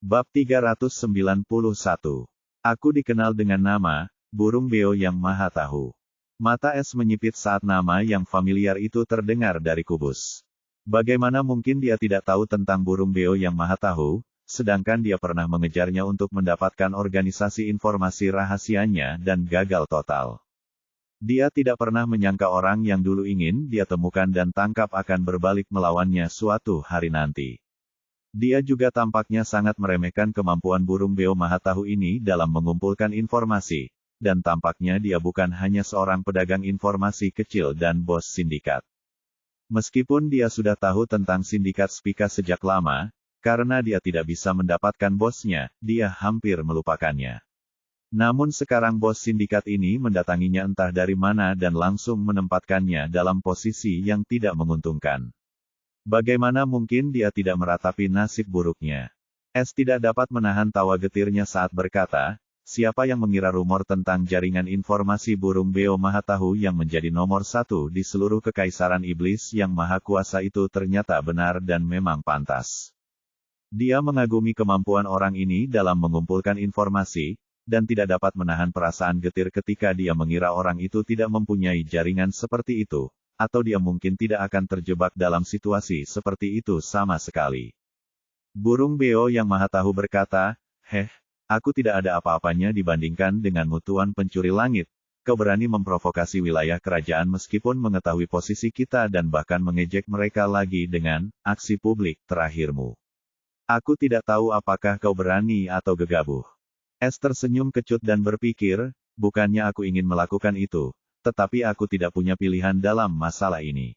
Bab 391. Aku dikenal dengan nama, burung beo yang maha tahu. Mata Es menyipit saat nama yang familiar itu terdengar dari kubus. Bagaimana mungkin dia tidak tahu tentang burung beo yang maha tahu, sedangkan dia pernah mengejarnya untuk mendapatkan organisasi informasi rahasianya dan gagal total. Dia tidak pernah menyangka orang yang dulu ingin dia temukan dan tangkap akan berbalik melawannya suatu hari nanti. Dia juga tampaknya sangat meremehkan kemampuan burung beo maha tahu ini dalam mengumpulkan informasi, dan tampaknya dia bukan hanya seorang pedagang informasi kecil dan bos sindikat. Meskipun dia sudah tahu tentang sindikat Spica sejak lama, karena dia tidak bisa mendapatkan bosnya, dia hampir melupakannya. Namun sekarang bos sindikat ini mendatanginya entah dari mana dan langsung menempatkannya dalam posisi yang tidak menguntungkan. Bagaimana mungkin dia tidak meratapi nasib buruknya? Es tidak dapat menahan tawa getirnya saat berkata, siapa yang mengira rumor tentang jaringan informasi burung beo maha tahu yang menjadi nomor satu di seluruh kekaisaran iblis yang maha kuasa itu ternyata benar dan memang pantas. Dia mengagumi kemampuan orang ini dalam mengumpulkan informasi, dan tidak dapat menahan perasaan getir ketika dia mengira orang itu tidak mempunyai jaringan seperti itu. Atau dia mungkin tidak akan terjebak dalam situasi seperti itu sama sekali. Burung beo yang maha tahu berkata, aku tidak ada apa-apanya dibandingkan denganmu Tuan Pencuri Langit. Kau berani memprovokasi wilayah kerajaan meskipun mengetahui posisi kita dan bahkan mengejek mereka lagi dengan aksi publik terakhirmu. Aku tidak tahu apakah kau berani atau gegabah. Es tersenyum kecut dan berpikir, bukannya aku ingin melakukan itu. Tetapi aku tidak punya pilihan dalam masalah ini.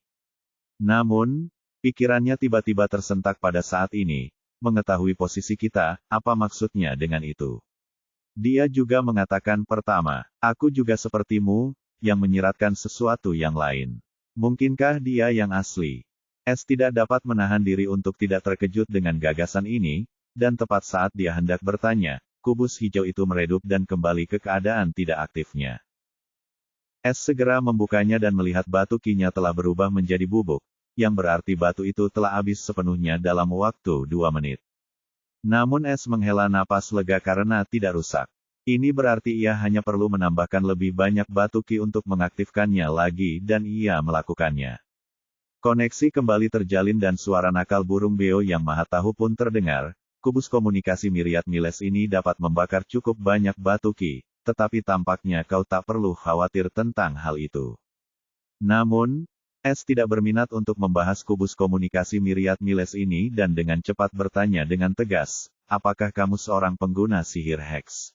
Namun, pikirannya tiba-tiba tersentak pada saat ini, mengetahui posisi kita, apa maksudnya dengan itu. Dia juga mengatakan pertama, aku juga sepertimu, yang menyiratkan sesuatu yang lain. Mungkinkah dia yang asli? Es tidak dapat menahan diri untuk tidak terkejut dengan gagasan ini, dan tepat saat dia hendak bertanya, kubus hijau itu meredup dan kembali ke keadaan tidak aktifnya. Es segera membukanya dan melihat batu kinya telah berubah menjadi bubuk, yang berarti batu itu telah habis sepenuhnya dalam waktu 2 menit. Namun Es menghela napas lega karena tidak rusak. Ini berarti ia hanya perlu menambahkan lebih banyak batu ki untuk mengaktifkannya lagi dan ia melakukannya. Koneksi kembali terjalin dan suara nakal burung beo yang maha tahu pun terdengar. Kubus komunikasi Myriad Miles ini dapat membakar cukup banyak batu ki. Tetapi tampaknya kau tak perlu khawatir tentang hal itu. Namun, Es tidak berminat untuk membahas kubus komunikasi Myriad Miles ini dan dengan cepat bertanya dengan tegas, apakah kamu seorang pengguna sihir heks?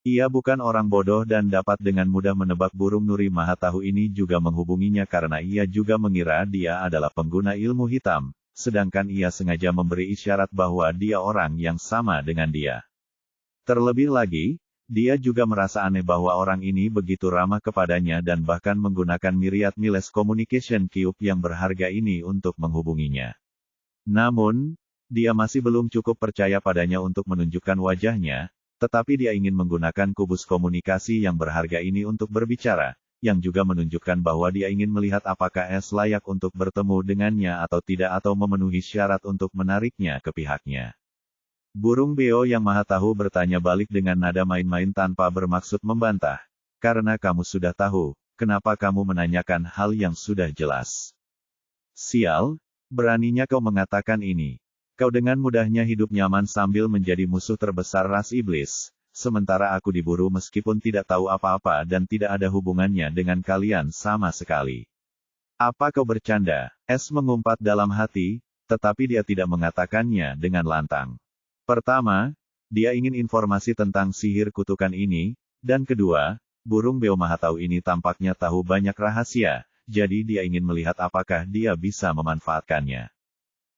Ia bukan orang bodoh dan dapat dengan mudah menebak burung nuri maha tahu ini juga menghubunginya karena ia juga mengira dia adalah pengguna ilmu hitam, sedangkan ia sengaja memberi isyarat bahwa dia orang yang sama dengan dia. Terlebih lagi, dia juga merasa aneh bahwa orang ini begitu ramah kepadanya dan bahkan menggunakan Myriad Miles Communication Cube yang berharga ini untuk menghubunginya. Namun, dia masih belum cukup percaya padanya untuk menunjukkan wajahnya, tetapi dia ingin menggunakan kubus komunikasi yang berharga ini untuk berbicara, yang juga menunjukkan bahwa dia ingin melihat apakah Es layak untuk bertemu dengannya atau tidak atau memenuhi syarat untuk menariknya ke pihaknya. Burung beo yang maha tahu bertanya balik dengan nada main-main tanpa bermaksud membantah. Karena kamu sudah tahu, kenapa kamu menanyakan hal yang sudah jelas? Sial, beraninya kau mengatakan ini. Kau dengan mudahnya hidup nyaman sambil menjadi musuh terbesar ras iblis, sementara aku diburu meskipun tidak tahu apa-apa dan tidak ada hubungannya dengan kalian sama sekali. Apa kau bercanda? Es mengumpat dalam hati, tetapi dia tidak mengatakannya dengan lantang. Pertama, dia ingin informasi tentang sihir kutukan ini, dan kedua, burung beo maha tahu ini tampaknya tahu banyak rahasia, jadi dia ingin melihat apakah dia bisa memanfaatkannya.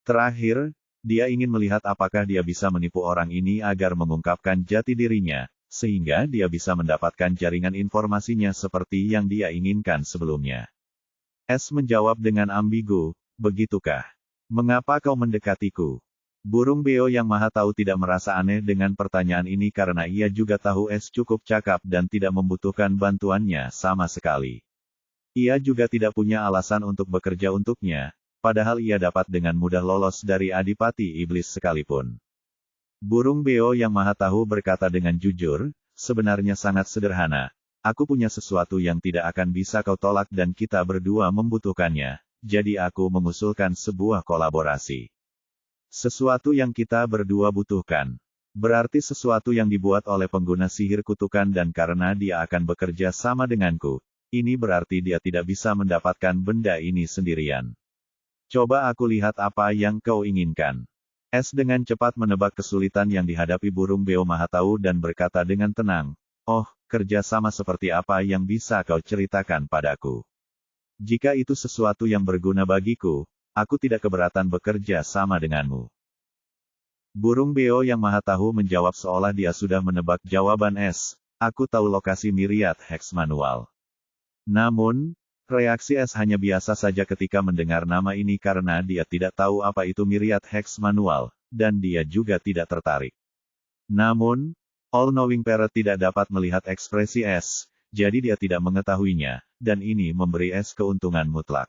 Terakhir, dia ingin melihat apakah dia bisa menipu orang ini agar mengungkapkan jati dirinya, sehingga dia bisa mendapatkan jaringan informasinya seperti yang dia inginkan sebelumnya. Es menjawab dengan ambigu, begitukah? Mengapa kau mendekatiku? Burung beo yang maha tahu tidak merasa aneh dengan pertanyaan ini karena ia juga tahu Es cukup cakap dan tidak membutuhkan bantuannya sama sekali. Ia juga tidak punya alasan untuk bekerja untuknya, padahal ia dapat dengan mudah lolos dari adipati iblis sekalipun. Burung beo yang maha tahu berkata dengan jujur, sebenarnya sangat sederhana. Aku punya sesuatu yang tidak akan bisa kau tolak dan kita berdua membutuhkannya, jadi aku mengusulkan sebuah kolaborasi. Sesuatu yang kita berdua butuhkan. Berarti sesuatu yang dibuat oleh pengguna sihir kutukan dan karena dia akan bekerja sama denganku, ini berarti dia tidak bisa mendapatkan benda ini sendirian. Coba aku lihat apa yang kau inginkan. Es dengan cepat menebak kesulitan yang dihadapi burung beo maha tahu dan berkata dengan tenang, oh, kerja sama seperti apa yang bisa kau ceritakan padaku. Jika itu sesuatu yang berguna bagiku, aku tidak keberatan bekerja sama denganmu. Burung beo yang maha tahu menjawab seolah dia sudah menebak jawaban Es, aku tahu lokasi Myriad Hex Manual. Namun, reaksi Es hanya biasa saja ketika mendengar nama ini karena dia tidak tahu apa itu Myriad Hex Manual, dan dia juga tidak tertarik. Namun, All-Knowing Parrot tidak dapat melihat ekspresi Es, jadi dia tidak mengetahuinya, dan ini memberi Es keuntungan mutlak.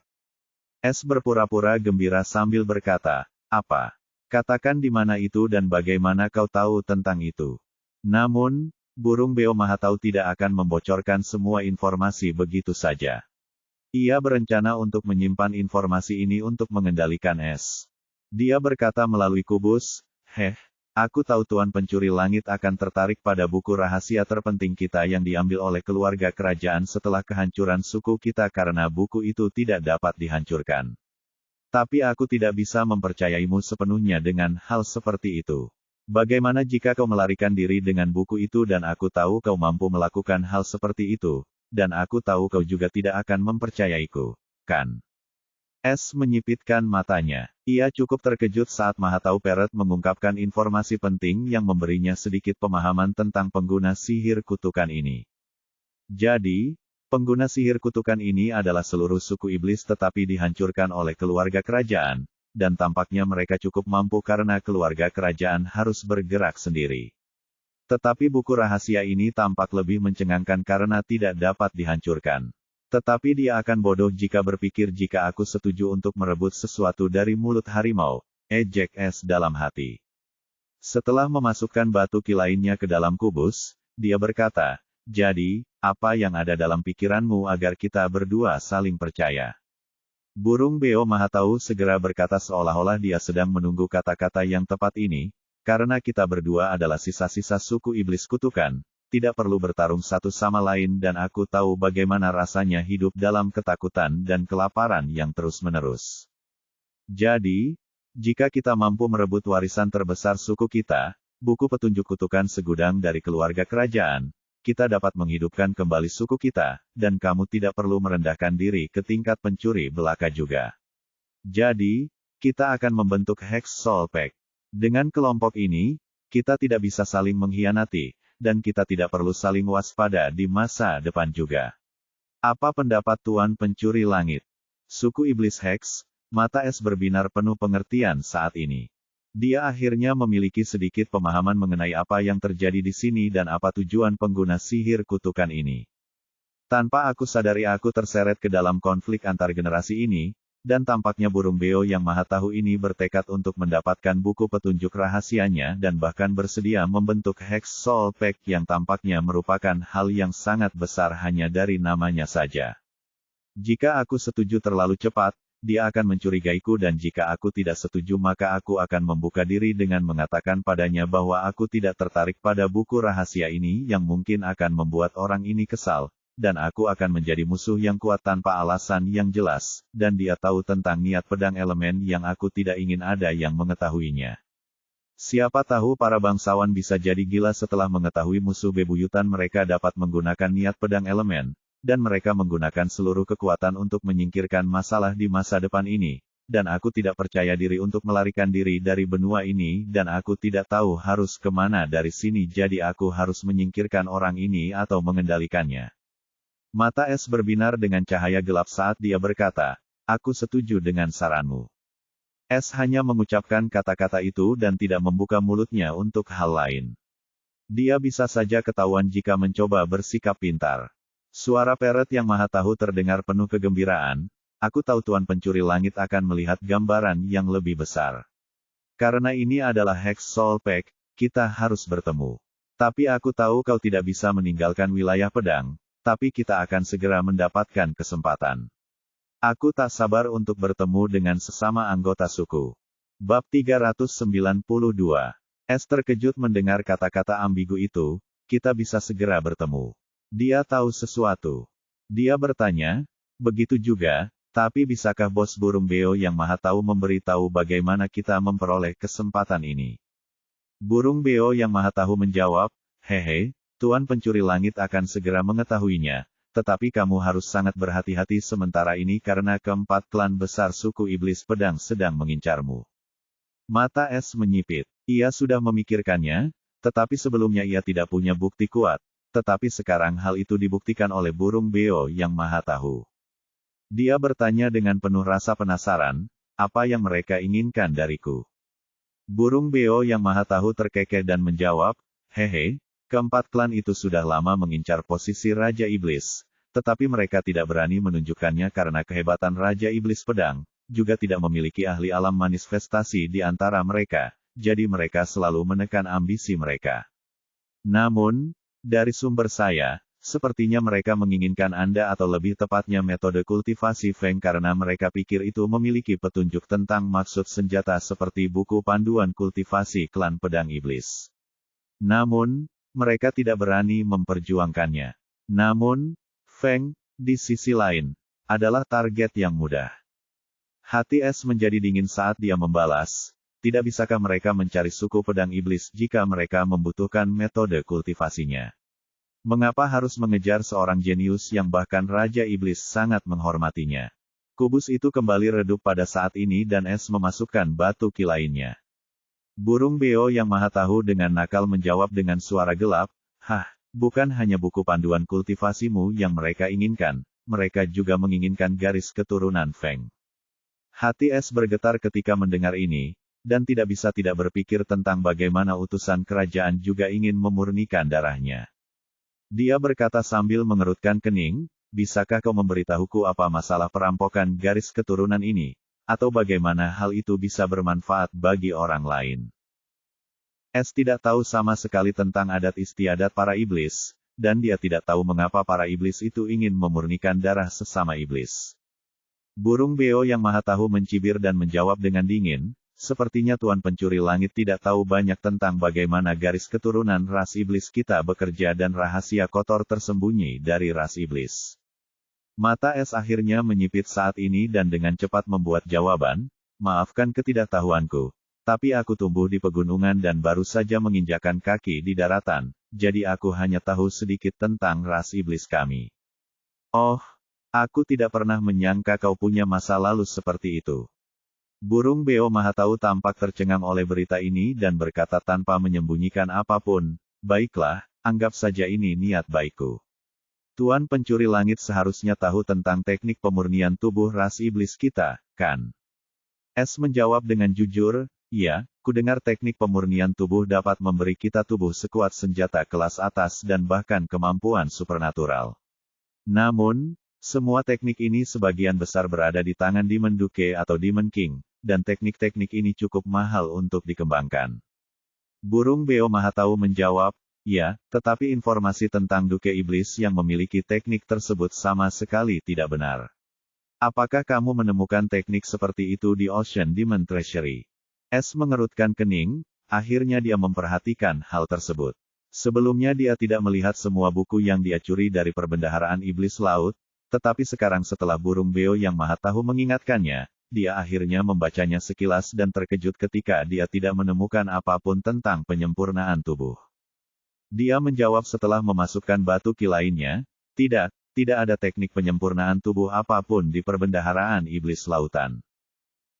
Es berpura-pura gembira sambil berkata, apa? Katakan di mana itu dan bagaimana kau tahu tentang itu. Namun, burung beo maha tahu tidak akan membocorkan semua informasi begitu saja. Ia berencana untuk menyimpan informasi ini untuk mengendalikan Es. Dia berkata melalui kubus, aku tahu Tuan Pencuri Langit akan tertarik pada buku rahasia terpenting kita yang diambil oleh keluarga kerajaan setelah kehancuran suku kita karena buku itu tidak dapat dihancurkan. Tapi aku tidak bisa mempercayaimu sepenuhnya dengan hal seperti itu. Bagaimana jika kau melarikan diri dengan buku itu dan aku tahu kau mampu melakukan hal seperti itu, dan aku tahu kau juga tidak akan mempercayaiku, kan? Es menyipitkan matanya. Ia cukup terkejut saat Mahatahu Parrot mengungkapkan informasi penting yang memberinya sedikit pemahaman tentang pengguna sihir kutukan ini. Jadi, pengguna sihir kutukan ini adalah seluruh suku iblis tetapi dihancurkan oleh keluarga kerajaan, dan tampaknya mereka cukup mampu karena keluarga kerajaan harus bergerak sendiri. Tetapi buku rahasia ini tampak lebih mencengangkan karena tidak dapat dihancurkan. Tetapi dia akan bodoh jika berpikir jika aku setuju untuk merebut sesuatu dari mulut harimau, ejek Es dalam hati. Setelah memasukkan batu ki lainnya ke dalam kubus, dia berkata, jadi, apa yang ada dalam pikiranmu agar kita berdua saling percaya? Burung beo maha tahu segera berkata seolah-olah dia sedang menunggu kata-kata yang tepat ini, karena kita berdua adalah sisa-sisa suku iblis kutukan, tidak perlu bertarung satu sama lain dan aku tahu bagaimana rasanya hidup dalam ketakutan dan kelaparan yang terus-menerus. Jadi, jika kita mampu merebut warisan terbesar suku kita, buku petunjuk kutukan segudang dari keluarga kerajaan, kita dapat menghidupkan kembali suku kita, dan kamu tidak perlu merendahkan diri ke tingkat pencuri belaka juga. Jadi, kita akan membentuk Hex Soul Pact. Dengan kelompok ini, kita tidak bisa saling mengkhianati, dan kita tidak perlu saling waspada di masa depan juga. Apa pendapat Tuan Pencuri Langit? Suku Iblis Hex, mata Es berbinar penuh pengertian saat ini. Dia akhirnya memiliki sedikit pemahaman mengenai apa yang terjadi di sini dan apa tujuan pengguna sihir kutukan ini. Tanpa aku sadari aku terseret ke dalam konflik antar generasi ini, dan tampaknya burung beo yang maha tahu ini bertekad untuk mendapatkan buku petunjuk rahasianya dan bahkan bersedia membentuk Hex Soul Pact yang tampaknya merupakan hal yang sangat besar hanya dari namanya saja. Jika aku setuju terlalu cepat, dia akan mencurigaiku dan jika aku tidak setuju maka aku akan membuka diri dengan mengatakan padanya bahwa aku tidak tertarik pada buku rahasia ini yang mungkin akan membuat orang ini kesal. Dan aku akan menjadi musuh yang kuat tanpa alasan yang jelas, dan dia tahu tentang niat pedang elemen yang aku tidak ingin ada yang mengetahuinya. Siapa tahu para bangsawan bisa jadi gila setelah mengetahui musuh bebuyutan mereka dapat menggunakan niat pedang elemen, dan mereka menggunakan seluruh kekuatan untuk menyingkirkan masalah di masa depan ini, dan aku tidak percaya diri untuk melarikan diri dari benua ini dan aku tidak tahu harus kemana dari sini jadi aku harus menyingkirkan orang ini atau mengendalikannya. Mata Es berbinar dengan cahaya gelap saat dia berkata, aku setuju dengan saranmu. Es hanya mengucapkan kata-kata itu dan tidak membuka mulutnya untuk hal lain. Dia bisa saja ketahuan jika mencoba bersikap pintar. Suara parrot yang maha tahu terdengar penuh kegembiraan, aku tahu Tuan Pencuri Langit akan melihat gambaran yang lebih besar. Karena ini adalah Hex Soul Pact, kita harus bertemu. Tapi aku tahu kau tidak bisa meninggalkan wilayah pedang, tapi kita akan segera mendapatkan kesempatan. Aku tak sabar untuk bertemu dengan sesama anggota suku. Bab 392. Es terkejut mendengar kata-kata ambigu itu, kita bisa segera bertemu. Dia tahu sesuatu. Dia bertanya, begitu juga, tapi bisakah bos burung beo yang maha tahu memberitahu bagaimana kita memperoleh kesempatan ini? Burung beo yang maha tahu menjawab, hehe, Tuan Pencuri Langit akan segera mengetahuinya. Tetapi kamu harus sangat berhati-hati sementara ini karena keempat klan besar suku iblis pedang sedang mengincarmu. Mata Es menyipit. Ia sudah memikirkannya, tetapi sebelumnya ia tidak punya bukti kuat. Tetapi sekarang hal itu dibuktikan oleh burung beo yang maha tahu. Dia bertanya dengan penuh rasa penasaran, apa yang mereka inginkan dariku? Burung beo yang maha tahu terkekeh dan menjawab, hehe, keempat klan itu sudah lama mengincar posisi Raja Iblis, tetapi mereka tidak berani menunjukkannya karena kehebatan Raja Iblis Pedang, juga tidak memiliki ahli alam manifestasi di antara mereka, jadi mereka selalu menekan ambisi mereka. Namun, dari sumber saya, sepertinya mereka menginginkan Anda atau lebih tepatnya metode kultivasi Feng karena mereka pikir itu memiliki petunjuk tentang maksud senjata seperti buku panduan kultivasi klan pedang iblis. Namun, mereka tidak berani memperjuangkannya. Namun, Feng, di sisi lain, adalah target yang mudah. Hati Es menjadi dingin saat dia membalas, tidak bisakah mereka mencari suku pedang iblis jika mereka membutuhkan metode kultivasinya? Mengapa harus mengejar seorang jenius yang bahkan Raja Iblis sangat menghormatinya? Kubus itu kembali redup pada saat ini dan Es memasukkan batu ki lainnya. Burung beo yang maha tahu dengan nakal menjawab dengan suara gelap, hah, bukan hanya buku panduan kultivasimu yang mereka inginkan, mereka juga menginginkan garis keturunan Feng. Hati Es bergetar ketika mendengar ini, dan tidak bisa tidak berpikir tentang bagaimana utusan kerajaan juga ingin memurnikan darahnya. Dia berkata sambil mengerutkan kening, bisakah kau memberitahuku apa masalah perampokan garis keturunan ini? Atau bagaimana hal itu bisa bermanfaat bagi orang lain. Es tidak tahu sama sekali tentang adat istiadat para iblis, dan dia tidak tahu mengapa para iblis itu ingin memurnikan darah sesama iblis. Burung beo yang maha tahu mencibir dan menjawab dengan dingin, sepertinya Tuan Pencuri Langit tidak tahu banyak tentang bagaimana garis keturunan ras iblis kita bekerja dan rahasia kotor tersembunyi dari ras iblis. Mata Es akhirnya menyipit saat ini dan dengan cepat membuat jawaban, maafkan ketidaktahuanku, tapi aku tumbuh di pegunungan dan baru saja menginjakan kaki di daratan, jadi aku hanya tahu sedikit tentang ras iblis kami. Oh, aku tidak pernah menyangka kau punya masa lalu seperti itu. Burung beo maha tahu tampak tercengang oleh berita ini dan berkata tanpa menyembunyikan apapun, baiklah, anggap saja ini niat baikku. Tuan Pencuri Langit seharusnya tahu tentang teknik pemurnian tubuh ras iblis kita, kan? Es menjawab dengan jujur, iya, kudengar teknik pemurnian tubuh dapat memberi kita tubuh sekuat senjata kelas atas dan bahkan kemampuan supernatural. Namun, semua teknik ini sebagian besar berada di tangan Demon Duke atau Demon King, dan teknik-teknik ini cukup mahal untuk dikembangkan. Burung beo maha tahu menjawab, ya, tetapi informasi tentang Duke Iblis yang memiliki teknik tersebut sama sekali tidak benar. Apakah kamu menemukan teknik seperti itu di Ocean Demon Treasury? Es mengerutkan kening, akhirnya dia memperhatikan hal tersebut. Sebelumnya dia tidak melihat semua buku yang dia curi dari perbendaharaan iblis laut, tetapi sekarang setelah burung beo yang maha tahu mengingatkannya, dia akhirnya membacanya sekilas dan terkejut ketika dia tidak menemukan apapun tentang penyempurnaan tubuh. Dia menjawab setelah memasukkan batu ki lainnya, tidak ada teknik penyempurnaan tubuh apapun di perbendaharaan iblis lautan.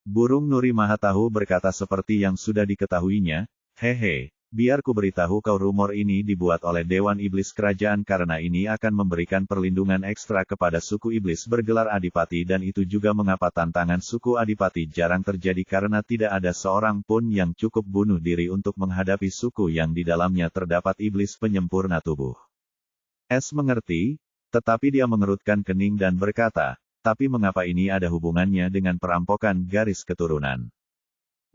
Burung Nuri Maha Tahu berkata seperti yang sudah diketahuinya, hehe, biar ku beritahu kau rumor ini dibuat oleh Dewan Iblis Kerajaan karena ini akan memberikan perlindungan ekstra kepada suku iblis bergelar Adipati dan itu juga mengapa tantangan suku Adipati jarang terjadi karena tidak ada seorang pun yang cukup bunuh diri untuk menghadapi suku yang di dalamnya terdapat iblis penyempurna tubuh. Es mengerti, tetapi dia mengerutkan kening dan berkata, tapi mengapa ini ada hubungannya dengan perampokan garis keturunan?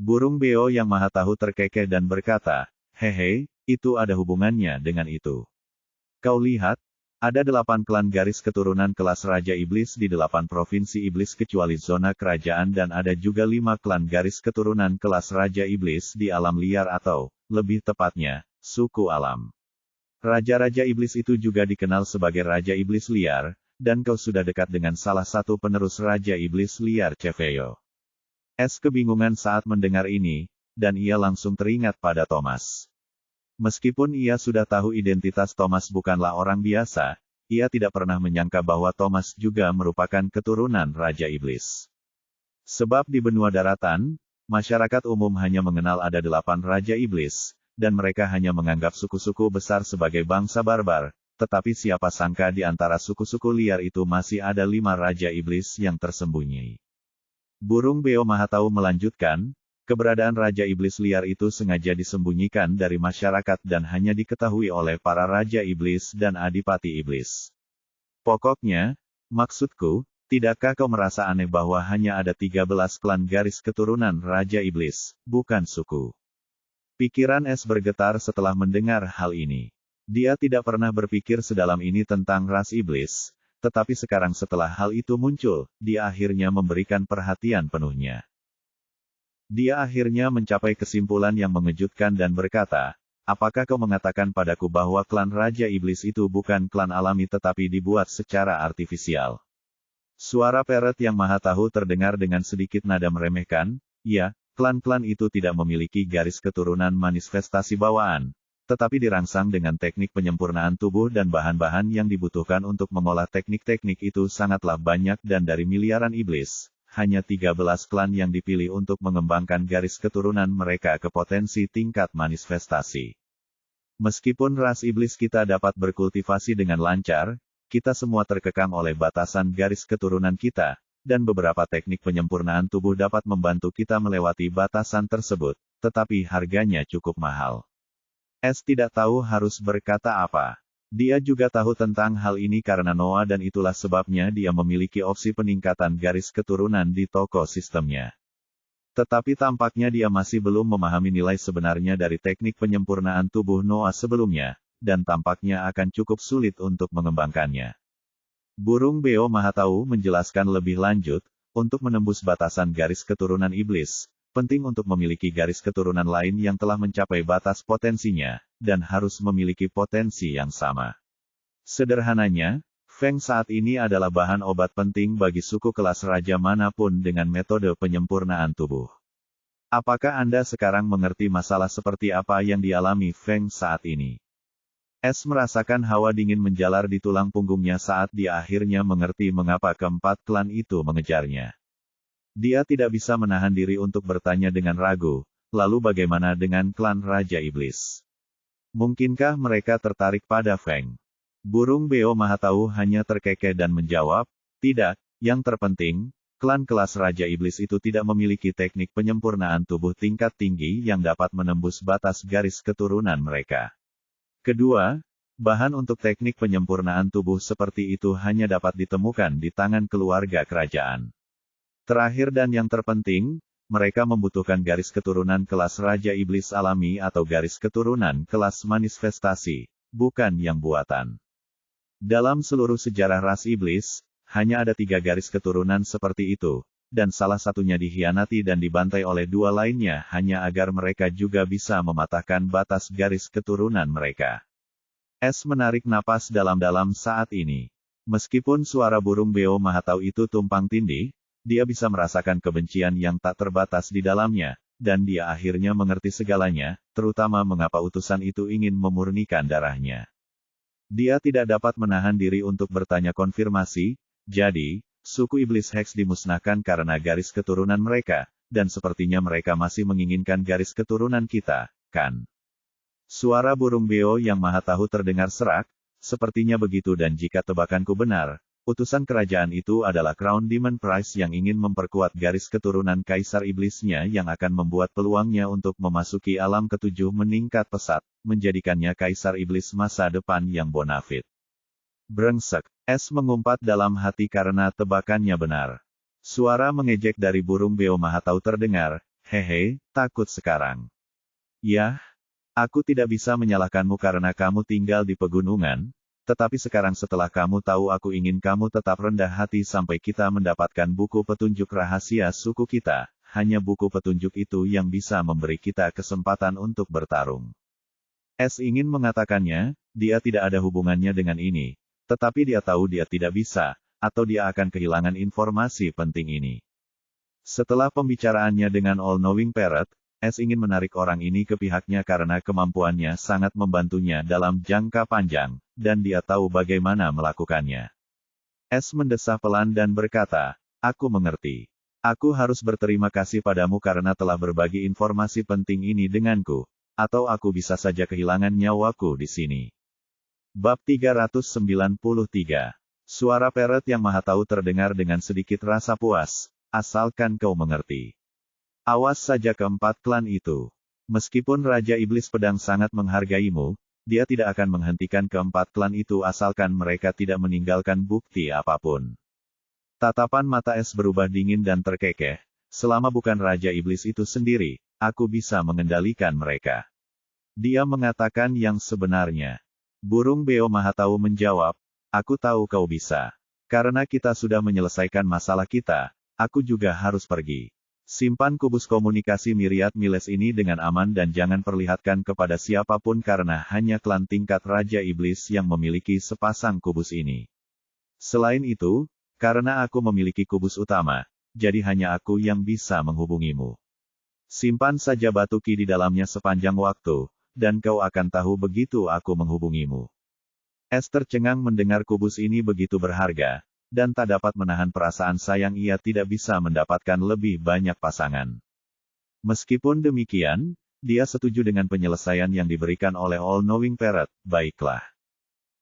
Burung beo yang maha tahu terkekeh dan berkata, Hehe, itu ada hubungannya dengan itu. Kau lihat, ada 8 klan garis keturunan kelas Raja Iblis di 8 provinsi Iblis kecuali zona kerajaan dan ada juga 5 klan garis keturunan kelas Raja Iblis di alam liar atau, lebih tepatnya, suku alam. Raja-Raja Iblis itu juga dikenal sebagai Raja Iblis Liar, dan kau sudah dekat dengan salah satu penerus Raja Iblis Liar Ceveo. Es kebingungan saat mendengar ini, dan ia langsung teringat pada Thomas. Meskipun ia sudah tahu identitas Thomas bukanlah orang biasa, ia tidak pernah menyangka bahwa Thomas juga merupakan keturunan Raja Iblis. Sebab di benua daratan, masyarakat umum hanya mengenal ada 8 Raja Iblis, dan mereka hanya menganggap suku-suku besar sebagai bangsa barbar, tetapi siapa sangka di antara suku-suku liar itu masih ada 5 Raja Iblis yang tersembunyi. Burung Beo Mahatau melanjutkan, keberadaan Raja Iblis liar itu sengaja disembunyikan dari masyarakat dan hanya diketahui oleh para Raja Iblis dan Adipati Iblis. Pokoknya, maksudku, tidakkah kau merasa aneh bahwa hanya ada 13 klan garis keturunan Raja Iblis, bukan suku? Pikiran Es bergetar setelah mendengar hal ini. Dia tidak pernah berpikir sedalam ini tentang ras iblis, tetapi sekarang setelah hal itu muncul, dia akhirnya memberikan perhatian penuhnya. Dia akhirnya mencapai kesimpulan yang mengejutkan dan berkata, apakah kau mengatakan padaku bahwa klan Raja Iblis itu bukan klan alami tetapi dibuat secara artifisial? Suara Parrot yang maha tahu terdengar dengan sedikit nada meremehkan, ya, klan-klan itu tidak memiliki garis keturunan manifestasi bawaan, tetapi dirangsang dengan teknik penyempurnaan tubuh dan bahan-bahan yang dibutuhkan untuk mengolah teknik-teknik itu sangatlah banyak dan dari miliaran iblis. Hanya 13 klan yang dipilih untuk mengembangkan garis keturunan mereka ke potensi tingkat manifestasi. Meskipun ras iblis kita dapat berkultivasi dengan lancar, kita semua terkekang oleh batasan garis keturunan kita, dan beberapa teknik penyempurnaan tubuh dapat membantu kita melewati batasan tersebut, tetapi harganya cukup mahal. Es tidak tahu harus berkata apa. Dia juga tahu tentang hal ini karena Noah dan itulah sebabnya dia memiliki opsi peningkatan garis keturunan di toko sistemnya. Tetapi tampaknya dia masih belum memahami nilai sebenarnya dari teknik penyempurnaan tubuh Noah sebelumnya, dan tampaknya akan cukup sulit untuk mengembangkannya. Burung Beo Mahatau menjelaskan lebih lanjut, untuk menembus batasan garis keturunan iblis, penting untuk memiliki garis keturunan lain yang telah mencapai batas potensinya, dan harus memiliki potensi yang sama. Sederhananya, Feng saat ini adalah bahan obat penting bagi suku kelas raja manapun dengan metode penyempurnaan tubuh. Apakah Anda sekarang mengerti masalah seperti apa yang dialami Feng saat ini? Es merasakan hawa dingin menjalar di tulang punggungnya saat dia akhirnya mengerti mengapa keempat klan itu mengejarnya. Dia tidak bisa menahan diri untuk bertanya dengan ragu, lalu bagaimana dengan klan Raja Iblis? Mungkinkah mereka tertarik pada Feng? Burung Beo Mahatau hanya terkekeh dan menjawab, tidak, yang terpenting, klan kelas Raja Iblis itu tidak memiliki teknik penyempurnaan tubuh tingkat tinggi yang dapat menembus batas garis keturunan mereka. Kedua, bahan untuk teknik penyempurnaan tubuh seperti itu hanya dapat ditemukan di tangan keluarga kerajaan. Terakhir dan yang terpenting, mereka membutuhkan garis keturunan kelas Raja Iblis alami atau garis keturunan kelas manifestasi, bukan yang buatan. Dalam seluruh sejarah ras iblis, hanya ada 3 garis keturunan seperti itu, dan salah satunya dikhianati dan dibantai oleh 2 lainnya hanya agar mereka juga bisa mematahkan batas garis keturunan mereka. Es menarik napas dalam-dalam saat ini. Meskipun suara burung Beo Mahatau itu tumpang tindih, dia bisa merasakan kebencian yang tak terbatas di dalamnya, dan dia akhirnya mengerti segalanya, terutama mengapa utusan itu ingin memurnikan darahnya. Dia tidak dapat menahan diri untuk bertanya konfirmasi, jadi, suku iblis Hex dimusnahkan karena garis keturunan mereka, dan sepertinya mereka masih menginginkan garis keturunan kita, kan? Suara burung Beo yang maha tahu terdengar serak, sepertinya begitu dan jika tebakanku benar, utusan kerajaan itu adalah Crown Demon Prince yang ingin memperkuat garis keturunan Kaisar Iblisnya yang akan membuat peluangnya untuk memasuki alam ketujuh meningkat pesat, menjadikannya Kaisar Iblis masa depan yang bonafit. Brengsek, Es mengumpat dalam hati karena tebakannya benar. Suara mengejek dari burung Beo Mahatau terdengar, hehe, takut sekarang. Yah, Aku tidak bisa menyalahkanmu karena kamu tinggal di pegunungan, tetapi sekarang setelah kamu tahu aku ingin kamu tetap rendah hati sampai kita mendapatkan buku petunjuk rahasia suku kita, hanya buku petunjuk itu yang bisa memberi kita kesempatan untuk bertarung. S ingin mengatakannya, dia tidak ada hubungannya dengan ini, tetapi dia tahu dia tidak bisa, atau dia akan kehilangan informasi penting ini. Setelah pembicaraannya dengan All-Knowing Parrot, S ingin menarik orang ini ke pihaknya karena kemampuannya sangat membantunya dalam jangka panjang, dan dia tahu bagaimana melakukannya. S mendesah pelan dan berkata, aku mengerti. Aku harus berterima kasih padamu karena telah berbagi informasi penting ini denganku, atau aku bisa saja kehilangan nyawaku di sini. Bab 393. Suara parrot yang maha tahu terdengar dengan sedikit rasa puas, asalkan kau mengerti. Awas saja keempat klan itu. Meskipun Raja Iblis Pedang sangat menghargaimu, dia tidak akan menghentikan keempat klan itu asalkan mereka tidak meninggalkan bukti apapun. Tatapan mata S berubah dingin dan terkekeh. Selama bukan Raja Iblis itu sendiri, aku bisa mengendalikan mereka. Dia mengatakan yang sebenarnya. Burung Beo Maha Tahu menjawab, aku tahu kau bisa. Karena kita sudah menyelesaikan masalah kita, aku juga harus pergi. Simpan kubus komunikasi Myriad Miles ini dengan aman dan jangan perlihatkan kepada siapapun karena hanya klan tingkat Raja Iblis yang memiliki sepasang kubus ini. Selain itu, karena aku memiliki kubus utama, jadi hanya aku yang bisa menghubungimu. Simpan saja batu ki di dalamnya sepanjang waktu, dan kau akan tahu begitu aku menghubungimu. Esther tercengang mendengar kubus ini begitu berharga, dan tak dapat menahan perasaan sayang ia tidak bisa mendapatkan lebih banyak pasangan. Meskipun demikian, dia setuju dengan penyelesaian yang diberikan oleh All-Knowing Parrot, baiklah.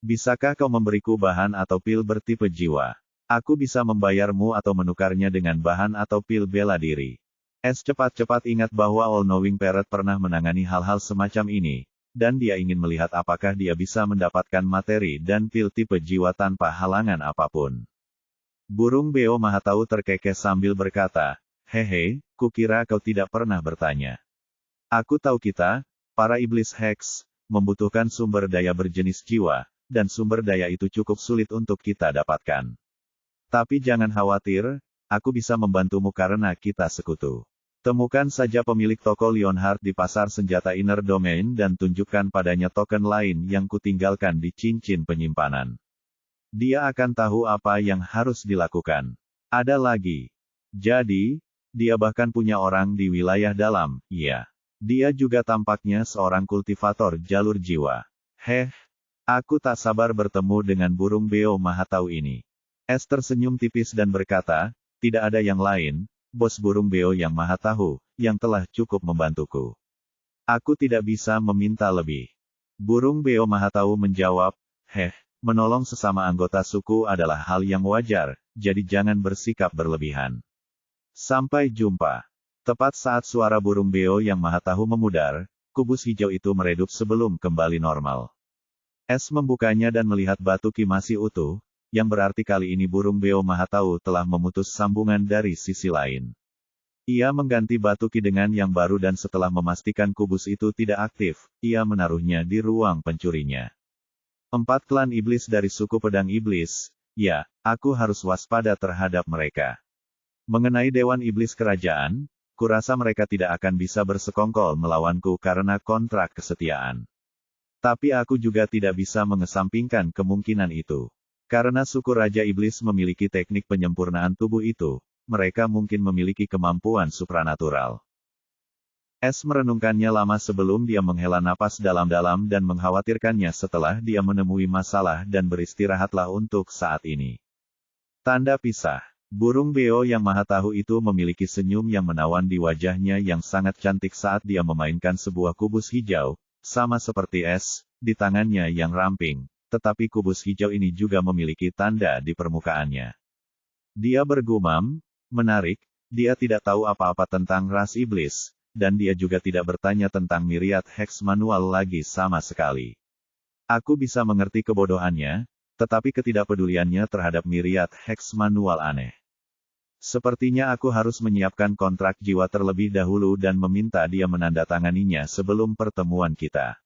Bisakah kau memberiku bahan atau pil bertipe jiwa? Aku bisa membayarmu atau menukarnya dengan bahan atau pil bela diri. Cepat-cepat ingat bahwa All-Knowing Parrot pernah menangani hal-hal semacam ini, dan dia ingin melihat apakah dia bisa mendapatkan materi dan pil tipe jiwa tanpa halangan apapun. Burung Beo Maha Tahu terkekeh sambil berkata, hehe, kukira kau tidak pernah bertanya. Aku tahu kita, para iblis Hex, membutuhkan sumber daya berjenis jiwa, dan sumber daya itu cukup sulit untuk kita dapatkan. Tapi jangan khawatir, aku bisa membantumu karena kita sekutu. Temukan saja pemilik toko Leonhard di pasar senjata Inner Domain dan tunjukkan padanya token lain yang kutinggalkan di cincin penyimpanan. Dia akan tahu apa yang harus dilakukan. Ada lagi. Jadi, dia bahkan punya orang di wilayah dalam, iya. Dia juga tampaknya seorang kultivator jalur jiwa. Aku tak sabar bertemu dengan burung Beo Maha Tahu ini. Esther tersenyum tipis dan berkata, tidak ada yang lain, bos burung Beo yang Maha Tahu, yang telah cukup membantuku. Aku tidak bisa meminta lebih. Burung Beo Maha Tahu menjawab, menolong sesama anggota suku adalah hal yang wajar, jadi jangan bersikap berlebihan. Sampai jumpa. Tepat saat suara burung Beo yang Maha Tahu memudar, kubus hijau itu meredup sebelum kembali normal. S membukanya dan melihat batu ki masih utuh, yang berarti kali ini burung Beo Maha Tahu telah memutus sambungan dari sisi lain. Ia mengganti batu ki dengan yang baru dan setelah memastikan kubus itu tidak aktif, ia menaruhnya di ruang pencurinya. 4 klan iblis dari suku pedang iblis, ya, aku harus waspada terhadap mereka. Mengenai Dewan Iblis Kerajaan, kurasa mereka tidak akan bisa bersekongkol melawanku karena kontrak kesetiaan. Tapi aku juga tidak bisa mengesampingkan kemungkinan itu. Karena suku Raja Iblis memiliki teknik penyempurnaan tubuh itu, mereka mungkin memiliki kemampuan supranatural. S merenungkannya lama sebelum dia menghela napas dalam-dalam dan mengkhawatirkannya setelah dia menemui masalah dan beristirahatlah untuk saat ini. Tanda pisah. Burung Beo yang Maha Tahu itu memiliki senyum yang menawan di wajahnya yang sangat cantik saat dia memainkan sebuah kubus hijau, sama seperti S, di tangannya yang ramping, tetapi kubus hijau ini juga memiliki tanda di permukaannya. Dia bergumam, menarik, dia tidak tahu apa-apa tentang ras iblis, dan dia juga tidak bertanya tentang Myriad Hex manual lagi sama sekali. Aku bisa mengerti kebodohannya, tetapi ketidakpeduliannya terhadap Myriad Hex manual aneh. Sepertinya aku harus menyiapkan kontrak jiwa terlebih dahulu dan meminta dia menandatanganinya sebelum pertemuan kita.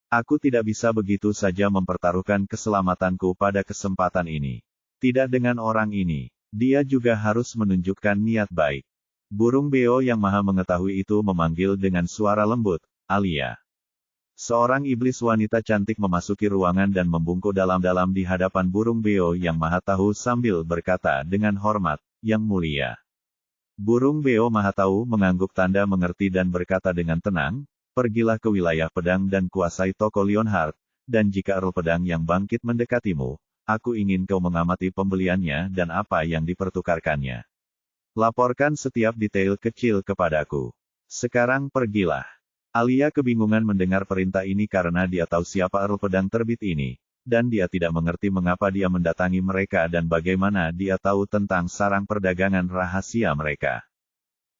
Aku tidak bisa begitu saja mempertaruhkan keselamatanku pada kesempatan ini. Tidak dengan orang ini. Dia juga harus menunjukkan niat baik. Burung beo yang maha mengetahui itu memanggil dengan suara lembut, Alia. Seorang iblis wanita cantik memasuki ruangan dan membungkuk dalam-dalam di hadapan burung beo yang maha tahu sambil berkata dengan hormat, Yang mulia. Burung beo maha tahu mengangguk tanda mengerti dan berkata dengan tenang, pergilah ke wilayah pedang dan kuasai toko Leonhard, dan jika Earl Pedang yang bangkit mendekatimu, aku ingin kau mengamati pembeliannya dan apa yang dipertukarkannya. Laporkan setiap detail kecil kepadaku. Sekarang pergilah. Alia kebingungan mendengar perintah ini karena dia tahu siapa Earl Pedang Terbit ini, dan dia tidak mengerti mengapa dia mendatangi mereka dan bagaimana dia tahu tentang sarang perdagangan rahasia mereka.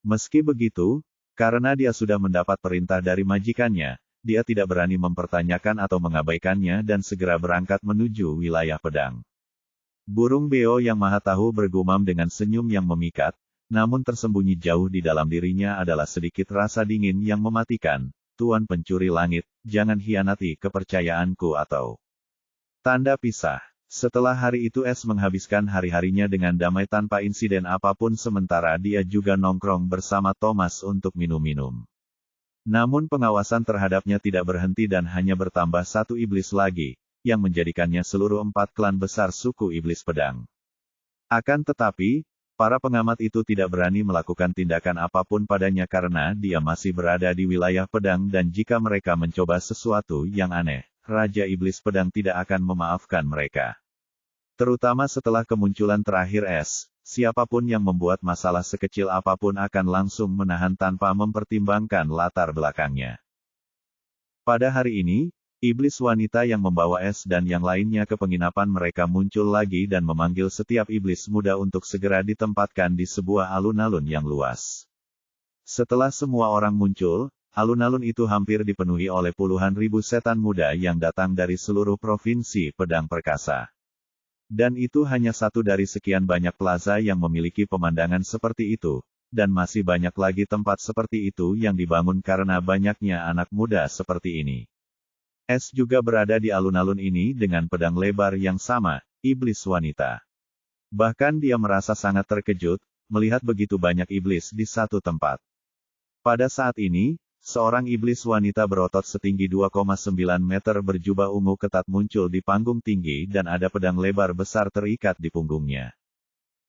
Meski begitu, karena dia sudah mendapat perintah dari majikannya, dia tidak berani mempertanyakan atau mengabaikannya dan segera berangkat menuju wilayah pedang. Burung beo yang maha tahu bergumam dengan senyum yang memikat, namun tersembunyi jauh di dalam dirinya adalah sedikit rasa dingin yang mematikan. Tuan pencuri langit, jangan hianati kepercayaanku atau... Tanda pisah. Setelah hari itu Es menghabiskan hari-harinya dengan damai tanpa insiden apapun sementara dia juga nongkrong bersama Thomas untuk minum-minum. Namun pengawasan terhadapnya tidak berhenti dan hanya bertambah satu iblis lagi, yang menjadikannya seluruh 4 klan besar suku iblis pedang. Akan tetapi, para pengamat itu tidak berani melakukan tindakan apapun padanya karena dia masih berada di wilayah pedang dan jika mereka mencoba sesuatu yang aneh, Raja Iblis Pedang tidak akan memaafkan mereka. Terutama setelah kemunculan terakhir Es, siapapun yang membuat masalah sekecil apapun akan langsung menahan tanpa mempertimbangkan latar belakangnya. Pada hari ini, iblis wanita yang membawa Es dan yang lainnya ke penginapan mereka muncul lagi dan memanggil setiap iblis muda untuk segera ditempatkan di sebuah alun-alun yang luas. Setelah semua orang muncul, alun-alun itu hampir dipenuhi oleh puluhan ribu setan muda yang datang dari seluruh provinsi pedang perkasa. Dan itu hanya satu dari sekian banyak plaza yang memiliki pemandangan seperti itu, dan masih banyak lagi tempat seperti itu yang dibangun karena banyaknya anak muda seperti ini. Es juga berada di alun-alun ini dengan pedang lebar yang sama, iblis wanita. Bahkan dia merasa sangat terkejut, melihat begitu banyak iblis di satu tempat. Pada saat ini, seorang iblis wanita berotot setinggi 2,9 meter berjubah ungu ketat muncul di panggung tinggi dan ada pedang lebar besar terikat di punggungnya.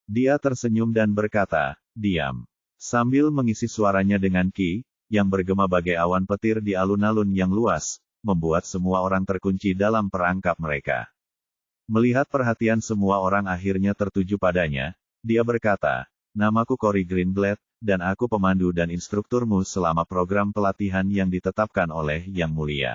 Dia tersenyum dan berkata, "Diam." Sambil mengisi suaranya dengan ki, yang bergema bagai awan petir di alun-alun yang luas, membuat semua orang terkunci dalam perangkap mereka. Melihat perhatian semua orang akhirnya tertuju padanya, dia berkata, "Namaku Cory Greenblatt, dan aku pemandu dan instrukturmu selama program pelatihan yang ditetapkan oleh Yang Mulia."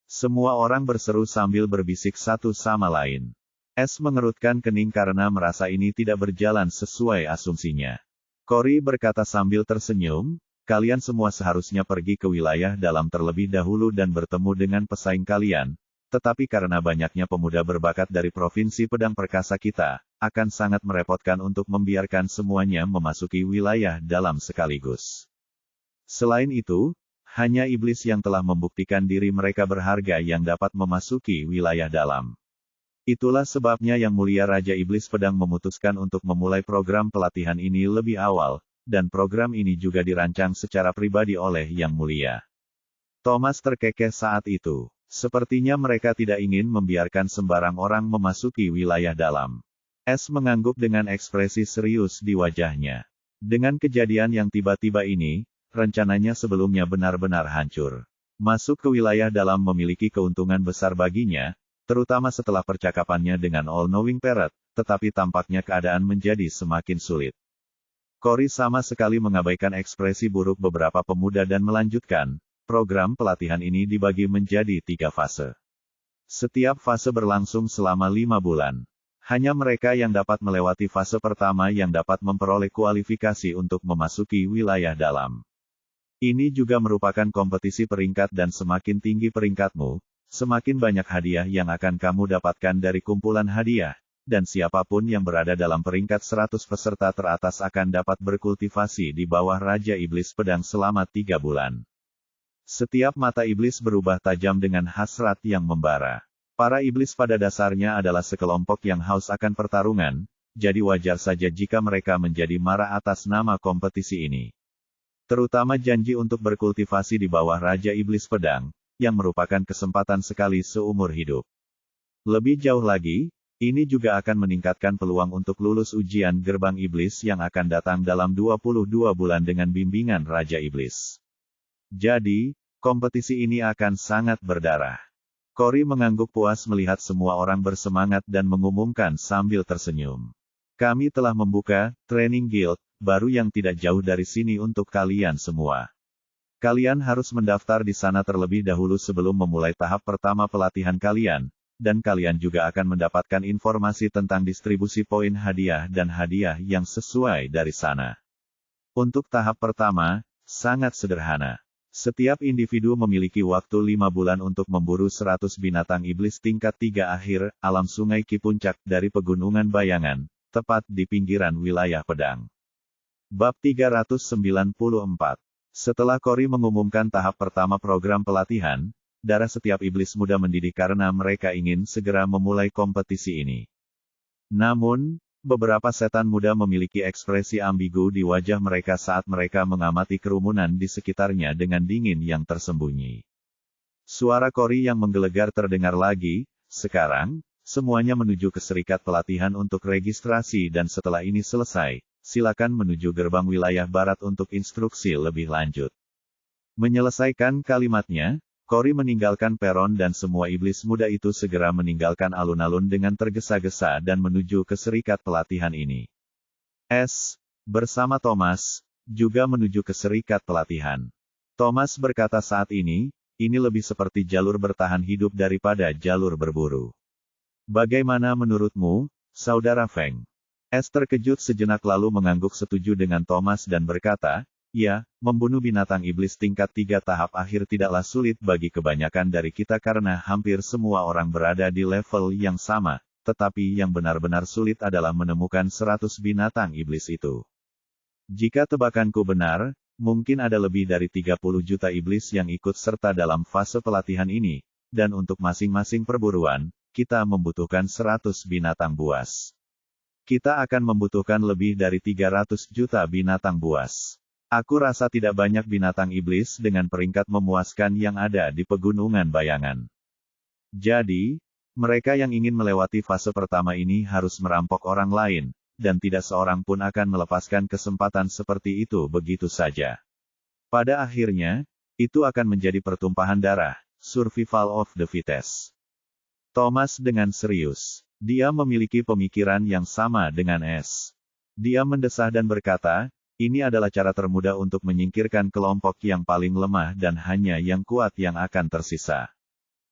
Semua orang berseru sambil berbisik satu sama lain. Es mengerutkan kening karena merasa ini tidak berjalan sesuai asumsinya. Cory berkata sambil tersenyum, "Kalian semua seharusnya pergi ke wilayah dalam terlebih dahulu dan bertemu dengan pesaing kalian, tetapi karena banyaknya pemuda berbakat dari provinsi pedang perkasa kita, akan sangat merepotkan untuk membiarkan semuanya memasuki wilayah dalam sekaligus. Selain itu, hanya iblis yang telah membuktikan diri mereka berharga yang dapat memasuki wilayah dalam. Itulah sebabnya Yang Mulia Raja Iblis Pedang memutuskan untuk memulai program pelatihan ini lebih awal, dan program ini juga dirancang secara pribadi oleh Yang Mulia." Thomas terkekeh saat itu. Sepertinya mereka tidak ingin membiarkan sembarang orang memasuki wilayah dalam. Es mengangguk dengan ekspresi serius di wajahnya. Dengan kejadian yang tiba-tiba ini, rencananya sebelumnya benar-benar hancur. Masuk ke wilayah dalam memiliki keuntungan besar baginya, terutama setelah percakapannya dengan All-Knowing Parrot, tetapi tampaknya keadaan menjadi semakin sulit. Cory sama sekali mengabaikan ekspresi buruk beberapa pemuda dan melanjutkan, program pelatihan ini dibagi menjadi 3 fase. Setiap fase berlangsung selama 5 bulan. Hanya mereka yang dapat melewati fase pertama yang dapat memperoleh kualifikasi untuk memasuki wilayah dalam. Ini juga merupakan kompetisi peringkat dan semakin tinggi peringkatmu, semakin banyak hadiah yang akan kamu dapatkan dari kumpulan hadiah, dan siapapun yang berada dalam peringkat 100 peserta teratas akan dapat berkultivasi di bawah Raja Iblis Pedang selama 3 bulan. Setiap mata iblis berubah tajam dengan hasrat yang membara. Para iblis pada dasarnya adalah sekelompok yang haus akan pertarungan, jadi wajar saja jika mereka menjadi marah atas nama kompetisi ini. Terutama janji untuk berkultivasi di bawah Raja Iblis Pedang, yang merupakan kesempatan sekali seumur hidup. Lebih jauh lagi, ini juga akan meningkatkan peluang untuk lulus ujian gerbang iblis yang akan datang dalam 22 bulan dengan bimbingan Raja Iblis. Jadi, kompetisi ini akan sangat berdarah. Cory mengangguk puas melihat semua orang bersemangat dan mengumumkan sambil tersenyum. Kami telah membuka training guild baru yang tidak jauh dari sini untuk kalian semua. Kalian harus mendaftar di sana terlebih dahulu sebelum memulai tahap pertama pelatihan kalian, dan kalian juga akan mendapatkan informasi tentang distribusi poin hadiah dan hadiah yang sesuai dari sana. Untuk tahap pertama, sangat sederhana. Setiap individu memiliki waktu 5 bulan untuk memburu 100 binatang iblis tingkat 3 akhir, alam sungai Ki Puncak dari Pegunungan Bayangan, tepat di pinggiran wilayah pedang. Bab 394. Setelah Cory mengumumkan tahap pertama program pelatihan, darah setiap iblis muda mendidih karena mereka ingin segera memulai kompetisi ini. Namun, beberapa setan muda memiliki ekspresi ambigu di wajah mereka saat mereka mengamati kerumunan di sekitarnya dengan dingin yang tersembunyi. Suara Cory yang menggelegar terdengar lagi, sekarang, semuanya menuju ke serikat pelatihan untuk registrasi dan setelah ini selesai, silakan menuju gerbang wilayah barat untuk instruksi lebih lanjut. Menyelesaikan kalimatnya, Cory meninggalkan peron dan semua iblis muda itu segera meninggalkan alun-alun dengan tergesa-gesa dan menuju ke serikat pelatihan ini. Bersama Thomas, juga menuju ke serikat pelatihan. Thomas berkata saat ini lebih seperti jalur bertahan hidup daripada jalur berburu. Bagaimana menurutmu, Saudara Feng? Terkejut sejenak lalu mengangguk setuju dengan Thomas dan berkata, ya, membunuh binatang iblis tingkat 3 tahap akhir tidaklah sulit bagi kebanyakan dari kita karena hampir semua orang berada di level yang sama, tetapi yang benar-benar sulit adalah menemukan 100 binatang iblis itu. Jika tebakanku benar, mungkin ada lebih dari 30 juta iblis yang ikut serta dalam fase pelatihan ini, dan untuk masing-masing perburuan, kita membutuhkan 100 binatang buas. Kita akan membutuhkan lebih dari 300 juta binatang buas. Aku rasa tidak banyak binatang iblis dengan peringkat memuaskan yang ada di Pegunungan Bayangan. Jadi, mereka yang ingin melewati fase pertama ini harus merampok orang lain, dan tidak seorang pun akan melepaskan kesempatan seperti itu begitu saja. Pada akhirnya, itu akan menjadi pertumpahan darah, survival of the fittest. Thomas dengan serius. Dia memiliki pemikiran yang sama dengan Dia mendesah dan berkata, ini adalah cara termudah untuk menyingkirkan kelompok yang paling lemah dan hanya yang kuat yang akan tersisa.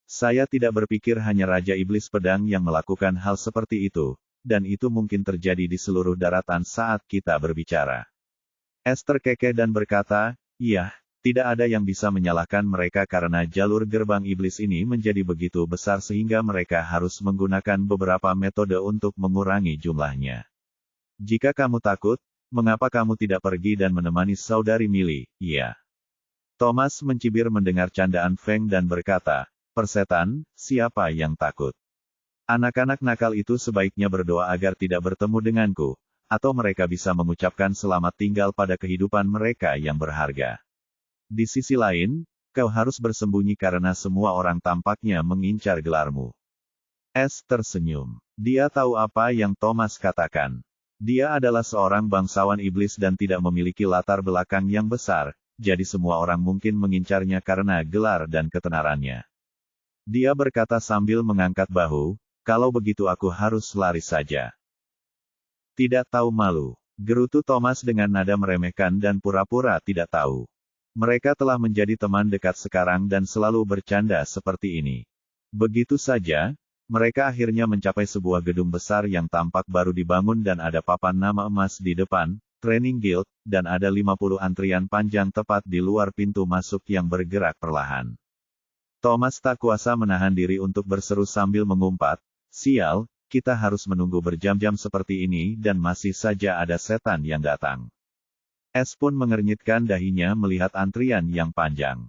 Saya tidak berpikir hanya Raja Iblis Pedang yang melakukan hal seperti itu, dan itu mungkin terjadi di seluruh daratan saat kita berbicara. Terkekeh dan berkata, iya, tidak ada yang bisa menyalahkan mereka karena jalur gerbang iblis ini menjadi begitu besar sehingga mereka harus menggunakan beberapa metode untuk mengurangi jumlahnya. Jika kamu takut, mengapa kamu tidak pergi dan menemani saudari Millie? Iya. Thomas mencibir mendengar candaan Feng dan berkata, persetan, siapa yang takut? Anak-anak nakal itu sebaiknya berdoa agar tidak bertemu denganku, atau mereka bisa mengucapkan selamat tinggal pada kehidupan mereka yang berharga. Di sisi lain, kau harus bersembunyi karena semua orang tampaknya mengincar gelarmu. Tersenyum. Dia tahu apa yang Thomas katakan. Dia adalah seorang bangsawan iblis dan tidak memiliki latar belakang yang besar, jadi semua orang mungkin mengincarnya karena gelar dan ketenarannya. Dia berkata sambil mengangkat bahu, kalau begitu aku harus lari saja. Tidak tahu malu, gerutu Thomas dengan nada meremehkan dan pura-pura tidak tahu. Mereka telah menjadi teman dekat sekarang dan selalu bercanda seperti ini. Begitu saja, mereka akhirnya mencapai sebuah gedung besar yang tampak baru dibangun dan ada papan nama emas di depan, Training Guild, dan ada 50 antrian panjang tepat di luar pintu masuk yang bergerak perlahan. Thomas tak kuasa menahan diri untuk berseru sambil mengumpat, sial, kita harus menunggu berjam-jam seperti ini dan masih saja ada setan yang datang. Es pun mengernyitkan dahinya melihat antrian yang panjang.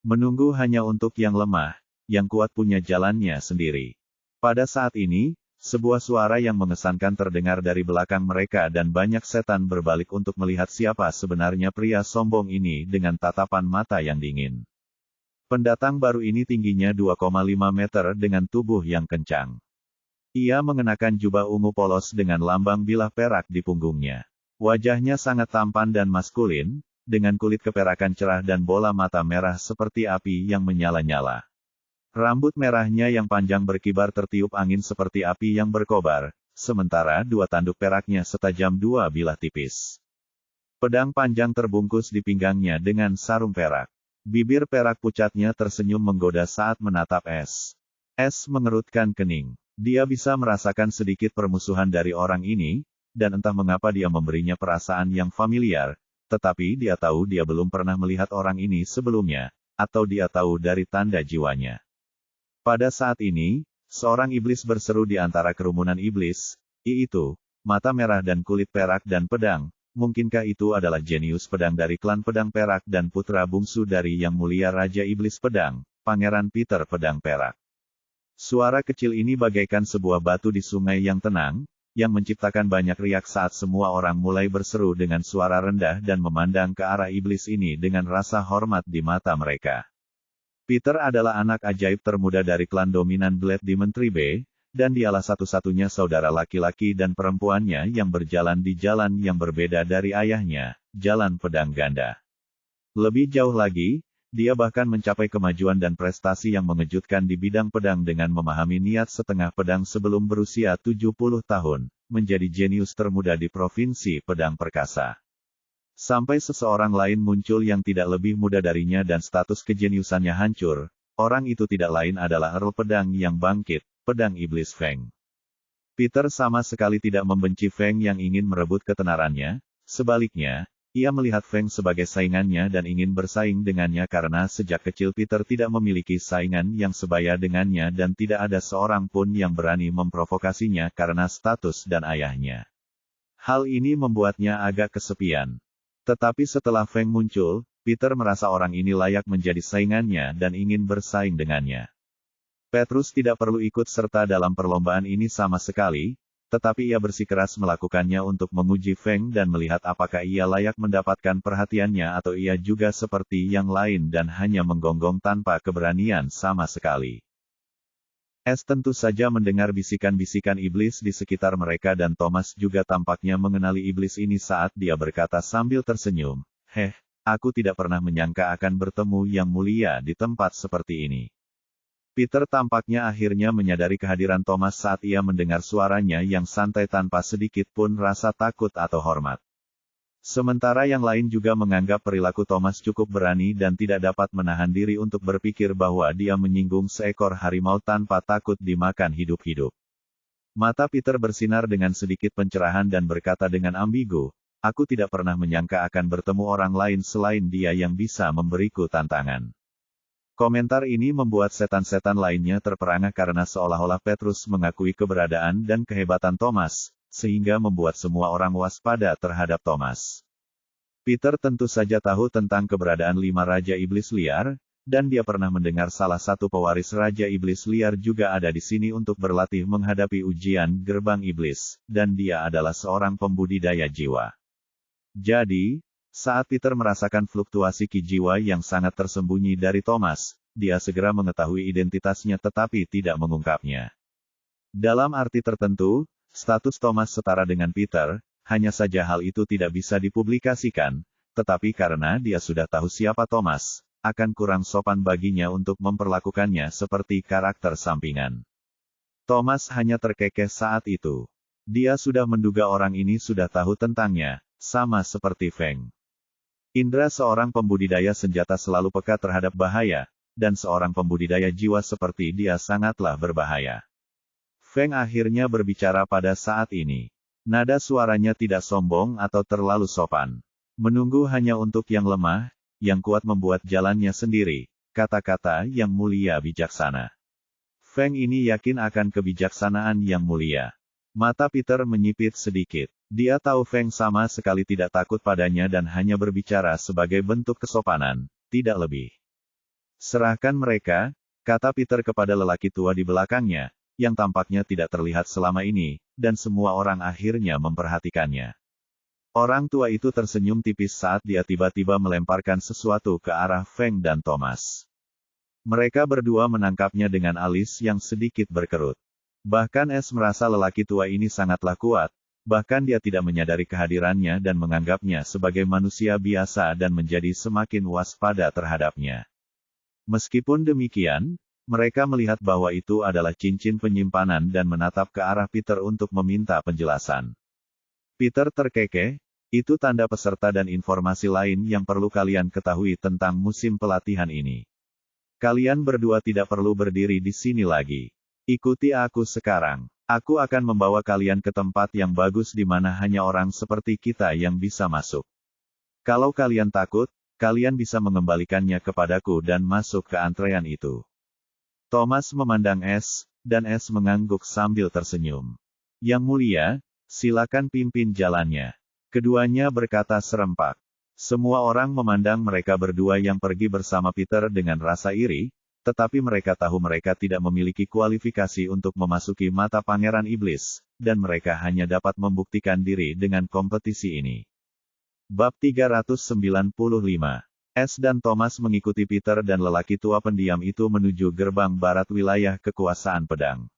Menunggu hanya untuk yang lemah, yang kuat punya jalannya sendiri. Pada saat ini, sebuah suara yang mengesankan terdengar dari belakang mereka dan banyak setan berbalik untuk melihat siapa sebenarnya pria sombong ini dengan tatapan mata yang dingin. Pendatang baru ini tingginya 2,5 meter dengan tubuh yang kencang. Ia mengenakan jubah ungu polos dengan lambang bilah perak di punggungnya. Wajahnya sangat tampan dan maskulin, dengan kulit keperakan cerah dan bola mata merah seperti api yang menyala-nyala. Rambut merahnya yang panjang berkibar tertiup angin seperti api yang berkobar, sementara dua tanduk peraknya setajam dua bilah tipis. Pedang panjang terbungkus di pinggangnya dengan sarung perak. Bibir perak pucatnya tersenyum menggoda saat menatap Es. Es mengerutkan kening. Dia bisa merasakan sedikit permusuhan dari orang ini, dan entah mengapa dia memberinya perasaan yang familiar, tetapi dia tahu dia belum pernah melihat orang ini sebelumnya, atau dia tahu dari tanda jiwanya. Pada saat ini, seorang iblis berseru di antara kerumunan iblis, itu, mata merah dan kulit perak dan pedang, mungkinkah itu adalah jenius pedang dari klan pedang perak dan putra bungsu dari Yang Mulia Raja Iblis Pedang, Pangeran Peter Pedang Perak. Suara kecil ini bagaikan sebuah batu di sungai yang tenang, yang menciptakan banyak riak saat semua orang mulai berseru dengan suara rendah dan memandang ke arah iblis ini dengan rasa hormat di mata mereka. Peter adalah anak ajaib termuda dari klan dominan Blade Demon Tribe, dan dialah satu-satunya saudara laki-laki dan perempuannya yang berjalan di jalan yang berbeda dari ayahnya, jalan pedang ganda. Lebih jauh lagi, dia bahkan mencapai kemajuan dan prestasi yang mengejutkan di bidang pedang dengan memahami niat setengah pedang sebelum berusia 70 tahun, menjadi jenius termuda di Provinsi Pedang Perkasa. Sampai seseorang lain muncul yang tidak lebih muda darinya dan status kejeniusannya hancur, orang itu tidak lain adalah Earl Pedang yang bangkit, Pedang Iblis Feng. Peter sama sekali tidak membenci Feng yang ingin merebut ketenarannya, sebaliknya, ia melihat Feng sebagai saingannya dan ingin bersaing dengannya karena sejak kecil Peter tidak memiliki saingan yang sebaya dengannya dan tidak ada seorang pun yang berani memprovokasinya karena status dan ayahnya. Hal ini membuatnya agak kesepian. Tetapi setelah Feng muncul, Peter merasa orang ini layak menjadi saingannya dan ingin bersaing dengannya. Petrus tidak perlu ikut serta dalam perlombaan ini sama sekali, tetapi ia bersikeras melakukannya untuk menguji Feng dan melihat apakah ia layak mendapatkan perhatiannya atau ia juga seperti yang lain dan hanya menggonggong tanpa keberanian sama sekali. Es tentu saja mendengar bisikan-bisikan iblis di sekitar mereka dan Thomas juga tampaknya mengenali iblis ini saat dia berkata sambil tersenyum, aku tidak pernah menyangka akan bertemu Yang Mulia di tempat seperti ini. Peter tampaknya akhirnya menyadari kehadiran Thomas saat ia mendengar suaranya yang santai tanpa sedikit pun rasa takut atau hormat. Sementara yang lain juga menganggap perilaku Thomas cukup berani dan tidak dapat menahan diri untuk berpikir bahwa dia menyinggung seekor harimau tanpa takut dimakan hidup-hidup. Mata Peter bersinar dengan sedikit pencerahan dan berkata dengan ambigu, aku tidak pernah menyangka akan bertemu orang lain selain dia yang bisa memberiku tantangan. Komentar ini membuat setan-setan lainnya terperangah karena seolah-olah Petrus mengakui keberadaan dan kehebatan Thomas, sehingga membuat semua orang waspada terhadap Thomas. Peter tentu saja tahu tentang keberadaan 5 Raja Iblis Liar, dan dia pernah mendengar salah satu pewaris Raja Iblis Liar juga ada di sini untuk berlatih menghadapi ujian gerbang iblis, dan dia adalah seorang pembudidaya jiwa. Jadi, saat Peter merasakan fluktuasi ki jiwa yang sangat tersembunyi dari Thomas, dia segera mengetahui identitasnya tetapi tidak mengungkapnya. Dalam arti tertentu, status Thomas setara dengan Peter, hanya saja hal itu tidak bisa dipublikasikan, tetapi karena dia sudah tahu siapa Thomas, akan kurang sopan baginya untuk memperlakukannya seperti karakter sampingan. Thomas hanya terkekeh saat itu. Dia sudah menduga orang ini sudah tahu tentangnya, sama seperti Feng. Indra seorang pembudidaya senjata selalu peka terhadap bahaya, dan seorang pembudidaya jiwa seperti dia sangatlah berbahaya. Feng akhirnya berbicara pada saat ini. Nada suaranya tidak sombong atau terlalu sopan. Menunggu hanya untuk yang lemah, yang kuat membuat jalannya sendiri, kata-kata yang mulia bijaksana. Feng ini yakin akan kebijaksanaan yang mulia. Mata Peter menyipit sedikit. Dia tahu Feng sama sekali tidak takut padanya dan hanya berbicara sebagai bentuk kesopanan, tidak lebih. Serahkan mereka, kata Peter kepada lelaki tua di belakangnya, yang tampaknya tidak terlihat selama ini, dan semua orang akhirnya memperhatikannya. Orang tua itu tersenyum tipis saat dia tiba-tiba melemparkan sesuatu ke arah Feng dan Thomas. Mereka berdua menangkapnya dengan alis yang sedikit berkerut. Bahkan Es merasa lelaki tua ini sangatlah kuat, bahkan dia tidak menyadari kehadirannya dan menganggapnya sebagai manusia biasa dan menjadi semakin waspada terhadapnya. Meskipun demikian, mereka melihat bahwa itu adalah cincin penyimpanan dan menatap ke arah Peter untuk meminta penjelasan. Peter terkekeh, itu tanda peserta dan informasi lain yang perlu kalian ketahui tentang musim pelatihan ini. Kalian berdua tidak perlu berdiri di sini lagi. Ikuti aku sekarang. Aku akan membawa kalian ke tempat yang bagus di mana hanya orang seperti kita yang bisa masuk. Kalau kalian takut, kalian bisa mengembalikannya kepadaku dan masuk ke antrean itu. Thomas memandang Es, dan Es mengangguk sambil tersenyum. Yang mulia, silakan pimpin jalannya. Keduanya berkata serempak. Semua orang memandang mereka berdua yang pergi bersama Peter dengan rasa iri, tetapi mereka tahu mereka tidak memiliki kualifikasi untuk memasuki mata Pangeran Iblis, dan mereka hanya dapat membuktikan diri dengan kompetisi ini. Bab 395. Es dan Thomas mengikuti Peter dan lelaki tua pendiam itu menuju gerbang barat wilayah kekuasaan pedang.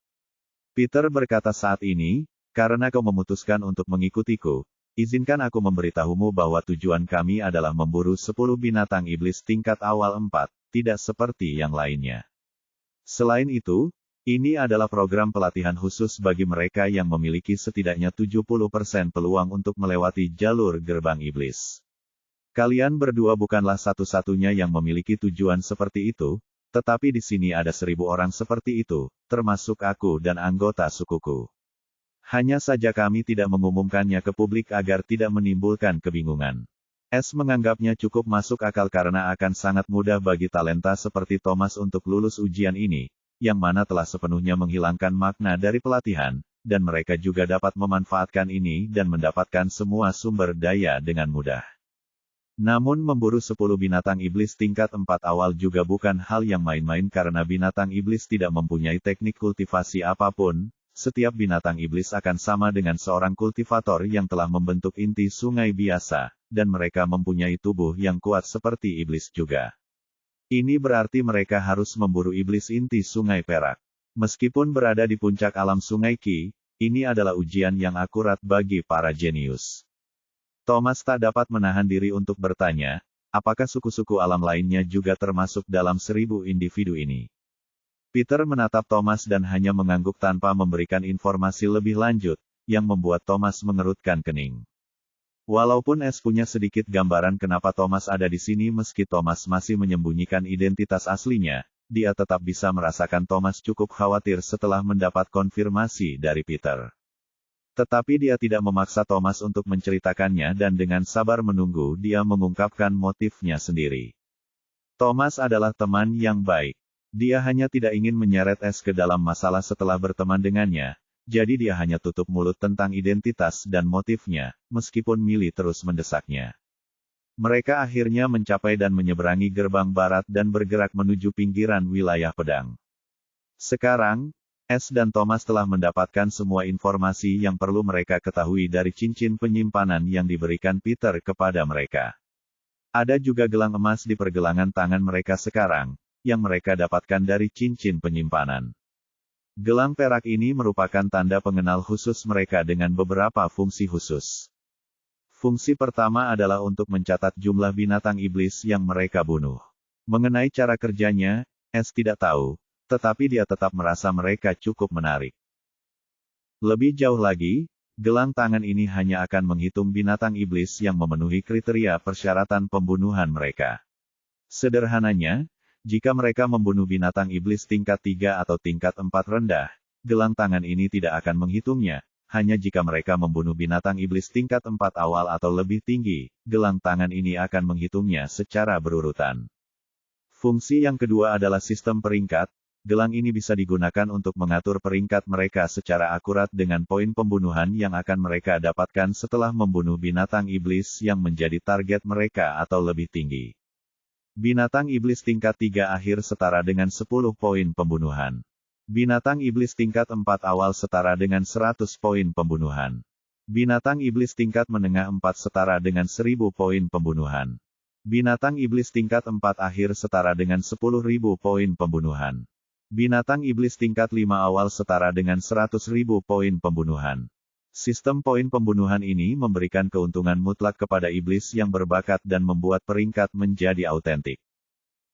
Peter berkata saat ini, karena kau memutuskan untuk mengikutiku, izinkan aku memberitahumu bahwa tujuan kami adalah memburu 10 binatang iblis tingkat awal 4. Tidak seperti yang lainnya. Selain itu, ini adalah program pelatihan khusus bagi mereka yang memiliki setidaknya 70% peluang untuk melewati jalur gerbang iblis. Kalian berdua bukanlah satu-satunya yang memiliki tujuan seperti itu, tetapi di sini ada 1000 orang seperti itu, termasuk aku dan anggota sukuku. Hanya saja kami tidak mengumumkannya ke publik agar tidak menimbulkan kebingungan. Es menganggapnya cukup masuk akal karena akan sangat mudah bagi talenta seperti Thomas untuk lulus ujian ini, yang mana telah sepenuhnya menghilangkan makna dari pelatihan, dan mereka juga dapat memanfaatkan ini dan mendapatkan semua sumber daya dengan mudah. Namun memburu 10 binatang iblis tingkat 4 awal juga bukan hal yang main-main karena binatang iblis tidak mempunyai teknik kultivasi apapun. Setiap binatang iblis akan sama dengan seorang kultivator yang telah membentuk inti sungai biasa, dan mereka mempunyai tubuh yang kuat seperti iblis juga. Ini berarti mereka harus memburu iblis inti sungai perak. Meskipun berada di puncak alam sungai Qi, ini adalah ujian yang akurat bagi para jenius. Thomas tak dapat menahan diri untuk bertanya, apakah suku-suku alam lainnya juga termasuk dalam 1000 individu ini? Peter menatap Thomas dan hanya mengangguk tanpa memberikan informasi lebih lanjut, yang membuat Thomas mengerutkan kening. Walaupun Es punya sedikit gambaran kenapa Thomas ada di sini meski Thomas masih menyembunyikan identitas aslinya, dia tetap bisa merasakan Thomas cukup khawatir setelah mendapat konfirmasi dari Peter. Tetapi dia tidak memaksa Thomas untuk menceritakannya dan dengan sabar menunggu dia mengungkapkan motifnya sendiri. Thomas adalah teman yang baik. Dia hanya tidak ingin menyeret Es ke dalam masalah setelah berteman dengannya, jadi dia hanya tutup mulut tentang identitas dan motifnya, meskipun Millie terus mendesaknya. Mereka akhirnya mencapai dan menyeberangi gerbang barat dan bergerak menuju pinggiran wilayah pedang. Sekarang, Es dan Thomas telah mendapatkan semua informasi yang perlu mereka ketahui dari cincin penyimpanan yang diberikan Peter kepada mereka. Ada juga gelang emas di pergelangan tangan mereka sekarang, yang mereka dapatkan dari cincin penyimpanan. Gelang perak ini merupakan tanda pengenal khusus mereka dengan beberapa fungsi khusus. Fungsi pertama adalah untuk mencatat jumlah binatang iblis yang mereka bunuh. Mengenai cara kerjanya, Es tidak tahu, tetapi dia tetap merasa mereka cukup menarik. Lebih jauh lagi, gelang tangan ini hanya akan menghitung binatang iblis yang memenuhi kriteria persyaratan pembunuhan mereka. Sederhananya, jika mereka membunuh binatang iblis tingkat 3 atau tingkat 4 rendah, gelang tangan ini tidak akan menghitungnya. Hanya jika mereka membunuh binatang iblis tingkat 4 awal atau lebih tinggi, gelang tangan ini akan menghitungnya secara berurutan. Fungsi yang kedua adalah sistem peringkat, Gelang ini bisa digunakan untuk mengatur peringkat mereka secara akurat dengan poin pembunuhan yang akan mereka dapatkan setelah membunuh binatang iblis yang menjadi target mereka atau lebih tinggi. Binatang iblis tingkat 3 akhir setara dengan 10 poin pembunuhan. Binatang iblis tingkat 4 awal setara dengan 100 poin pembunuhan. Binatang iblis tingkat menengah 4 setara dengan 1000 poin pembunuhan. Binatang iblis tingkat 4 akhir setara dengan 10.000 poin pembunuhan. Binatang iblis tingkat 5 awal setara dengan 100.000 poin pembunuhan. Sistem poin pembunuhan ini memberikan keuntungan mutlak kepada iblis yang berbakat dan membuat peringkat menjadi autentik.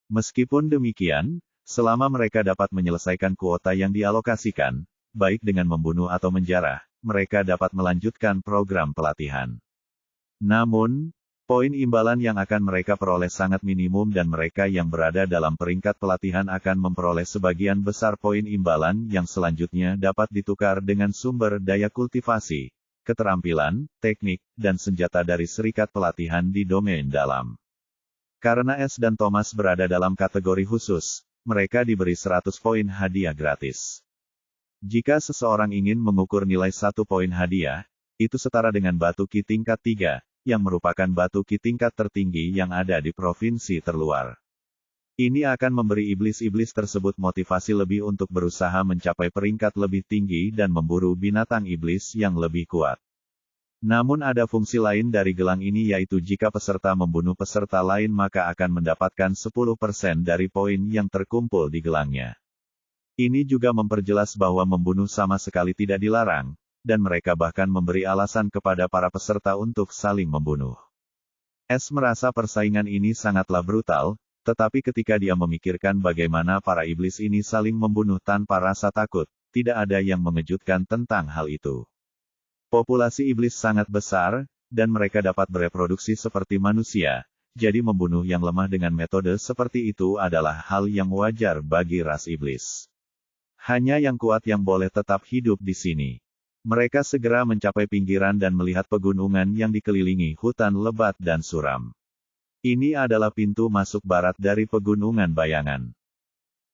Meskipun demikian, selama mereka dapat menyelesaikan kuota yang dialokasikan, baik dengan membunuh atau menjarah, mereka dapat melanjutkan program pelatihan. Namun, poin imbalan yang akan mereka peroleh sangat minimum dan mereka yang berada dalam peringkat pelatihan akan memperoleh sebagian besar poin imbalan yang selanjutnya dapat ditukar dengan sumber daya kultivasi, keterampilan, teknik, dan senjata dari serikat pelatihan di domain dalam. Karena S dan Thomas berada dalam kategori khusus, mereka diberi 100 poin hadiah gratis. Jika seseorang ingin mengukur nilai 1 poin hadiah, itu setara dengan batu ki tingkat 3, yang merupakan batu ki tingkat tertinggi yang ada di provinsi terluar. Ini akan memberi iblis-iblis tersebut motivasi lebih untuk berusaha mencapai peringkat lebih tinggi dan memburu binatang iblis yang lebih kuat. Namun ada fungsi lain dari gelang ini yaitu jika peserta membunuh peserta lain maka akan mendapatkan 10% dari poin yang terkumpul di gelangnya. Ini juga memperjelas bahwa membunuh sama sekali tidak dilarang, dan mereka bahkan memberi alasan kepada para peserta untuk saling membunuh. S merasa persaingan ini sangatlah brutal, tetapi ketika dia memikirkan bagaimana para iblis ini saling membunuh tanpa rasa takut, tidak ada yang mengejutkan tentang hal itu. Populasi iblis sangat besar, dan mereka dapat bereproduksi seperti manusia, jadi membunuh yang lemah dengan metode seperti itu adalah hal yang wajar bagi ras iblis. Hanya yang kuat yang boleh tetap hidup di sini. Mereka segera mencapai pinggiran dan melihat pegunungan yang dikelilingi hutan lebat dan suram. Ini adalah pintu masuk barat dari pegunungan bayangan.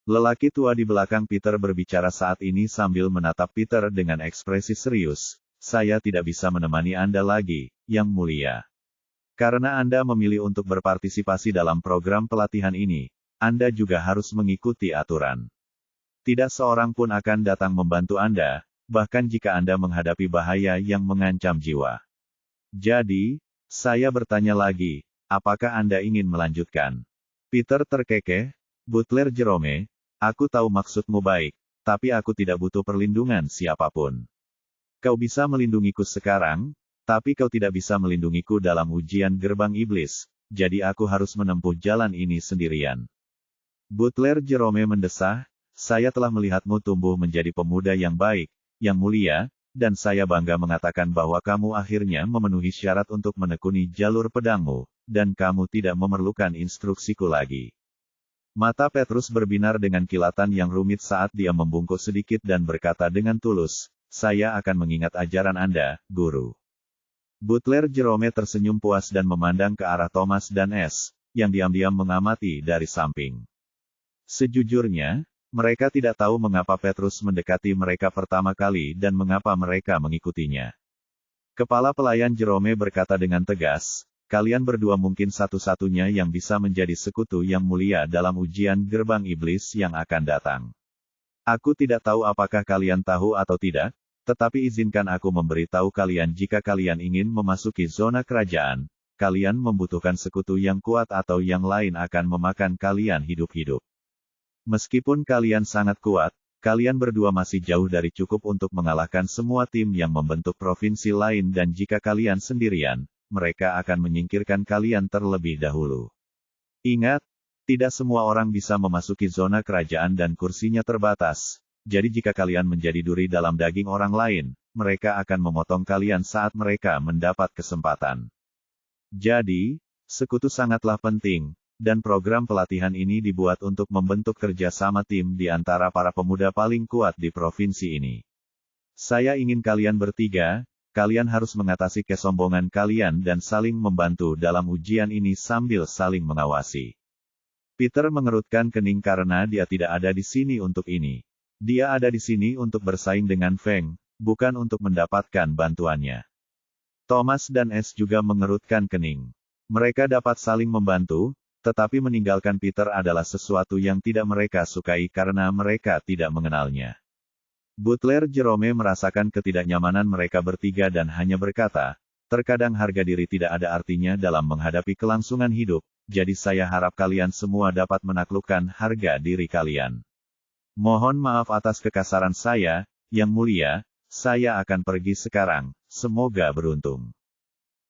Lelaki tua di belakang Peter berbicara saat ini sambil menatap Peter dengan ekspresi serius. Saya tidak bisa menemani Anda lagi, Yang Mulia. Karena Anda memilih untuk berpartisipasi dalam program pelatihan ini, Anda juga harus mengikuti aturan. Tidak seorang pun akan datang membantu Anda, bahkan jika Anda menghadapi bahaya yang mengancam jiwa. Jadi, saya bertanya lagi, apakah Anda ingin melanjutkan? Peter terkekeh, Butler Jerome, aku tahu maksudmu baik, tapi aku tidak butuh perlindungan siapapun. Kau bisa melindungiku sekarang, tapi kau tidak bisa melindungiku dalam ujian gerbang iblis, jadi aku harus menempuh jalan ini sendirian. Butler Jerome mendesah, saya telah melihatmu tumbuh menjadi pemuda yang baik, Yang Mulia, dan saya bangga mengatakan bahwa kamu akhirnya memenuhi syarat untuk menekuni jalur pedangmu, dan kamu tidak memerlukan instruksiku lagi. Mata Petrus berbinar dengan kilatan yang rumit saat dia membungkuk sedikit dan berkata dengan tulus, saya akan mengingat ajaran Anda, Guru. Butler Jerome tersenyum puas dan memandang ke arah Thomas dan S, yang diam-diam mengamati dari samping. Sejujurnya, mereka tidak tahu mengapa Petrus mendekati mereka pertama kali dan mengapa mereka mengikutinya. Kepala pelayan Jerome berkata dengan tegas, kalian berdua mungkin satu-satunya yang bisa menjadi sekutu yang mulia dalam ujian gerbang iblis yang akan datang. Aku tidak tahu apakah kalian tahu atau tidak, tetapi izinkan aku memberitahu kalian jika kalian ingin memasuki zona kerajaan, kalian membutuhkan sekutu yang kuat atau yang lain akan memakan kalian hidup-hidup. Meskipun kalian sangat kuat, kalian berdua masih jauh dari cukup untuk mengalahkan semua tim yang membentuk provinsi lain dan jika kalian sendirian, mereka akan menyingkirkan kalian terlebih dahulu. Ingat, tidak semua orang bisa memasuki zona kerajaan dan kursinya terbatas, jadi jika kalian menjadi duri dalam daging orang lain, mereka akan memotong kalian saat mereka mendapat kesempatan. Jadi, sekutu sangatlah penting. Dan program pelatihan ini dibuat untuk membentuk kerjasama tim di antara para pemuda paling kuat di provinsi ini. Saya ingin kalian bertiga, kalian harus mengatasi kesombongan kalian dan saling membantu dalam ujian ini sambil saling mengawasi. Peter mengerutkan kening karena dia tidak ada di sini untuk ini. Dia ada di sini untuk bersaing dengan Feng, bukan untuk mendapatkan bantuannya. Thomas dan S juga mengerutkan kening. Mereka dapat saling membantu, tetapi meninggalkan Peter adalah sesuatu yang tidak mereka sukai karena mereka tidak mengenalnya. Butler Jerome merasakan ketidaknyamanan mereka bertiga dan hanya berkata, terkadang harga diri tidak ada artinya dalam menghadapi kelangsungan hidup, jadi saya harap kalian semua dapat menaklukkan harga diri kalian. Mohon maaf atas kekasaran saya, Yang Mulia, saya akan pergi sekarang, semoga beruntung.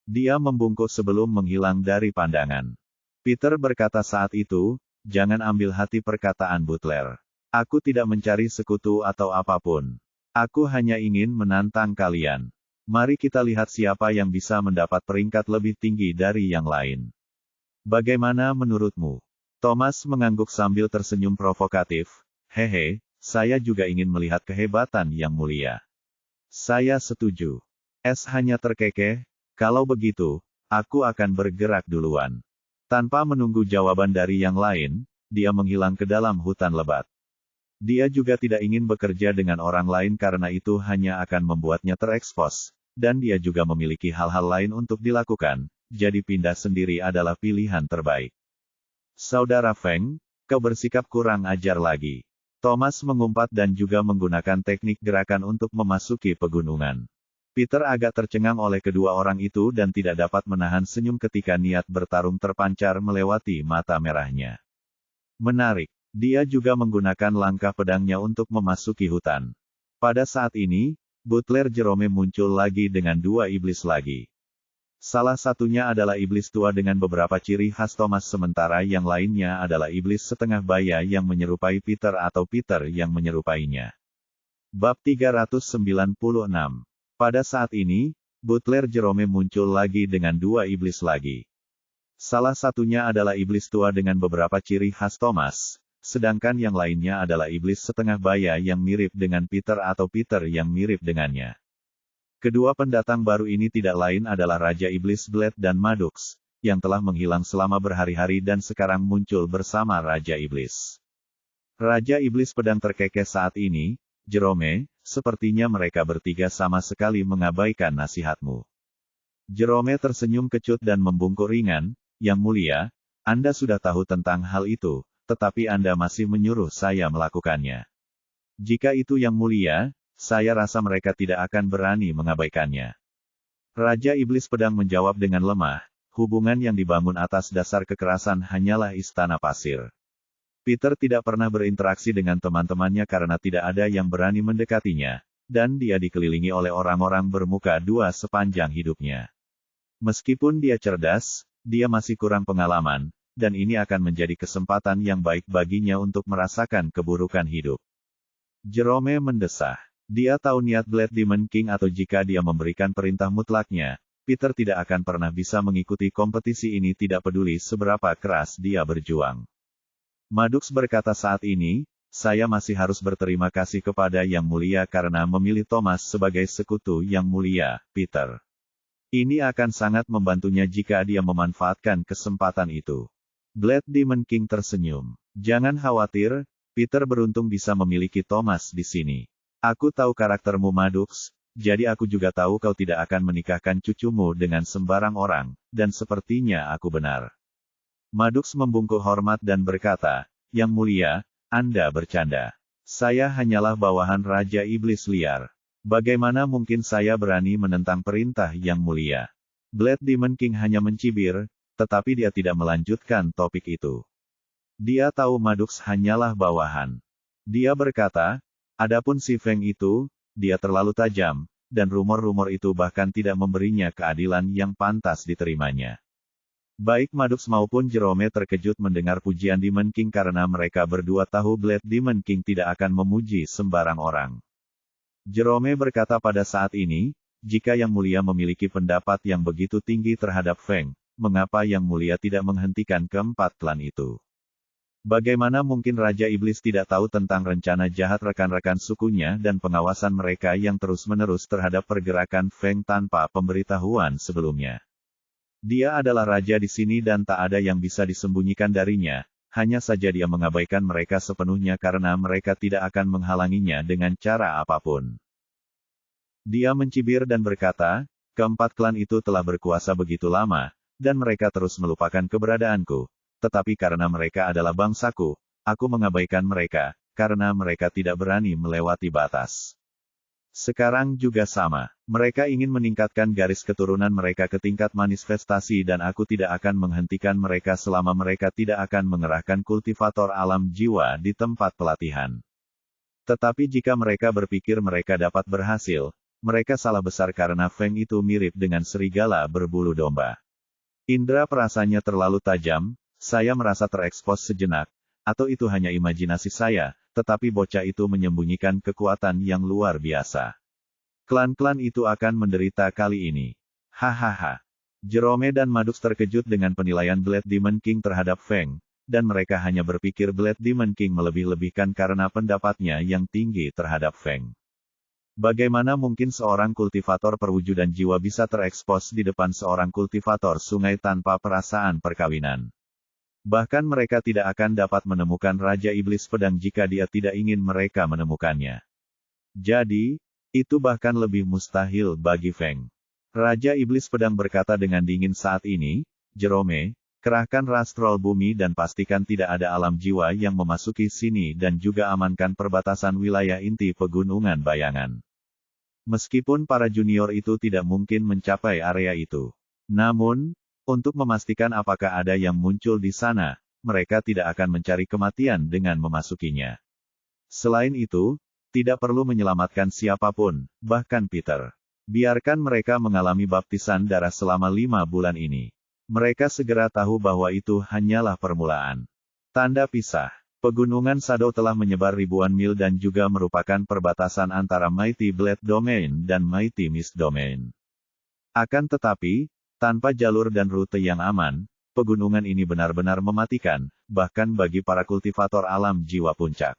Dia membungkuk sebelum menghilang dari pandangan. Peter berkata saat itu, jangan ambil hati perkataan Butler. Aku tidak mencari sekutu atau apapun. Aku hanya ingin menantang kalian. Mari kita lihat siapa yang bisa mendapat peringkat lebih tinggi dari yang lain. Bagaimana menurutmu? Thomas mengangguk sambil tersenyum provokatif. Hehe, saya juga ingin melihat kehebatan Yang Mulia. Saya setuju. S hanya terkekeh, kalau begitu, aku akan bergerak duluan. Tanpa menunggu jawaban dari yang lain, dia menghilang ke dalam hutan lebat. Dia juga tidak ingin bekerja dengan orang lain karena itu hanya akan membuatnya terekspos, dan dia juga memiliki hal-hal lain untuk dilakukan, jadi pindah sendiri adalah pilihan terbaik. Saudara Feng, kau bersikap kurang ajar lagi. Thomas mengumpat dan juga menggunakan teknik gerakan untuk memasuki pegunungan. Peter agak tercengang oleh kedua orang itu dan tidak dapat menahan senyum ketika niat bertarung terpancar melewati mata merahnya. Menarik. Dia juga menggunakan langkah pedangnya untuk memasuki hutan. Pada saat ini, Butler Jerome muncul lagi dengan dua iblis lagi. Salah satunya adalah iblis tua dengan beberapa ciri khas Thomas sementara yang lainnya adalah iblis setengah baya yang menyerupai Peter atau Peter yang menyerupainya. Bab 396. Pada saat ini, Butler Jerome muncul lagi dengan dua iblis lagi. Salah satunya adalah iblis tua dengan beberapa ciri khas Thomas. Sedangkan yang lainnya adalah iblis setengah baya yang mirip dengan Peter atau Peter yang mirip dengannya. Kedua pendatang baru ini tidak lain adalah Raja Iblis Blade dan Madux, yang telah menghilang selama berhari-hari dan sekarang muncul bersama Raja Iblis. Raja Iblis pedang terkekeh saat ini, Jerome, sepertinya mereka bertiga sama sekali mengabaikan nasihatmu. Jerome tersenyum kecut dan membungkuk ringan, Yang Mulia, Anda sudah tahu tentang hal itu. Tetapi Anda masih menyuruh saya melakukannya. Jika itu Yang Mulia, saya rasa mereka tidak akan berani mengabaikannya. Raja Iblis Pedang menjawab dengan lemah, hubungan yang dibangun atas dasar kekerasan hanyalah istana pasir. Peter tidak pernah berinteraksi dengan teman-temannya karena tidak ada yang berani mendekatinya, dan dia dikelilingi oleh orang-orang bermuka dua sepanjang hidupnya. Meskipun dia cerdas, dia masih kurang pengalaman, dan ini akan menjadi kesempatan yang baik baginya untuk merasakan keburukan hidup. Jerome mendesah. Dia tahu niat Blade Demon King atau jika dia memberikan perintah mutlaknya, Peter tidak akan pernah bisa mengikuti kompetisi ini tidak peduli seberapa keras dia berjuang. Madux berkata saat ini, saya masih harus berterima kasih kepada Yang Mulia karena memilih Thomas sebagai sekutu Yang Mulia, Peter. Ini akan sangat membantunya jika dia memanfaatkan kesempatan itu. Blade Demon King tersenyum. Jangan khawatir, Peter beruntung bisa memiliki Thomas di sini. Aku tahu karaktermu Madux, jadi aku juga tahu kau tidak akan menikahkan cucumu dengan sembarang orang, dan sepertinya aku benar. Madux membungkuk hormat dan berkata, Yang Mulia, Anda bercanda. Saya hanyalah bawahan Raja Iblis Liar. Bagaimana mungkin saya berani menentang perintah Yang Mulia? Blade Demon King hanya mencibir, tetapi dia tidak melanjutkan topik itu. Dia tahu Madux hanyalah bawahan. Dia berkata, adapun si Feng itu, dia terlalu tajam, dan rumor-rumor itu bahkan tidak memberinya keadilan yang pantas diterimanya. Baik Madux maupun Jerome terkejut mendengar pujian Demon King karena mereka berdua tahu Blade Demon King tidak akan memuji sembarang orang. Jerome berkata pada saat ini, jika Yang Mulia memiliki pendapat yang begitu tinggi terhadap Feng, mengapa Yang Mulia tidak menghentikan keempat klan itu? Bagaimana mungkin Raja Iblis tidak tahu tentang rencana jahat rekan-rekan sukunya dan pengawasan mereka yang terus-menerus terhadap pergerakan Feng tanpa pemberitahuan sebelumnya? Dia adalah raja di sini dan tak ada yang bisa disembunyikan darinya, hanya saja dia mengabaikan mereka sepenuhnya karena mereka tidak akan menghalanginya dengan cara apapun. Dia mencibir dan berkata, keempat klan itu telah berkuasa begitu lama, dan mereka terus melupakan keberadaanku. Tetapi karena mereka adalah bangsaku, aku mengabaikan mereka, karena mereka tidak berani melewati batas. Sekarang juga sama. Mereka ingin meningkatkan garis keturunan mereka ke tingkat manifestasi dan aku tidak akan menghentikan mereka selama mereka tidak akan mengerahkan kultivator alam jiwa di tempat pelatihan. Tetapi jika mereka berpikir mereka dapat berhasil, mereka salah besar karena Feng itu mirip dengan serigala berbulu domba. Indra perasanya terlalu tajam, saya merasa terekspos sejenak, atau itu hanya imajinasi saya, tetapi bocah itu menyembunyikan kekuatan yang luar biasa. Klan-klan itu akan menderita kali ini. Hahaha. Jerome dan Maddox terkejut dengan penilaian Blade Demon King terhadap Feng, dan mereka hanya berpikir Blade Demon King melebih-lebihkan karena pendapatnya yang tinggi terhadap Feng. Bagaimana mungkin seorang kultivator perwujudan jiwa bisa terekspos di depan seorang kultivator sungai tanpa perasaan perkawinan? Bahkan mereka tidak akan dapat menemukan Raja Iblis Pedang jika dia tidak ingin mereka menemukannya. Jadi, itu bahkan lebih mustahil bagi Feng. Raja Iblis Pedang berkata dengan dingin saat ini, Jerome, kerahkan rastrol bumi dan pastikan tidak ada alam jiwa yang memasuki sini dan juga amankan perbatasan wilayah inti pegunungan bayangan. Meskipun para junior itu tidak mungkin mencapai area itu. Namun, untuk memastikan apakah ada yang muncul di sana, mereka tidak akan mencari kematian dengan memasukinya. Selain itu, tidak perlu menyelamatkan siapapun, bahkan Peter. Biarkan mereka mengalami baptisan darah selama 5 bulan ini. Mereka segera tahu bahwa itu hanyalah permulaan. Tanda pisah. Pegunungan Shadow telah menyebar ribuan mil dan juga merupakan perbatasan antara Mighty Blade Domain dan Mighty Mist Domain. Akan tetapi, tanpa jalur dan rute yang aman, pegunungan ini benar-benar mematikan, bahkan bagi para kultivator alam jiwa puncak.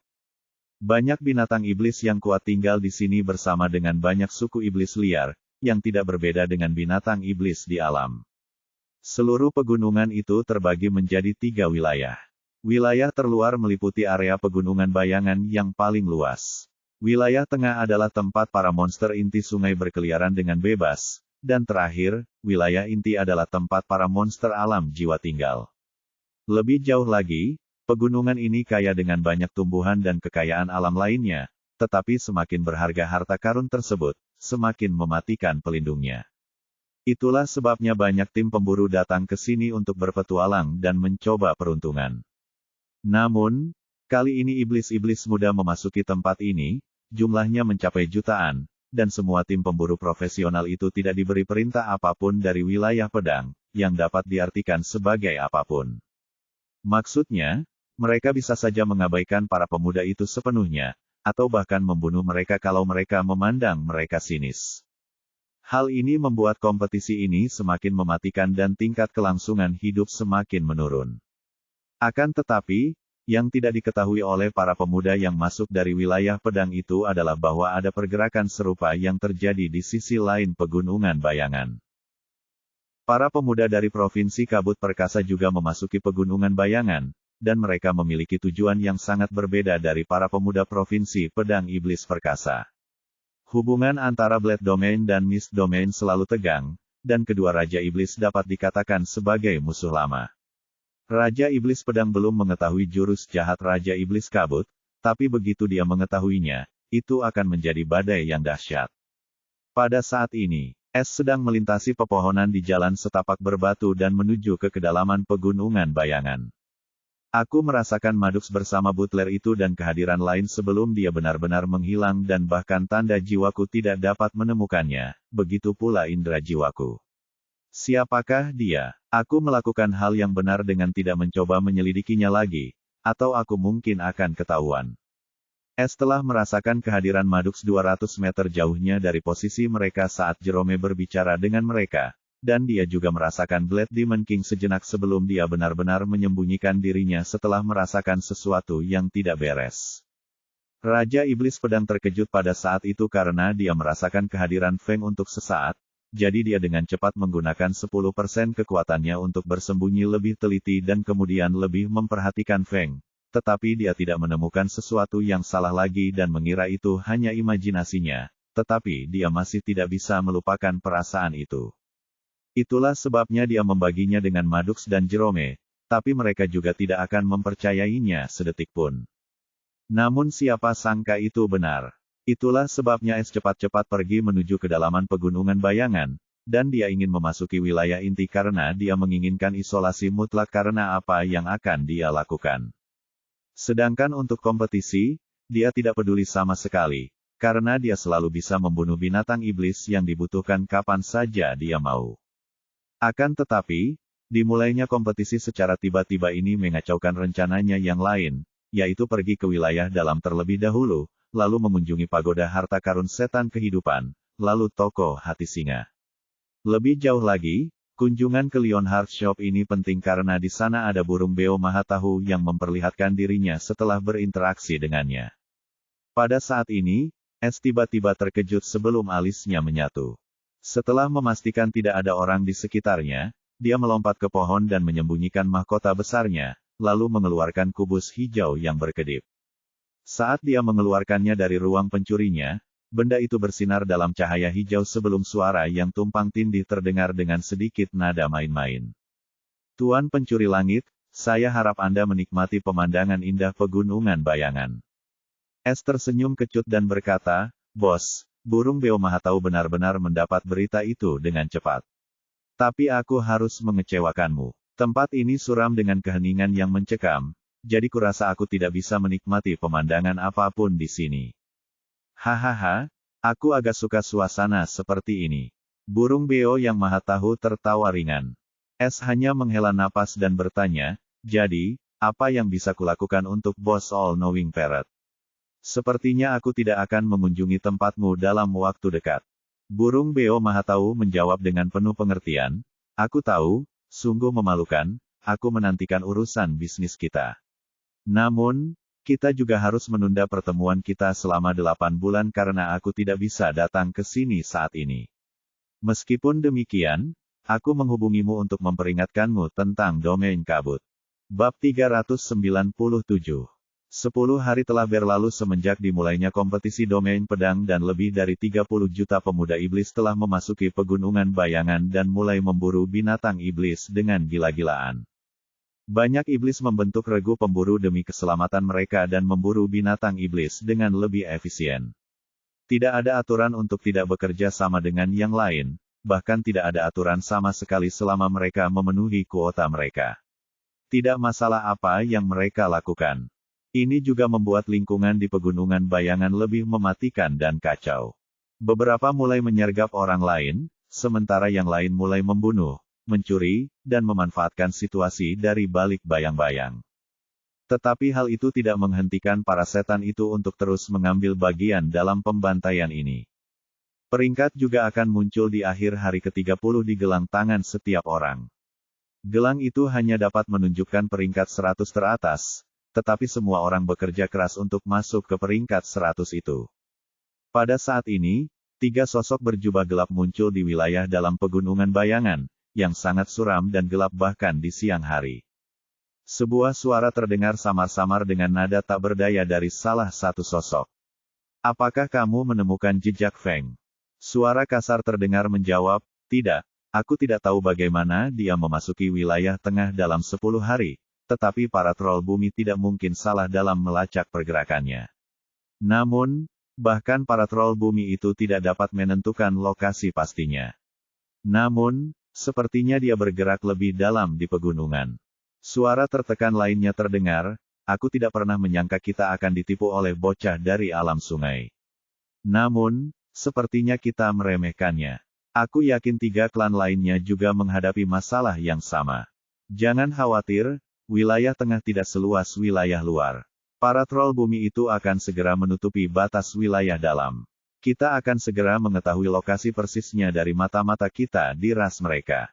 Banyak binatang iblis yang kuat tinggal di sini bersama dengan banyak suku iblis liar, yang tidak berbeda dengan binatang iblis di alam. Seluruh pegunungan itu terbagi menjadi 3 wilayah. Wilayah terluar meliputi area pegunungan bayangan yang paling luas. Wilayah tengah adalah tempat para monster inti sungai berkeliaran dengan bebas. Dan terakhir, wilayah inti adalah tempat para monster alam jiwa tinggal. Lebih jauh lagi, pegunungan ini kaya dengan banyak tumbuhan dan kekayaan alam lainnya, tetapi semakin berharga harta karun tersebut, semakin mematikan pelindungnya. Itulah sebabnya banyak tim pemburu datang ke sini untuk berpetualang dan mencoba peruntungan. Namun, kali ini iblis-iblis muda memasuki tempat ini, jumlahnya mencapai jutaan, dan semua tim pemburu profesional itu tidak diberi perintah apapun dari wilayah pedang, yang dapat diartikan sebagai apapun. Maksudnya, mereka bisa saja mengabaikan para pemuda itu sepenuhnya, atau bahkan membunuh mereka kalau mereka memandang mereka sinis. Hal ini membuat kompetisi ini semakin mematikan dan tingkat kelangsungan hidup semakin menurun. Akan tetapi, yang tidak diketahui oleh para pemuda yang masuk dari wilayah pedang itu adalah bahwa ada pergerakan serupa yang terjadi di sisi lain pegunungan bayangan. Para pemuda dari Provinsi Kabut Perkasa juga memasuki pegunungan bayangan, dan mereka memiliki tujuan yang sangat berbeda dari para pemuda Provinsi Pedang Iblis Perkasa. Hubungan antara Blade Domain dan Mist Domain selalu tegang, dan kedua Raja Iblis dapat dikatakan sebagai musuh lama. Raja Iblis Pedang belum mengetahui jurus jahat Raja Iblis Kabut, tapi begitu dia mengetahuinya, itu akan menjadi badai yang dahsyat. Pada saat ini, es sedang melintasi pepohonan di jalan setapak berbatu dan menuju ke kedalaman pegunungan bayangan. Aku merasakan Maddox bersama butler itu dan kehadiran lain sebelum dia benar-benar menghilang dan bahkan tanda jiwaku tidak dapat menemukannya, begitu pula indera jiwaku. Siapakah dia? Aku melakukan hal yang benar dengan tidak mencoba menyelidikinya lagi, atau aku mungkin akan ketahuan. Es telah merasakan kehadiran Maddox 200 meter jauhnya dari posisi mereka saat Jerome berbicara dengan mereka, dan dia juga merasakan Blade Demon King sejenak sebelum dia benar-benar menyembunyikan dirinya setelah merasakan sesuatu yang tidak beres. Raja Iblis Pedang terkejut pada saat itu karena dia merasakan kehadiran Feng untuk sesaat, jadi dia dengan cepat menggunakan 10% kekuatannya untuk bersembunyi lebih teliti dan kemudian lebih memperhatikan Feng. Tetapi dia tidak menemukan sesuatu yang salah lagi dan mengira itu hanya imajinasinya, tetapi dia masih tidak bisa melupakan perasaan itu. Itulah sebabnya dia membaginya dengan Madux dan Jerome, tapi mereka juga tidak akan mempercayainya sedetik pun. Namun siapa sangka itu benar. Itulah sebabnya Es cepat-cepat pergi menuju kedalaman pegunungan bayangan, dan dia ingin memasuki wilayah inti karena dia menginginkan isolasi mutlak karena apa yang akan dia lakukan. Sedangkan untuk kompetisi, dia tidak peduli sama sekali, karena dia selalu bisa membunuh binatang iblis yang dibutuhkan kapan saja dia mau. Akan tetapi, dimulainya kompetisi secara tiba-tiba ini mengacaukan rencananya yang lain, yaitu pergi ke wilayah dalam terlebih dahulu, lalu mengunjungi pagoda harta karun setan kehidupan, lalu toko hati singa. Lebih jauh lagi, kunjungan ke Leonhard Shop ini penting karena di sana ada burung beo Mahatahu yang memperlihatkan dirinya setelah berinteraksi dengannya. Pada saat ini, Es tiba-tiba terkejut sebelum alisnya menyatu. Setelah memastikan tidak ada orang di sekitarnya, dia melompat ke pohon dan menyembunyikan mahkota besarnya, lalu mengeluarkan kubus hijau yang berkedip. Saat dia mengeluarkannya dari ruang pencurinya, benda itu bersinar dalam cahaya hijau sebelum suara yang tumpang tindih terdengar dengan sedikit nada main-main. Tuan pencuri langit, saya harap Anda menikmati pemandangan indah pegunungan bayangan. Es tersenyum kecut dan berkata, Bos, burung beo Mahatahu benar-benar mendapat berita itu dengan cepat. Tapi aku harus mengecewakanmu. Tempat ini suram dengan keheningan yang mencekam, jadi kurasa aku tidak bisa menikmati pemandangan apapun di sini. Hahaha, aku agak suka suasana seperti ini. Burung beo yang Mahatahu tertawa ringan. Es hanya menghela napas dan bertanya, jadi, apa yang bisa kulakukan untuk Bos All-Knowing Parrot? Sepertinya aku tidak akan mengunjungi tempatmu dalam waktu dekat. Burung beo Mahatahu menjawab dengan penuh pengertian, aku tahu, sungguh memalukan, aku menantikan urusan bisnis kita. Namun, kita juga harus menunda pertemuan kita selama 8 bulan karena aku tidak bisa datang ke sini saat ini. Meskipun demikian, aku menghubungimu untuk memperingatkanmu tentang domain kabut. Bab 397. 10 hari telah berlalu semenjak dimulainya kompetisi domain pedang dan lebih dari 30 juta pemuda iblis telah memasuki pegunungan bayangan dan mulai memburu binatang iblis dengan gila-gilaan. Banyak iblis membentuk regu pemburu demi keselamatan mereka dan memburu binatang iblis dengan lebih efisien. Tidak ada aturan untuk tidak bekerja sama dengan yang lain, bahkan tidak ada aturan sama sekali selama mereka memenuhi kuota mereka. Tidak masalah apa yang mereka lakukan. Ini juga membuat lingkungan di pegunungan bayangan lebih mematikan dan kacau. Beberapa mulai menyergap orang lain, sementara yang lain mulai membunuh, mencuri, dan memanfaatkan situasi dari balik bayang-bayang. Tetapi hal itu tidak menghentikan para setan itu untuk terus mengambil bagian dalam pembantaian ini. Peringkat juga akan muncul di akhir hari ke-30 di gelang tangan setiap orang. Gelang itu hanya dapat menunjukkan peringkat 100 teratas, tetapi semua orang bekerja keras untuk masuk ke peringkat 100 itu. Pada saat ini, 3 sosok berjubah gelap muncul di wilayah dalam pegunungan bayangan, yang sangat suram dan gelap bahkan di siang hari. Sebuah suara terdengar samar-samar dengan nada tak berdaya dari salah satu sosok. Apakah kamu menemukan jejak Feng? Suara kasar terdengar menjawab, tidak, aku tidak tahu bagaimana dia memasuki wilayah tengah dalam 10 hari, tetapi para troll bumi tidak mungkin salah dalam melacak pergerakannya. Namun, bahkan para troll bumi itu tidak dapat menentukan lokasi pastinya. Namun, sepertinya dia bergerak lebih dalam di pegunungan. Suara tertekan lainnya terdengar, aku tidak pernah menyangka kita akan ditipu oleh bocah dari alam sungai. Namun, sepertinya kita meremehkannya. Aku yakin 3 klan lainnya juga menghadapi masalah yang sama. Jangan khawatir, wilayah tengah tidak seluas wilayah luar. Para troll bumi itu akan segera menutupi batas wilayah dalam. Kita akan segera mengetahui lokasi persisnya dari mata-mata kita di ras mereka.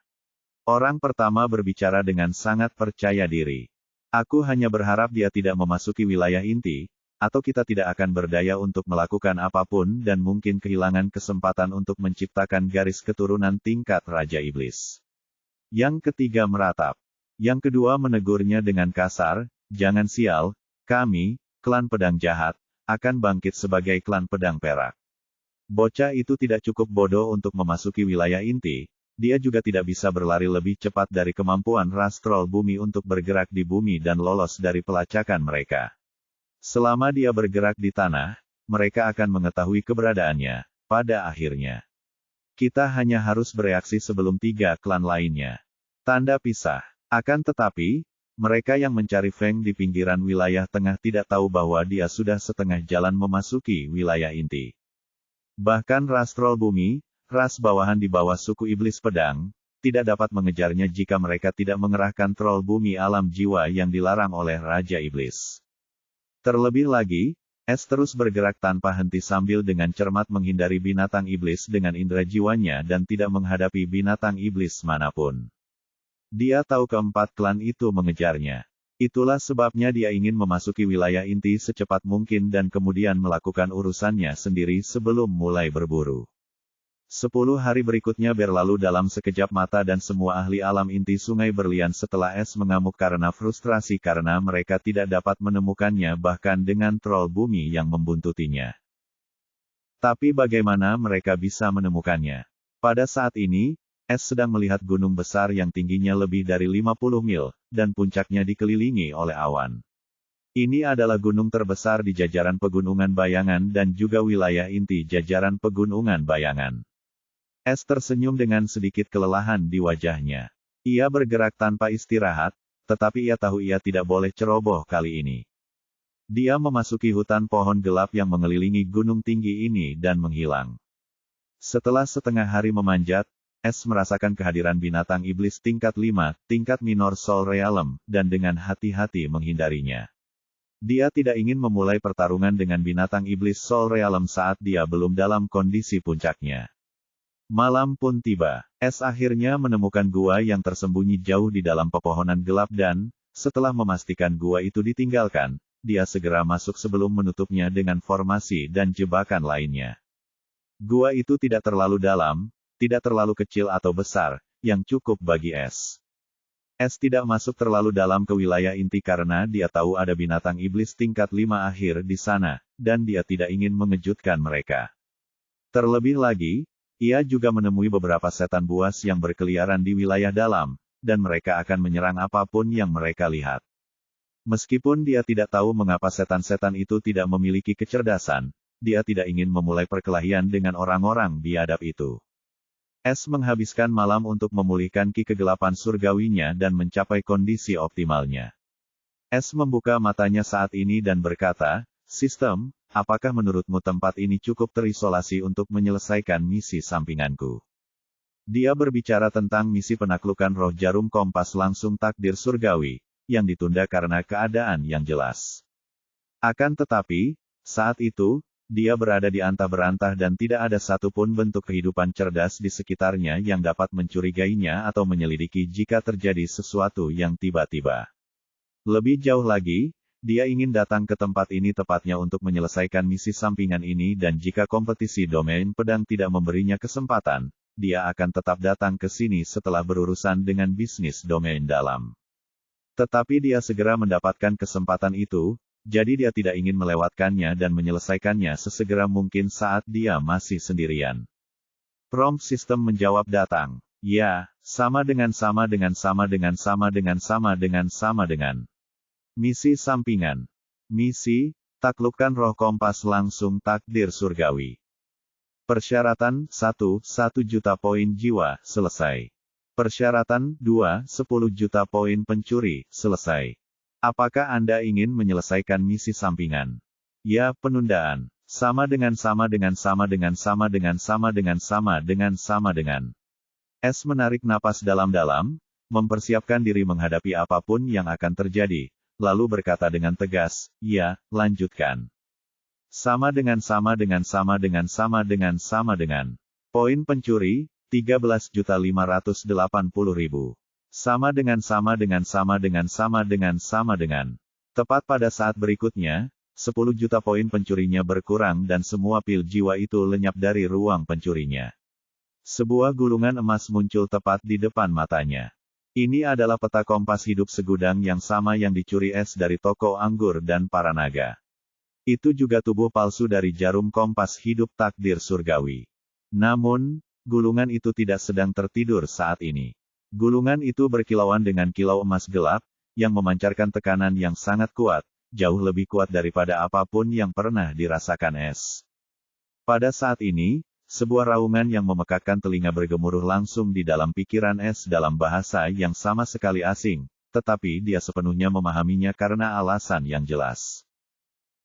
Orang pertama berbicara dengan sangat percaya diri. Aku hanya berharap dia tidak memasuki wilayah inti, atau kita tidak akan berdaya untuk melakukan apapun dan mungkin kehilangan kesempatan untuk menciptakan garis keturunan tingkat Raja Iblis. Yang ketiga meratap. Yang kedua menegurnya dengan kasar, jangan sial, kami, klan pedang jahat, akan bangkit sebagai klan pedang perak. Bocah itu tidak cukup bodoh untuk memasuki wilayah inti, dia juga tidak bisa berlari lebih cepat dari kemampuan ras troll bumi untuk bergerak di bumi dan lolos dari pelacakan mereka. Selama dia bergerak di tanah, mereka akan mengetahui keberadaannya. Pada akhirnya, kita hanya harus bereaksi sebelum 3 klan lainnya. Tanda pisah. Akan tetapi, mereka yang mencari Feng di pinggiran wilayah tengah tidak tahu bahwa dia sudah setengah jalan memasuki wilayah inti. Bahkan ras troll bumi, ras bawahan di bawah suku iblis pedang, tidak dapat mengejarnya jika mereka tidak mengerahkan troll bumi alam jiwa yang dilarang oleh Raja Iblis. Terlebih lagi, Es terus bergerak tanpa henti sambil dengan cermat menghindari binatang iblis dengan indera jiwanya dan tidak menghadapi binatang iblis manapun. Dia tahu keempat klan itu mengejarnya. Itulah sebabnya dia ingin memasuki wilayah inti secepat mungkin dan kemudian melakukan urusannya sendiri sebelum mulai berburu. 10 hari berikutnya berlalu dalam sekejap mata dan semua ahli alam inti Sungai Berlian setelah Es mengamuk karena frustrasi karena mereka tidak dapat menemukannya bahkan dengan troll bumi yang membuntutinya. Tapi bagaimana mereka bisa menemukannya? Pada saat ini, Es sedang melihat gunung besar yang tingginya lebih dari 50 mil, dan puncaknya dikelilingi oleh awan. Ini adalah gunung terbesar di jajaran pegunungan bayangan dan juga wilayah inti jajaran pegunungan bayangan. Es tersenyum dengan sedikit kelelahan di wajahnya. Ia bergerak tanpa istirahat, tetapi ia tahu ia tidak boleh ceroboh kali ini. Dia memasuki hutan pohon gelap yang mengelilingi gunung tinggi ini dan menghilang. Setelah setengah hari memanjat, Es merasakan kehadiran binatang iblis tingkat 5, tingkat minor Soul Realm, dan dengan hati-hati menghindarinya. Dia tidak ingin memulai pertarungan dengan binatang iblis Soul Realm saat dia belum dalam kondisi puncaknya. Malam pun tiba. Es akhirnya menemukan gua yang tersembunyi jauh di dalam pepohonan gelap dan, setelah memastikan gua itu ditinggalkan, dia segera masuk sebelum menutupnya dengan formasi dan jebakan lainnya. Gua itu tidak terlalu dalam, tidak terlalu kecil atau besar, yang cukup bagi Es. Es tidak masuk terlalu dalam ke wilayah inti karena dia tahu ada binatang iblis tingkat 5 akhir di sana, dan dia tidak ingin mengejutkan mereka. Terlebih lagi, ia juga menemui beberapa setan buas yang berkeliaran di wilayah dalam, dan mereka akan menyerang apapun yang mereka lihat. Meskipun dia tidak tahu mengapa setan-setan itu tidak memiliki kecerdasan, dia tidak ingin memulai perkelahian dengan orang-orang biadab itu. Es menghabiskan malam untuk memulihkan ki kegelapan surgawinya dan mencapai kondisi optimalnya. Es membuka matanya saat ini dan berkata, "Sistem, apakah menurutmu tempat ini cukup terisolasi untuk menyelesaikan misi sampinganku?" Dia berbicara tentang misi penaklukan roh jarum kompas langsung takdir surgawi, yang ditunda karena keadaan yang jelas. Akan tetapi, saat itu, dia berada di antah berantah dan tidak ada satupun bentuk kehidupan cerdas di sekitarnya yang dapat mencurigainya atau menyelidiki jika terjadi sesuatu yang tiba-tiba. Lebih jauh lagi, dia ingin datang ke tempat ini tepatnya untuk menyelesaikan misi sampingan ini dan jika kompetisi domain pedang tidak memberinya kesempatan, dia akan tetap datang ke sini setelah berurusan dengan bisnis domain dalam. Tetapi dia segera mendapatkan kesempatan itu, jadi dia tidak ingin melewatkannya dan menyelesaikannya sesegera mungkin saat dia masih sendirian. Prompt sistem menjawab datang. Ya, sama dengan. Misi sampingan. Misi, taklukkan roh kompas langsung takdir surgawi. Persyaratan, 1 juta poin jiwa, selesai. Persyaratan, 2, 10 juta poin pencuri, selesai. Apakah Anda ingin menyelesaikan misi sampingan? Ya, penundaan. Sama dengan. Es menarik napas dalam-dalam, mempersiapkan diri menghadapi apapun yang akan terjadi. Lalu berkata dengan tegas, "Ya, lanjutkan." Sama dengan. Poin pencuri, 13.580.000. Sama dengan. Tepat pada saat berikutnya, 10 juta poin pencurinya berkurang dan semua pil jiwa itu lenyap dari ruang pencurinya. Sebuah gulungan emas muncul tepat di depan matanya. Ini adalah peta kompas hidup segudang yang sama yang dicuri Es dari toko anggur dan para naga. Itu juga tubuh palsu dari jarum kompas hidup takdir surgawi. Namun, gulungan itu tidak sedang tertidur saat ini. Gulungan itu berkilauan dengan kilau emas gelap, yang memancarkan tekanan yang sangat kuat, jauh lebih kuat daripada apapun yang pernah dirasakan Es. Pada saat ini, sebuah raungan yang memekakkan telinga bergemuruh langsung di dalam pikiran Es dalam bahasa yang sama sekali asing, tetapi dia sepenuhnya memahaminya karena alasan yang jelas.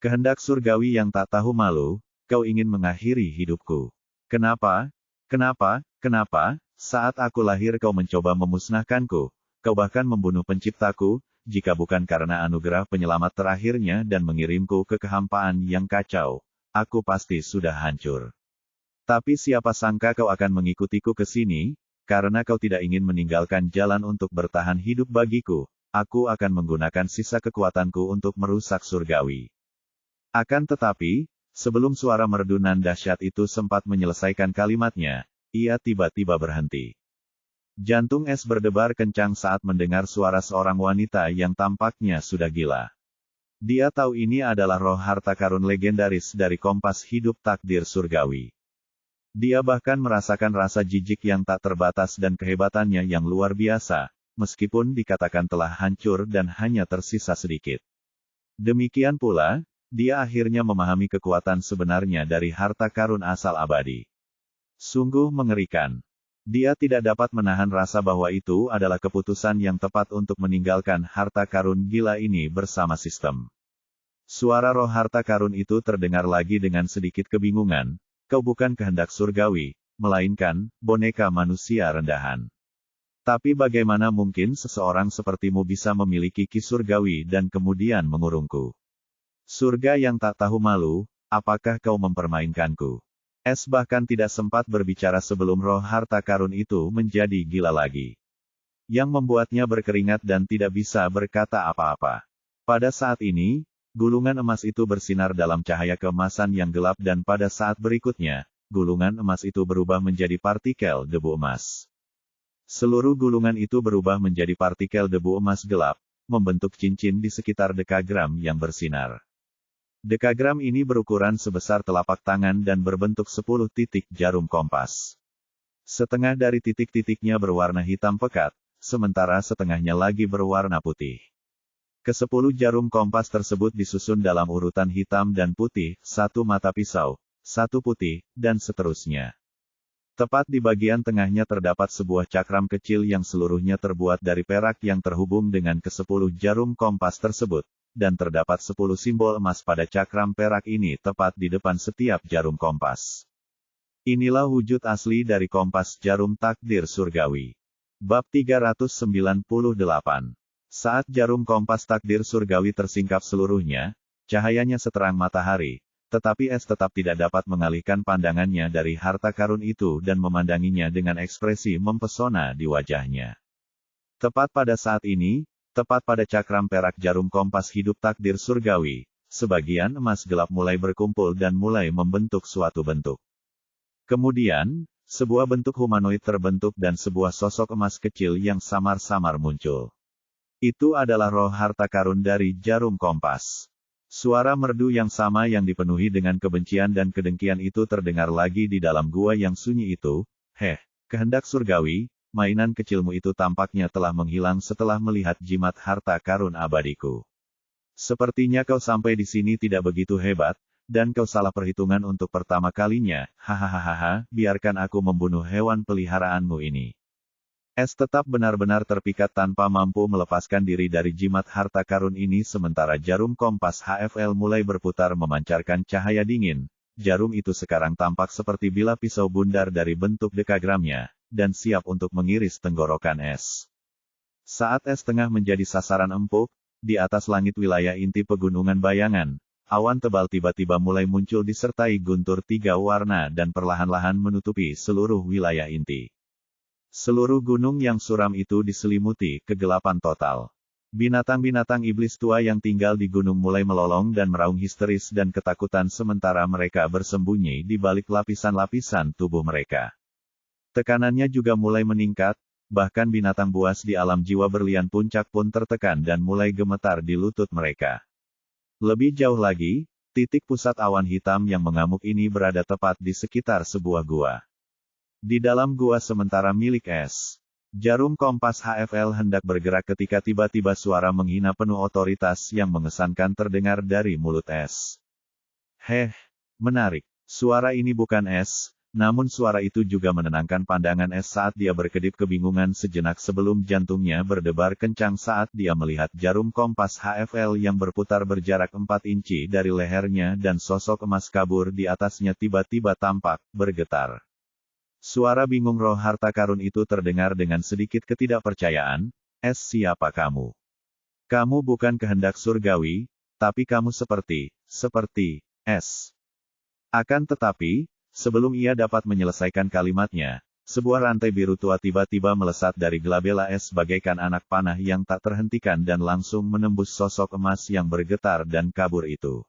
Kehendak surgawi yang tak tahu malu, kau ingin mengakhiri hidupku. Kenapa? Kenapa? Kenapa? Saat aku lahir kau mencoba memusnahkanku, kau bahkan membunuh penciptaku, jika bukan karena anugerah penyelamat terakhirnya dan mengirimku ke kehampaan yang kacau, aku pasti sudah hancur. Tapi siapa sangka kau akan mengikutiku ke sini, karena kau tidak ingin meninggalkan jalan untuk bertahan hidup bagiku, aku akan menggunakan sisa kekuatanku untuk merusak surgawi. Akan tetapi, sebelum suara merdu nan dahsyat itu sempat menyelesaikan kalimatnya, ia tiba-tiba berhenti. Jantung Es berdebar kencang saat mendengar suara seorang wanita yang tampaknya sudah gila. Dia tahu ini adalah roh harta karun legendaris dari kompas hidup takdir surgawi. Dia bahkan merasakan rasa jijik yang tak terbatas dan kehebatannya yang luar biasa, meskipun dikatakan telah hancur dan hanya tersisa sedikit. Demikian pula, dia akhirnya memahami kekuatan sebenarnya dari harta karun asal abadi. Sungguh mengerikan. Dia tidak dapat menahan rasa bahwa itu adalah keputusan yang tepat untuk meninggalkan harta karun gila ini bersama sistem. Suara roh harta karun itu terdengar lagi dengan sedikit kebingungan, kau bukan kehendak surgawi, melainkan boneka manusia rendahan. Tapi bagaimana mungkin seseorang sepertimu bisa memiliki ki surgawi dan kemudian mengurungku? Surga yang tak tahu malu, apakah kau mempermainkanku? Es bahkan tidak sempat berbicara sebelum roh harta karun itu menjadi gila lagi. Yang membuatnya berkeringat dan tidak bisa berkata apa-apa. Pada saat ini, gulungan emas itu bersinar dalam cahaya keemasan yang gelap dan pada saat berikutnya, gulungan emas itu berubah menjadi partikel debu emas. Seluruh gulungan itu berubah menjadi partikel debu emas gelap, membentuk cincin di sekitar dekagram yang bersinar. Dekagram ini berukuran sebesar telapak tangan dan berbentuk 10 titik jarum kompas. Setengah dari titik-titiknya berwarna hitam pekat, sementara setengahnya lagi berwarna putih. Ke-10 jarum kompas tersebut disusun dalam urutan hitam dan putih, satu mata pisau, satu putih, dan seterusnya. Tepat di bagian tengahnya terdapat sebuah cakram kecil yang seluruhnya terbuat dari perak yang terhubung dengan ke-10 jarum kompas tersebut. Dan terdapat 10 simbol emas pada cakram perak ini tepat di depan setiap jarum kompas. Inilah wujud asli dari kompas jarum takdir surgawi. Bab 398. Saat jarum kompas takdir surgawi tersingkap seluruhnya, cahayanya seterang matahari, tetapi Es tetap tidak dapat mengalihkan pandangannya dari harta karun itu dan memandanginya dengan ekspresi mempesona di wajahnya. Tepat pada saat ini, tepat pada cakram perak jarum kompas hidup takdir surgawi, sebagian emas gelap mulai berkumpul dan mulai membentuk suatu bentuk. Kemudian, sebuah bentuk humanoid terbentuk dan sebuah sosok emas kecil yang samar-samar muncul. Itu adalah roh harta karun dari jarum kompas. Suara merdu yang sama yang dipenuhi dengan kebencian dan kedengkian itu terdengar lagi di dalam gua yang sunyi itu. Kehendak surgawi, mainan kecilmu itu tampaknya telah menghilang setelah melihat jimat harta karun abadiku. Sepertinya kau sampai di sini tidak begitu hebat, dan kau salah perhitungan untuk pertama kalinya, hahaha, biarkan aku membunuh hewan peliharaanmu ini. Es tetap benar-benar terpikat tanpa mampu melepaskan diri dari jimat harta karun ini sementara jarum kompas HFL mulai berputar memancarkan cahaya dingin. Jarum itu sekarang tampak seperti bilah pisau bundar dari bentuk dekagramnya, dan siap untuk mengiris tenggorokan Es. Saat Es tengah menjadi sasaran empuk, di atas langit wilayah inti pegunungan bayangan, awan tebal tiba-tiba mulai muncul disertai guntur 3 warna dan perlahan-lahan menutupi seluruh wilayah inti. Seluruh gunung yang suram itu diselimuti kegelapan total. Binatang-binatang iblis tua yang tinggal di gunung mulai melolong dan meraung histeris dan ketakutan sementara mereka bersembunyi di balik lapisan-lapisan tubuh mereka. Tekanannya juga mulai meningkat, bahkan binatang buas di alam jiwa berlian puncak pun tertekan dan mulai gemetar di lutut mereka. Lebih jauh lagi, titik pusat awan hitam yang mengamuk ini berada tepat di sekitar sebuah gua. Di dalam gua sementara milik es. Jarum kompas HFL hendak bergerak ketika tiba-tiba suara menghina penuh otoritas yang mengesankan terdengar dari mulut es. Menarik. Suara ini bukan es, namun suara itu juga menenangkan pandangan es saat dia berkedip kebingungan sejenak sebelum jantungnya berdebar kencang saat dia melihat jarum kompas HFL yang berputar berjarak 4 inci dari lehernya dan sosok emas kabur di atasnya tiba-tiba tampak bergetar. Suara bingung roh harta karun itu terdengar dengan sedikit ketidakpercayaan, "Es, siapa kamu? Kamu bukan kehendak surgawi, tapi kamu seperti es." Akan tetapi, sebelum ia dapat menyelesaikan kalimatnya, sebuah rantai biru tua tiba-tiba melesat dari gelabela es bagaikan anak panah yang tak terhentikan dan langsung menembus sosok emas yang bergetar dan kabur itu.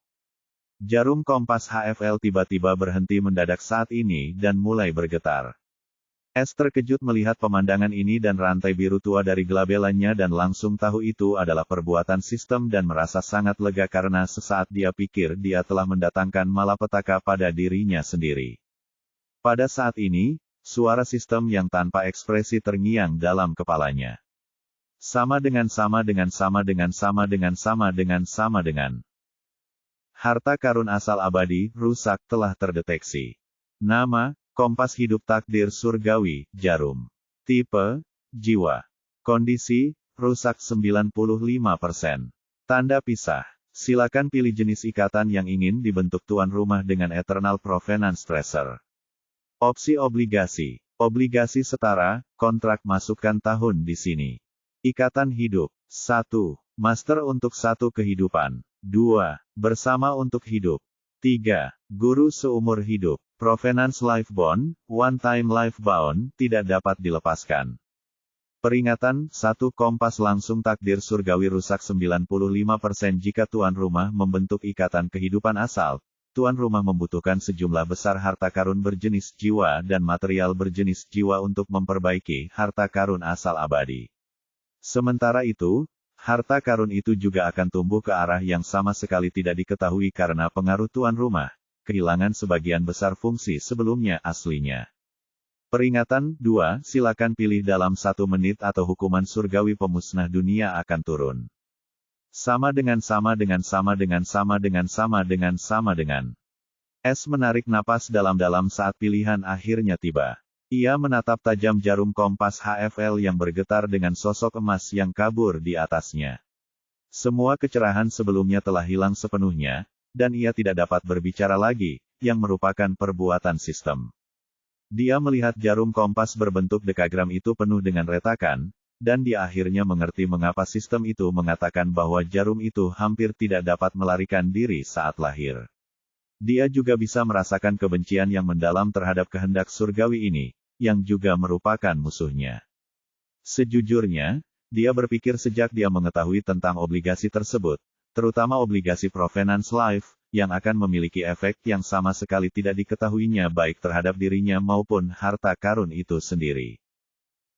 Jarum kompas HFL tiba-tiba berhenti mendadak saat ini dan mulai bergetar. Es terkejut melihat pemandangan ini dan rantai biru tua dari gelabelanya dan langsung tahu itu adalah perbuatan sistem dan merasa sangat lega karena sesaat dia pikir dia telah mendatangkan malapetaka pada dirinya sendiri. Pada saat ini, suara sistem yang tanpa ekspresi terngiang dalam kepalanya. Sama dengan. Harta karun asal abadi, rusak telah terdeteksi. Nama, kompas hidup takdir surgawi, jarum. Tipe, jiwa. Kondisi, rusak 95%. Tanda pisah. Silakan pilih jenis ikatan yang ingin dibentuk tuan rumah dengan Eternal Provenance Tracer. Opsi obligasi. Obligasi setara, kontrak masukkan tahun di sini. Ikatan hidup. 1. Master untuk satu kehidupan. 2. Bersama untuk hidup. 3. Guru seumur hidup. Provenance Life Bond, One Time Life Bond, tidak dapat dilepaskan. Peringatan, 1. Kompas langsung takdir surgawi rusak 95% jika tuan rumah membentuk ikatan kehidupan asal. Tuan rumah membutuhkan sejumlah besar harta karun berjenis jiwa dan material berjenis jiwa untuk memperbaiki harta karun asal abadi. Sementara itu, harta karun itu juga akan tumbuh ke arah yang sama sekali tidak diketahui karena pengaruh tuan rumah, kehilangan sebagian besar fungsi sebelumnya aslinya. Peringatan, 2. Silakan pilih dalam 1 menit atau hukuman surgawi pemusnah dunia akan turun. Sama dengan. Es menarik napas dalam-dalam saat pilihan akhirnya tiba. Ia menatap tajam jarum kompas HFL yang bergetar dengan sosok emas yang kabur di atasnya. Semua kecerahan sebelumnya telah hilang sepenuhnya, dan ia tidak dapat berbicara lagi, yang merupakan perbuatan sistem. Dia melihat jarum kompas berbentuk dekagram itu penuh dengan retakan, dan dia akhirnya mengerti mengapa sistem itu mengatakan bahwa jarum itu hampir tidak dapat melarikan diri saat lahir. Dia juga bisa merasakan kebencian yang mendalam terhadap kehendak surgawi ini, yang juga merupakan musuhnya. Sejujurnya, dia berpikir sejak dia mengetahui tentang obligasi tersebut, terutama obligasi Provenance Life, yang akan memiliki efek yang sama sekali tidak diketahuinya baik terhadap dirinya maupun harta karun itu sendiri.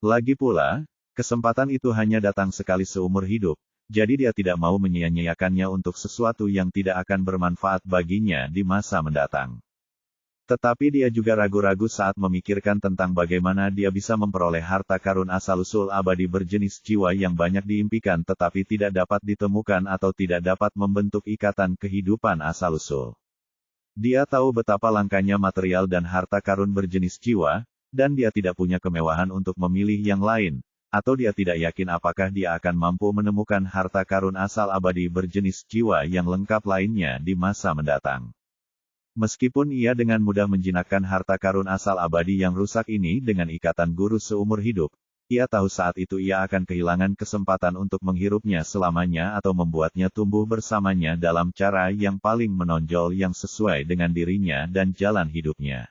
Lagi pula, kesempatan itu hanya datang sekali seumur hidup, jadi dia tidak mau menyia-nyiakannya untuk sesuatu yang tidak akan bermanfaat baginya di masa mendatang. Tetapi dia juga ragu-ragu saat memikirkan tentang bagaimana dia bisa memperoleh harta karun asal-usul abadi berjenis jiwa yang banyak diimpikan tetapi tidak dapat ditemukan atau tidak dapat membentuk ikatan kehidupan asal-usul. Dia tahu betapa langkanya material dan harta karun berjenis jiwa, dan dia tidak punya kemewahan untuk memilih yang lain, atau dia tidak yakin apakah dia akan mampu menemukan harta karun asal abadi berjenis jiwa yang lengkap lainnya di masa mendatang. Meskipun ia dengan mudah menjinakkan harta karun asal abadi yang rusak ini dengan ikatan guru seumur hidup, ia tahu saat itu ia akan kehilangan kesempatan untuk menghirupnya selamanya atau membuatnya tumbuh bersamanya dalam cara yang paling menonjol yang sesuai dengan dirinya dan jalan hidupnya.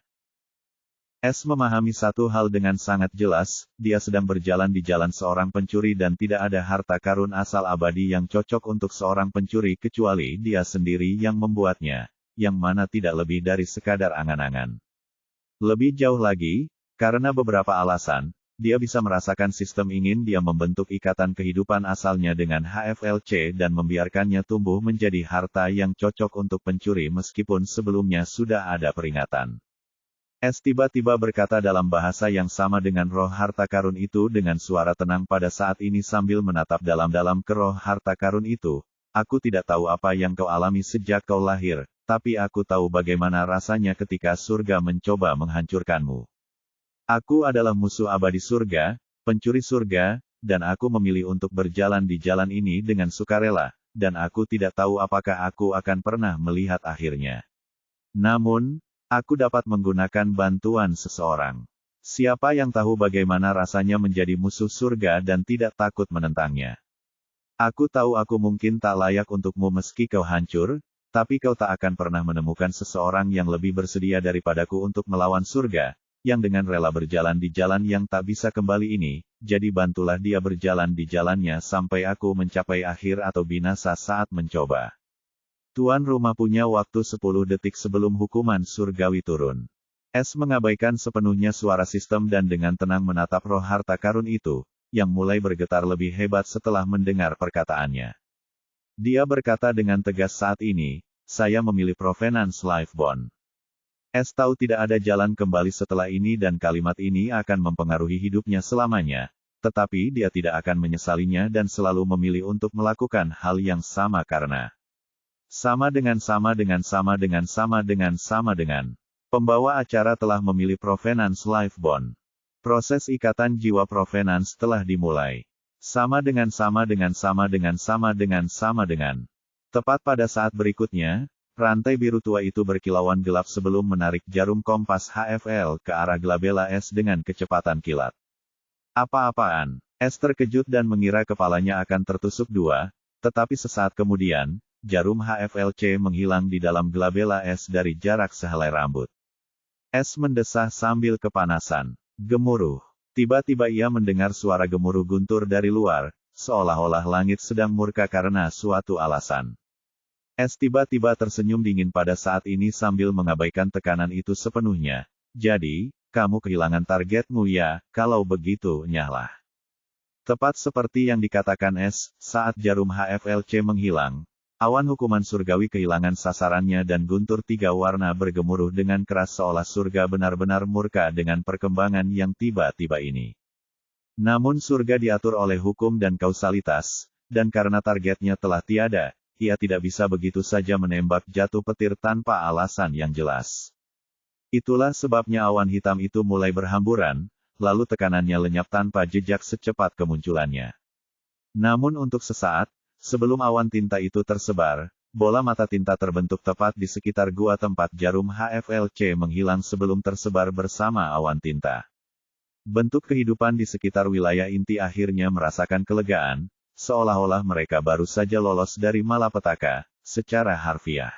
S memahami satu hal dengan sangat jelas, dia sedang berjalan di jalan seorang pencuri dan tidak ada harta karun asal abadi yang cocok untuk seorang pencuri kecuali dia sendiri yang membuatnya, yang mana tidak lebih dari sekadar angan-angan. Lebih jauh lagi, karena beberapa alasan, dia bisa merasakan sistem ingin dia membentuk ikatan kehidupan asalnya dengan HFLC dan membiarkannya tumbuh menjadi harta yang cocok untuk pencuri meskipun sebelumnya sudah ada peringatan. S tiba-tiba berkata dalam bahasa yang sama dengan roh harta karun itu dengan suara tenang pada saat ini sambil menatap dalam-dalam ke roh harta karun itu. Aku tidak tahu apa yang kau alami sejak kau lahir, tapi aku tahu bagaimana rasanya ketika surga mencoba menghancurkanmu. Aku adalah musuh abadi surga, pencuri surga, dan aku memilih untuk berjalan di jalan ini dengan sukarela, dan aku tidak tahu apakah aku akan pernah melihat akhirnya. Namun, aku dapat menggunakan bantuan seseorang. Siapa yang tahu bagaimana rasanya menjadi musuh surga dan tidak takut menentangnya? Aku tahu aku mungkin tak layak untukmu meski kau hancur, tapi kau tak akan pernah menemukan seseorang yang lebih bersedia daripadaku untuk melawan surga, yang dengan rela berjalan di jalan yang tak bisa kembali ini, jadi bantulah dia berjalan di jalannya sampai aku mencapai akhir atau binasa saat mencoba. Tuan rumah punya waktu 10 detik sebelum hukuman surgawi turun. S mengabaikan sepenuhnya suara sistem dan dengan tenang menatap roh harta karun itu, yang mulai bergetar lebih hebat setelah mendengar perkataannya. Dia berkata dengan tegas saat ini, saya memilih Provenance Life Bond. S tahu tidak ada jalan kembali setelah ini dan kalimat ini akan mempengaruhi hidupnya selamanya, tetapi dia tidak akan menyesalinya dan selalu memilih untuk melakukan hal yang sama karena sama dengan. Pembawa acara telah memilih Provenance Life Bond. Proses ikatan jiwa Provenance telah dimulai. Sama dengan. Tepat pada saat berikutnya, rantai biru tua itu berkilauan gelap sebelum menarik jarum kompas HFL ke arah Glabella S dengan kecepatan kilat. Apa-apaan? S terkejut dan mengira kepalanya akan tertusuk dua, tetapi sesaat kemudian, jarum HFLC menghilang di dalam Glabella S dari jarak sehelai rambut. S mendesah sambil kepanasan. Gemuruh. Tiba-tiba ia mendengar suara gemuruh guntur dari luar, seolah-olah langit sedang murka karena suatu alasan. S tiba-tiba tersenyum dingin pada saat ini sambil mengabaikan tekanan itu sepenuhnya. Jadi, kamu kehilangan targetmu ya, kalau begitu nyahlah. Tepat seperti yang dikatakan S, saat jarum HFLC menghilang, awan hukuman surgawi kehilangan sasarannya dan guntur tiga warna bergemuruh dengan keras seolah surga benar-benar murka dengan perkembangan yang tiba-tiba ini. Namun surga diatur oleh hukum dan kausalitas, dan karena targetnya telah tiada, ia tidak bisa begitu saja menembak jatuh petir tanpa alasan yang jelas. Itulah sebabnya awan hitam itu mulai berhamburan, lalu tekanannya lenyap tanpa jejak secepat kemunculannya. Namun untuk sesaat, sebelum awan tinta itu tersebar, bola mata tinta terbentuk tepat di sekitar gua tempat jarum HFLC menghilang sebelum tersebar bersama awan tinta. Bentuk kehidupan di sekitar wilayah inti akhirnya merasakan kelegaan, seolah-olah mereka baru saja lolos dari malapetaka, secara harfiah.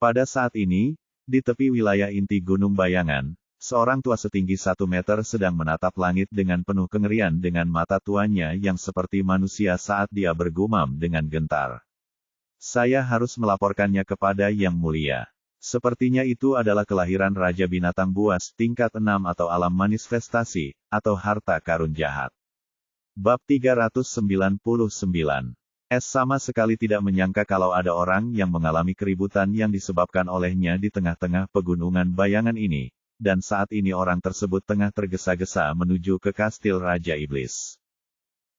Pada saat ini, di tepi wilayah inti Gunung Bayangan, seorang tua setinggi 1 meter sedang menatap langit dengan penuh kengerian dengan mata tuanya yang seperti manusia saat dia bergumam dengan gentar. Saya harus melaporkannya kepada Yang Mulia. Sepertinya itu adalah kelahiran Raja Binatang Buas tingkat 6 atau alam manifestasi, atau harta karun jahat. Bab 399. S sama sekali tidak menyangka kalau ada orang yang mengalami keributan yang disebabkan olehnya di tengah-tengah pegunungan bayangan ini. Dan saat ini orang tersebut tengah tergesa-gesa menuju ke kastil Raja Iblis.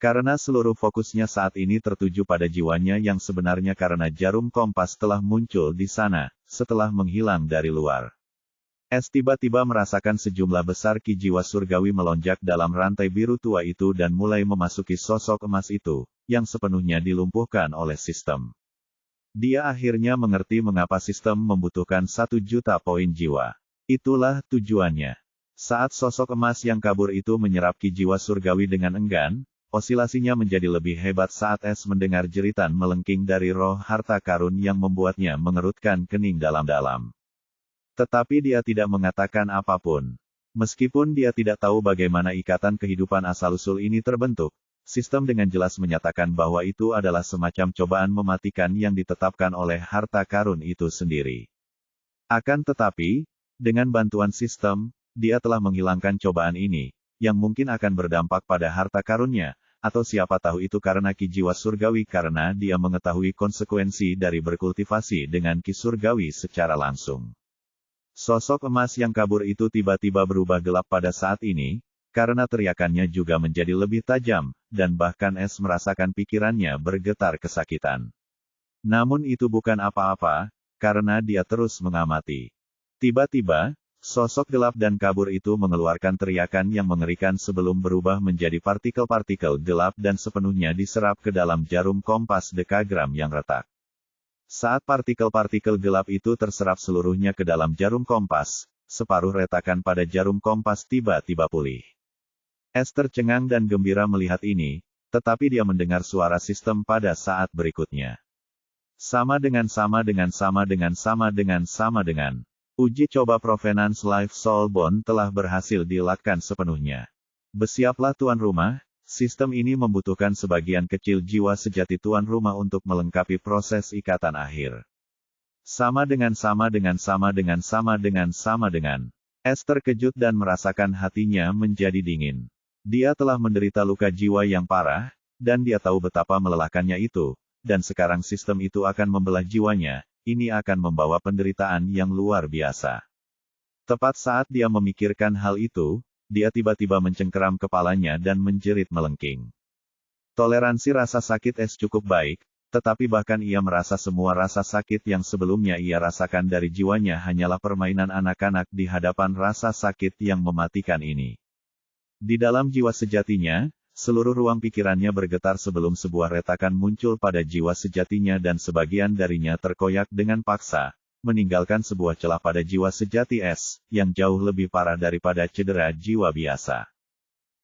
Karena seluruh fokusnya saat ini tertuju pada jiwanya yang sebenarnya karena jarum kompas telah muncul di sana, setelah menghilang dari luar. S tiba-tiba merasakan sejumlah besar ki jiwa surgawi melonjak dalam rantai biru tua itu dan mulai memasuki sosok emas itu, yang sepenuhnya dilumpuhkan oleh sistem. Dia akhirnya mengerti mengapa sistem membutuhkan 1 juta poin jiwa. Itulah tujuannya. Saat sosok emas yang kabur itu menyerap ki jiwa surgawi dengan enggan, osilasinya menjadi lebih hebat saat S mendengar jeritan melengking dari roh harta karun yang membuatnya mengerutkan kening dalam-dalam. Tetapi dia tidak mengatakan apapun. Meskipun dia tidak tahu bagaimana ikatan kehidupan asal-usul ini terbentuk, sistem dengan jelas menyatakan bahwa itu adalah semacam cobaan mematikan yang ditetapkan oleh harta karun itu sendiri. Akan tetapi, dengan bantuan sistem, dia telah menghilangkan cobaan ini, yang mungkin akan berdampak pada harta karunnya, atau siapa tahu itu karena ki jiwa surgawi karena dia mengetahui konsekuensi dari berkultivasi dengan ki surgawi secara langsung. Sosok emas yang kabur itu tiba-tiba berubah gelap pada saat ini, karena teriakannya juga menjadi lebih tajam, dan bahkan Es merasakan pikirannya bergetar kesakitan. Namun itu bukan apa-apa, karena dia terus mengamati. Tiba-tiba, sosok gelap dan kabur itu mengeluarkan teriakan yang mengerikan sebelum berubah menjadi partikel-partikel gelap dan sepenuhnya diserap ke dalam jarum kompas dekagram yang retak. Saat partikel-partikel gelap itu terserap seluruhnya ke dalam jarum kompas, separuh retakan pada jarum kompas tiba-tiba pulih. Es tercengang dan gembira melihat ini, tetapi dia mendengar suara sistem pada saat berikutnya. Sama dengan. Uji coba Provenance Life Soul Bond telah berhasil dilakukan sepenuhnya. Bersiaplah tuan rumah. Sistem ini membutuhkan sebagian kecil jiwa sejati tuan rumah untuk melengkapi proses ikatan akhir. Sama dengan. Es terkejut dan merasakan hatinya menjadi dingin. Dia telah menderita luka jiwa yang parah, dan dia tahu betapa melelahkannya itu, dan sekarang sistem itu akan membelah jiwanya, ini akan membawa penderitaan yang luar biasa. Tepat saat dia memikirkan hal itu, dia tiba-tiba mencengkeram kepalanya dan menjerit melengking. Toleransi rasa sakit Es cukup baik, tetapi bahkan ia merasa semua rasa sakit yang sebelumnya ia rasakan dari jiwanya hanyalah permainan anak-anak di hadapan rasa sakit yang mematikan ini. Di dalam jiwa sejatinya, seluruh ruang pikirannya bergetar sebelum sebuah retakan muncul pada jiwa sejatinya dan sebagian darinya terkoyak dengan paksa, meninggalkan sebuah celah pada jiwa sejati Es, yang jauh lebih parah daripada cedera jiwa biasa.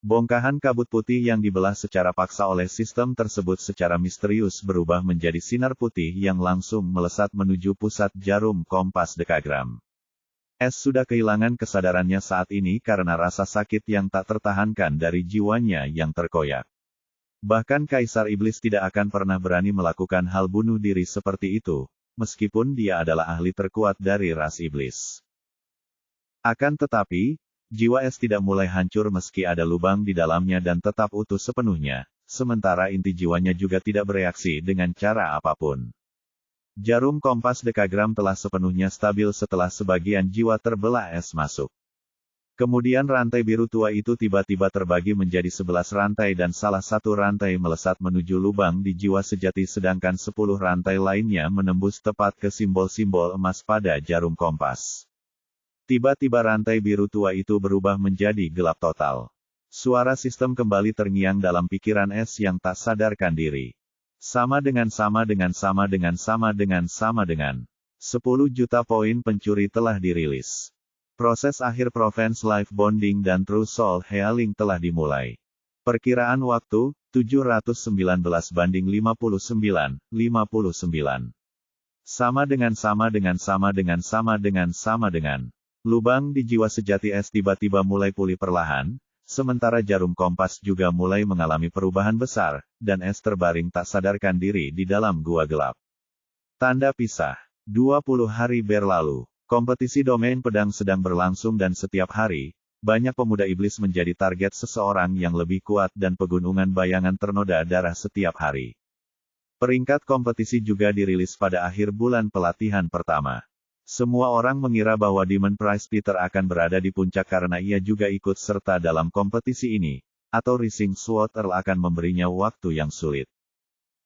Bongkahan kabut putih yang dibelah secara paksa oleh sistem tersebut secara misterius berubah menjadi sinar putih yang langsung melesat menuju pusat jarum kompas dekagram. Es sudah kehilangan kesadarannya saat ini karena rasa sakit yang tak tertahankan dari jiwanya yang terkoyak. Bahkan Kaisar Iblis tidak akan pernah berani melakukan hal bunuh diri seperti itu, meskipun dia adalah ahli terkuat dari ras iblis. Akan tetapi, jiwa Es tidak mulai hancur meski ada lubang di dalamnya dan tetap utuh sepenuhnya, sementara inti jiwanya juga tidak bereaksi dengan cara apapun. Jarum kompas dekagram telah sepenuhnya stabil setelah sebagian jiwa terbelah Es masuk. Kemudian rantai biru tua itu tiba-tiba terbagi menjadi 11 rantai dan salah satu rantai melesat menuju lubang di jiwa sejati sedangkan 10 rantai lainnya menembus tepat ke simbol-simbol emas pada jarum kompas. Tiba-tiba rantai biru tua itu berubah menjadi gelap total. Suara sistem kembali terngiang dalam pikiran Es yang tak sadarkan diri. Sama dengan. 10 juta poin pencuri telah dirilis. Proses akhir Provenance Life Bonding dan True Soul Healing telah dimulai. Perkiraan waktu, 719 banding 59. Sama dengan. Lubang di jiwa sejati Es tiba-tiba mulai pulih perlahan, sementara jarum kompas juga mulai mengalami perubahan besar, dan Es terbaring tak sadarkan diri di dalam gua gelap. Tanda pisah. 20 hari berlalu. Kompetisi domain pedang sedang berlangsung dan setiap hari, banyak pemuda iblis menjadi target seseorang yang lebih kuat dan pegunungan bayangan ternoda darah setiap hari. Peringkat kompetisi juga dirilis pada akhir bulan pelatihan pertama. Semua orang mengira bahwa Demon Prize Peter akan berada di puncak karena ia juga ikut serta dalam kompetisi ini, atau Rising Sword Earl akan memberinya waktu yang sulit.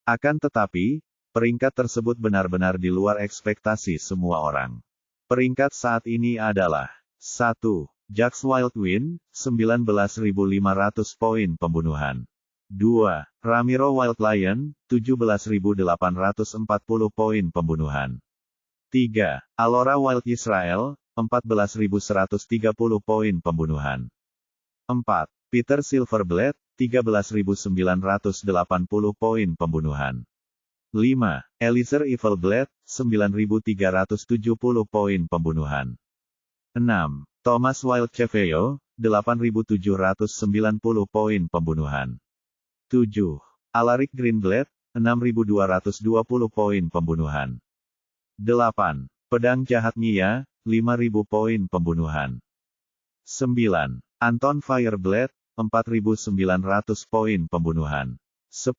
Akan tetapi, peringkat tersebut benar-benar di luar ekspektasi semua orang. Peringkat saat ini adalah 1. Jax Wildwind, 19.500 poin pembunuhan. 2. Ramiro Wildlion, 17.840 poin pembunuhan. 3. Alora Wild Israel, 14.130 poin pembunuhan. 4. Peter Silverblade, 13.980 poin pembunuhan. 5. Eliezer Evilblade, 9.370 poin pembunuhan. 6. Thomas Wild Cheveo, 8.790 poin pembunuhan. 7. Alaric Greenblatt, 6.220 poin pembunuhan. 8. Pedang Jahat Mia, 5.000 poin pembunuhan. 9. Anton Fireblade, 4.900 poin pembunuhan. 10.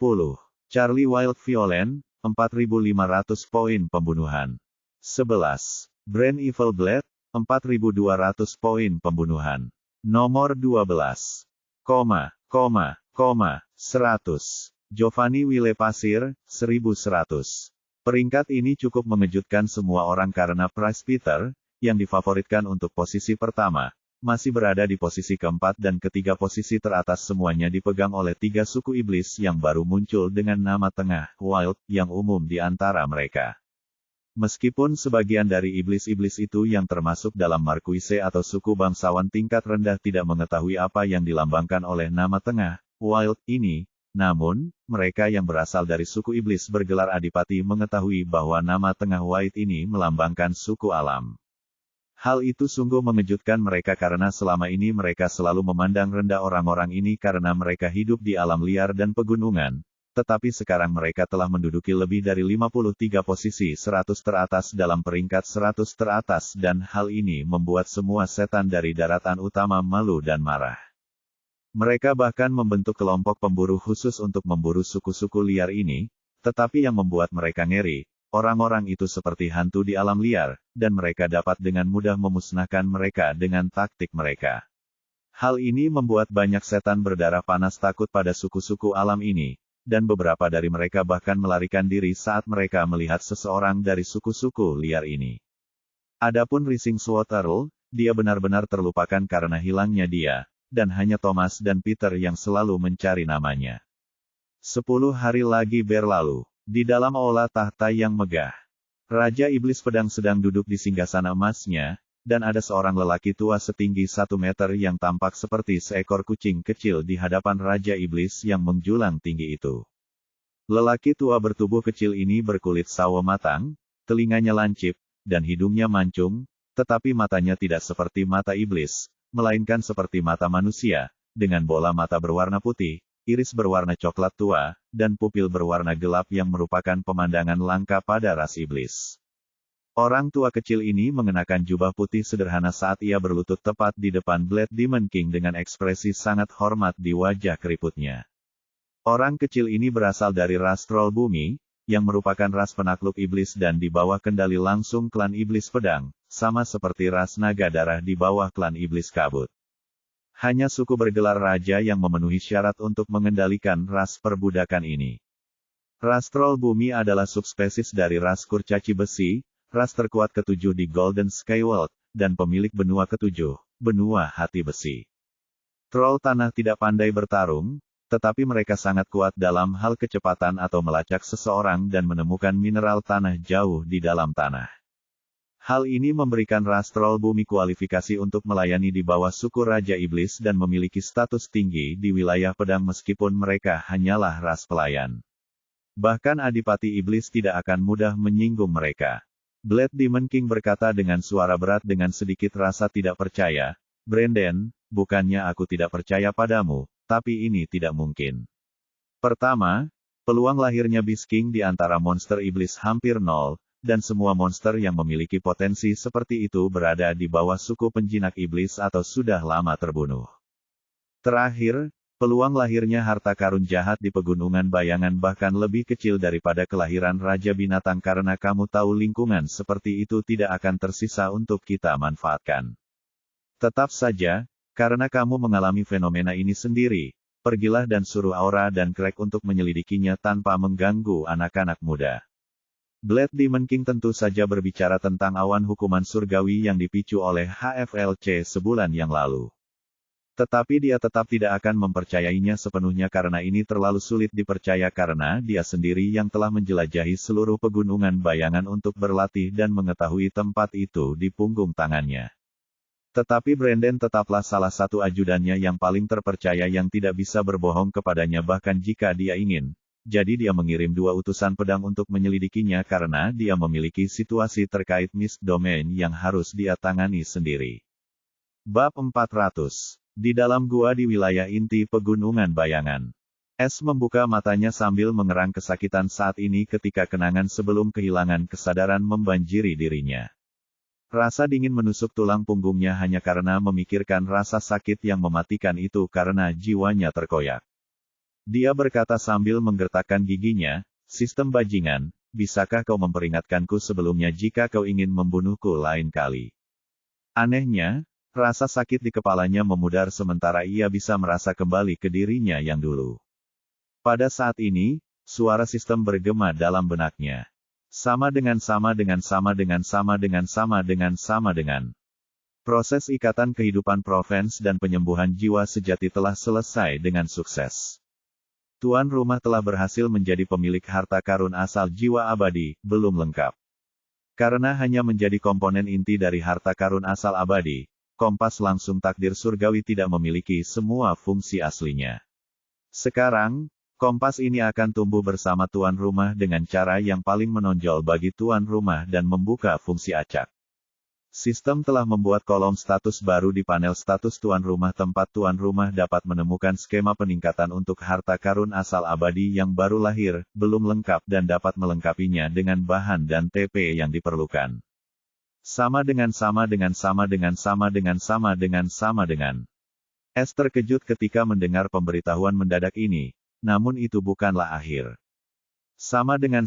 Charlie Wild Violent, 4.500 poin pembunuhan. 11. Brain Evil Blade, 4.200 poin pembunuhan. Nomor 12. 100. Giovanni Wille Pasir, 1.100. Peringkat ini cukup mengejutkan semua orang karena Price Peter, yang difavoritkan untuk posisi pertama, masih berada di posisi keempat dan ketiga. Posisi teratas semuanya dipegang oleh 3 suku iblis yang baru muncul dengan nama tengah, Wild, yang umum di antara mereka. Meskipun sebagian dari iblis-iblis itu yang termasuk dalam Marquise atau suku bangsawan tingkat rendah tidak mengetahui apa yang dilambangkan oleh nama tengah, Wild, ini, namun, mereka yang berasal dari suku iblis bergelar adipati mengetahui bahwa nama tengah White ini melambangkan suku alam. Hal itu sungguh mengejutkan mereka karena selama ini mereka selalu memandang rendah orang-orang ini karena mereka hidup di alam liar dan pegunungan, tetapi sekarang mereka telah menduduki lebih dari 53 posisi 100 teratas dalam peringkat 100 teratas dan hal ini membuat semua setan dari daratan utama malu dan marah. Mereka bahkan membentuk kelompok pemburu khusus untuk memburu suku-suku liar ini, tetapi yang membuat mereka ngeri, orang-orang itu seperti hantu di alam liar, dan mereka dapat dengan mudah memusnahkan mereka dengan taktik mereka. Hal ini membuat banyak setan berdarah panas takut pada suku-suku alam ini, dan beberapa dari mereka bahkan melarikan diri saat mereka melihat seseorang dari suku-suku liar ini. Adapun Rising Sword Earl, dia benar-benar terlupakan karena hilangnya dia, dan hanya Thomas dan Peter yang selalu mencari namanya. 10 hari lagi berlalu. Di dalam aula tahta yang megah, Raja Iblis Pedang sedang duduk di singgasana emasnya, dan ada seorang lelaki tua setinggi 1 meter yang tampak seperti seekor kucing kecil di hadapan Raja Iblis yang menjulang tinggi itu. Lelaki tua bertubuh kecil ini berkulit sawo matang, telinganya lancip, dan hidungnya mancung, tetapi matanya tidak seperti mata iblis, melainkan seperti mata manusia, dengan bola mata berwarna putih, iris berwarna coklat tua, dan pupil berwarna gelap yang merupakan pemandangan langka pada ras iblis. Orang tua kecil ini mengenakan jubah putih sederhana saat ia berlutut tepat di depan Blade Demon King dengan ekspresi sangat hormat di wajah keriputnya. Orang kecil ini berasal dari ras Troll Bumi, yang merupakan ras penakluk iblis dan di bawah kendali langsung klan Iblis Pedang, sama seperti ras Naga Darah di bawah klan Iblis Kabut. Hanya suku bergelar raja yang memenuhi syarat untuk mengendalikan ras perbudakan ini. Ras Troll Bumi adalah subspesies dari ras Kurcaci Besi, ras terkuat ketujuh di Golden Skyworld, dan pemilik benua ketujuh, benua Hati Besi. Troll Tanah tidak pandai bertarung, tetapi mereka sangat kuat dalam hal kecepatan atau melacak seseorang dan menemukan mineral tanah jauh di dalam tanah. Hal ini memberikan ras Troll Bumi kualifikasi untuk melayani di bawah suku Raja Iblis dan memiliki status tinggi di wilayah pedang meskipun mereka hanyalah ras pelayan. Bahkan Adipati Iblis tidak akan mudah menyinggung mereka. Blade Demon King berkata dengan suara berat dengan sedikit rasa tidak percaya, "Brandon, bukannya aku tidak percaya padamu, tapi ini tidak mungkin. Pertama, peluang lahirnya Beast King di antara monster iblis hampir nol, dan semua monster yang memiliki potensi seperti itu berada di bawah suku penjinak iblis atau sudah lama terbunuh. Terakhir, peluang lahirnya harta karun jahat di pegunungan bayangan bahkan lebih kecil daripada kelahiran Raja Binatang karena kamu tahu lingkungan seperti itu tidak akan tersisa untuk kita manfaatkan. Tetap saja, karena kamu mengalami fenomena ini sendiri, pergilah dan suruh Aura dan Craig untuk menyelidikinya tanpa mengganggu anak-anak muda." Blade Demon King tentu saja berbicara tentang awan hukuman surgawi yang dipicu oleh HFLC sebulan yang lalu. Tetapi dia tetap tidak akan mempercayainya sepenuhnya karena ini terlalu sulit dipercaya karena dia sendiri yang telah menjelajahi seluruh pegunungan bayangan untuk berlatih dan mengetahui tempat itu di punggung tangannya. Tetapi Brandon tetaplah salah satu ajudannya yang paling terpercaya yang tidak bisa berbohong kepadanya bahkan jika dia ingin. Jadi dia mengirim 2 utusan pedang untuk menyelidikinya karena dia memiliki situasi terkait Mist Domain yang harus dia tangani sendiri. Bab 400. Di dalam gua di wilayah inti pegunungan bayangan. S membuka matanya sambil mengerang kesakitan saat ini ketika kenangan sebelum kehilangan kesadaran membanjiri dirinya. Rasa dingin menusuk tulang punggungnya hanya karena memikirkan rasa sakit yang mematikan itu karena jiwanya terkoyak. Dia berkata sambil menggertakkan giginya, "Sistem bajingan, bisakah kau memperingatkanku sebelumnya jika kau ingin membunuhku lain kali?" Anehnya, rasa sakit di kepalanya memudar sementara ia bisa merasa kembali ke dirinya yang dulu. Pada saat ini, suara sistem bergema dalam benaknya. Sama dengan. Proses ikatan kehidupan Provence dan penyembuhan jiwa sejati telah selesai dengan sukses. Tuan rumah telah berhasil menjadi pemilik harta karun asal jiwa abadi, belum lengkap. Karena hanya menjadi komponen inti dari harta karun asal abadi, kompas langsung takdir surgawi tidak memiliki semua fungsi aslinya. Sekarang, kompas ini akan tumbuh bersama tuan rumah dengan cara yang paling menonjol bagi tuan rumah dan membuka fungsi acak. Sistem telah membuat kolom status baru di panel status tuan rumah tempat tuan rumah dapat menemukan skema peningkatan untuk harta karun asal abadi yang baru lahir, belum lengkap dan dapat melengkapinya dengan bahan dan TP yang diperlukan. Sama dengan. S terkejut ketika mendengar pemberitahuan mendadak ini, namun itu bukanlah akhir. Sama dengan.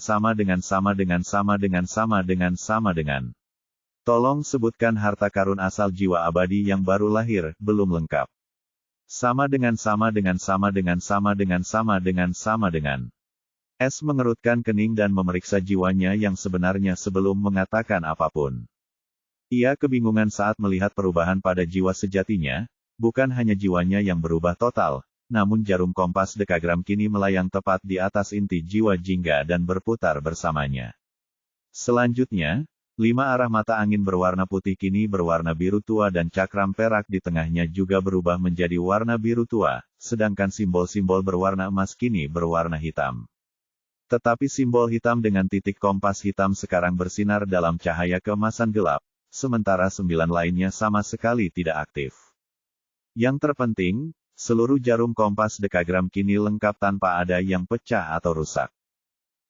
Tolong sebutkan harta karun asal jiwa abadi yang baru lahir, belum lengkap. Sama dengan. S mengerutkan kening dan memeriksa jiwanya yang sebenarnya sebelum mengatakan apapun. Ia kebingungan saat melihat perubahan pada jiwa sejatinya, bukan hanya jiwanya yang berubah total, namun jarum kompas dekagram kini melayang tepat di atas inti jiwa jingga dan berputar bersamanya. Selanjutnya, 5 arah mata angin berwarna putih kini berwarna biru tua dan cakram perak di tengahnya juga berubah menjadi warna biru tua, sedangkan simbol-simbol berwarna emas kini berwarna hitam. Tetapi simbol hitam dengan titik kompas hitam sekarang bersinar dalam cahaya keemasan gelap, sementara 9 lainnya sama sekali tidak aktif. Yang terpenting, seluruh jarum kompas dekagram kini lengkap tanpa ada yang pecah atau rusak.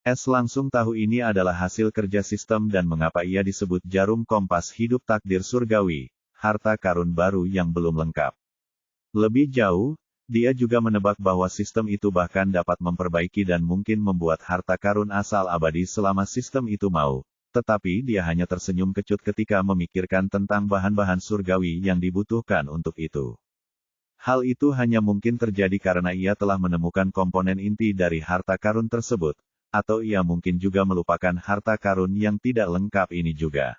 S langsung tahu ini adalah hasil kerja sistem dan mengapa ia disebut jarum kompas hidup takdir surgawi, harta karun baru yang belum lengkap. Lebih jauh, dia juga menebak bahwa sistem itu bahkan dapat memperbaiki dan mungkin membuat harta karun asal abadi selama sistem itu mau, tetapi dia hanya tersenyum kecut ketika memikirkan tentang bahan-bahan surgawi yang dibutuhkan untuk itu. Hal itu hanya mungkin terjadi karena ia telah menemukan komponen inti dari harta karun tersebut, atau ia mungkin juga melupakan harta karun yang tidak lengkap ini juga.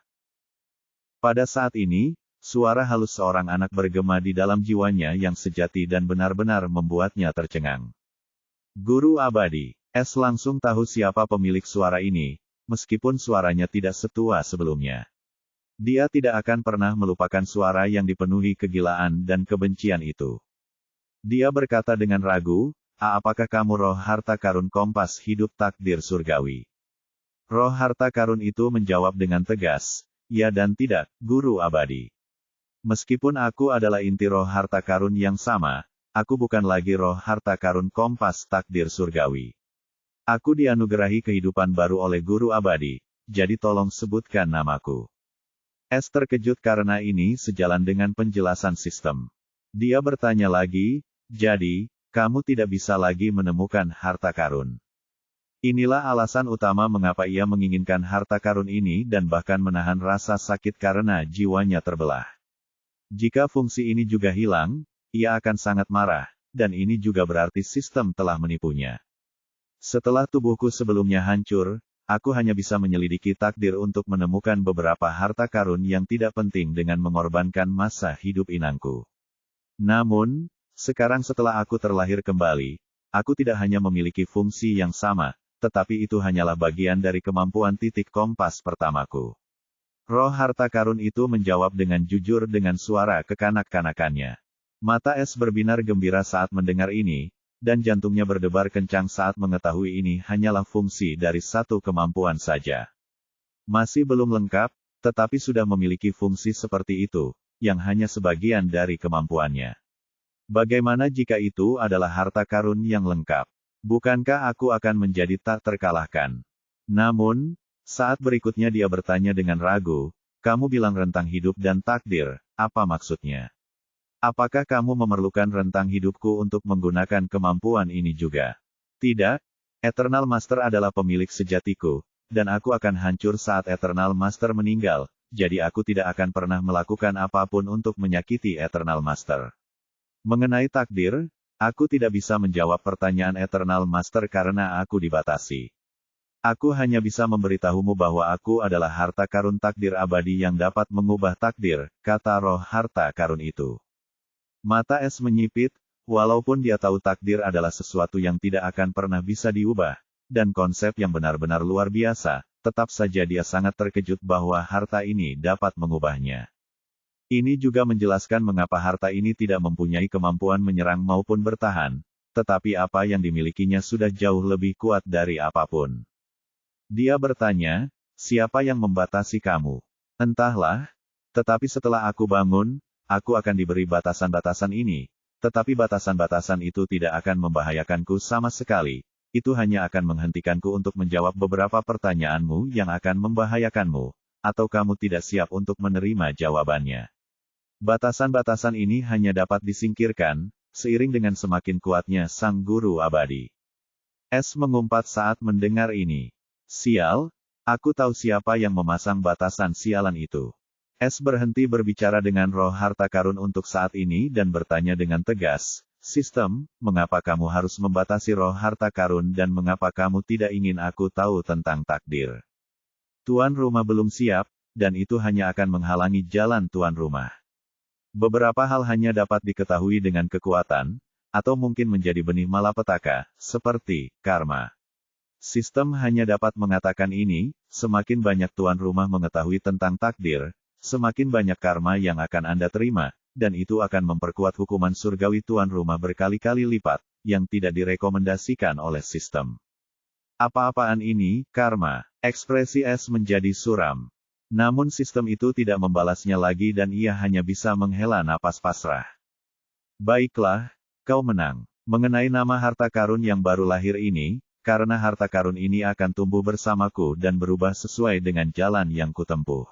Pada saat ini, suara halus seorang anak bergema di dalam jiwanya yang sejati dan benar-benar membuatnya tercengang. Guru abadi. S langsung tahu siapa pemilik suara ini, meskipun suaranya tidak setua sebelumnya. Dia tidak akan pernah melupakan suara yang dipenuhi kegilaan dan kebencian itu. Dia berkata dengan ragu, "Apakah kamu roh harta karun kompas hidup takdir surgawi?" Roh harta karun itu menjawab dengan tegas, "Ya dan tidak, guru abadi. Meskipun aku adalah inti roh harta karun yang sama, aku bukan lagi roh harta karun kompas takdir surgawi. Aku dianugerahi kehidupan baru oleh guru abadi, jadi tolong sebutkan namaku." S terkejut karena ini sejalan dengan penjelasan sistem. Dia bertanya lagi, "Jadi, kamu tidak bisa lagi menemukan harta karun?" Inilah alasan utama mengapa ia menginginkan harta karun ini dan bahkan menahan rasa sakit karena jiwanya terbelah. Jika fungsi ini juga hilang, ia akan sangat marah, dan ini juga berarti sistem telah menipunya. Setelah tubuhku sebelumnya hancur, aku hanya bisa menyelidiki takdir untuk menemukan beberapa harta karun yang tidak penting dengan mengorbankan masa hidup inangku. Namun, sekarang setelah aku terlahir kembali, aku tidak hanya memiliki fungsi yang sama, tetapi itu hanyalah bagian dari kemampuan titik kompas pertamaku. Roh harta karun itu menjawab dengan jujur dengan suara kekanak-kanakannya. Mata S berbinar gembira saat mendengar ini, dan jantungnya berdebar kencang saat mengetahui ini hanyalah fungsi dari satu kemampuan saja. Masih belum lengkap, tetapi sudah memiliki fungsi seperti itu, yang hanya sebagian dari kemampuannya. Bagaimana jika itu adalah harta karun yang lengkap? Bukankah aku akan menjadi tak terkalahkan? Namun, saat berikutnya dia bertanya dengan ragu, kamu bilang rentang hidup dan takdir, apa maksudnya? Apakah kamu memerlukan rentang hidupku untuk menggunakan kemampuan ini juga? Tidak, Eternal Master adalah pemilik sejatiku, dan aku akan hancur saat Eternal Master meninggal, jadi aku tidak akan pernah melakukan apapun untuk menyakiti Eternal Master. Mengenai takdir, aku tidak bisa menjawab pertanyaan Eternal Master karena aku dibatasi. Aku hanya bisa memberitahumu bahwa aku adalah harta karun takdir abadi yang dapat mengubah takdir, kata roh harta karun itu. Mata Es menyipit, walaupun dia tahu takdir adalah sesuatu yang tidak akan pernah bisa diubah, dan konsep yang benar-benar luar biasa, tetap saja dia sangat terkejut bahwa harta ini dapat mengubahnya. Ini juga menjelaskan mengapa harta ini tidak mempunyai kemampuan menyerang maupun bertahan, tetapi apa yang dimilikinya sudah jauh lebih kuat dari apapun. Dia bertanya, siapa yang membatasi kamu? Entahlah, tetapi setelah aku bangun, aku akan diberi batasan-batasan ini, tetapi batasan-batasan itu tidak akan membahayakanku sama sekali, itu hanya akan menghentikanku untuk menjawab beberapa pertanyaanmu yang akan membahayakanmu, atau kamu tidak siap untuk menerima jawabannya. Batasan-batasan ini hanya dapat disingkirkan, seiring dengan semakin kuatnya sang guru abadi. Es mengumpat saat mendengar ini. Sial, aku tahu siapa yang memasang batasan sialan itu. Es berhenti berbicara dengan roh harta karun untuk saat ini dan bertanya dengan tegas, sistem, mengapa kamu harus membatasi roh harta karun dan mengapa kamu tidak ingin aku tahu tentang takdir? Tuan rumah belum siap, dan itu hanya akan menghalangi jalan tuan rumah. Beberapa hal hanya dapat diketahui dengan kekuatan, atau mungkin menjadi benih malapetaka, seperti karma. Sistem hanya dapat mengatakan ini, semakin banyak tuan rumah mengetahui tentang takdir, semakin banyak karma yang akan Anda terima, dan itu akan memperkuat hukuman surgawi tuan rumah berkali-kali lipat, yang tidak direkomendasikan oleh sistem. Apa-apaan ini, karma? Ekspresi Es menjadi suram. Namun sistem itu tidak membalasnya lagi dan ia hanya bisa menghela napas pasrah. Baiklah, kau menang. Mengenai nama harta karun yang baru lahir ini, karena harta karun ini akan tumbuh bersamaku dan berubah sesuai dengan jalan yang kutempuh.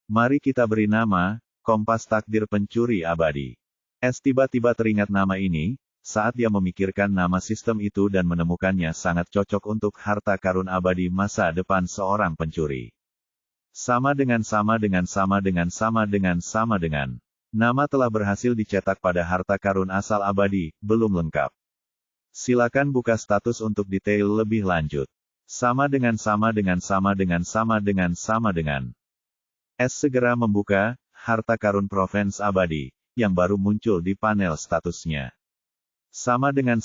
Mari kita beri nama, Kompas Takdir Pencuri Abadi. Es tiba-tiba teringat nama ini, saat dia memikirkan nama sistem itu dan menemukannya sangat cocok untuk harta karun abadi masa depan seorang pencuri. Sama dengan. Nama telah berhasil dicetak pada harta karun asal abadi, belum lengkap. Silakan buka status untuk detail lebih lanjut. Sama dengan. Es segera membuka, harta karun Provence abadi, yang baru muncul di panel statusnya. Sama dengan.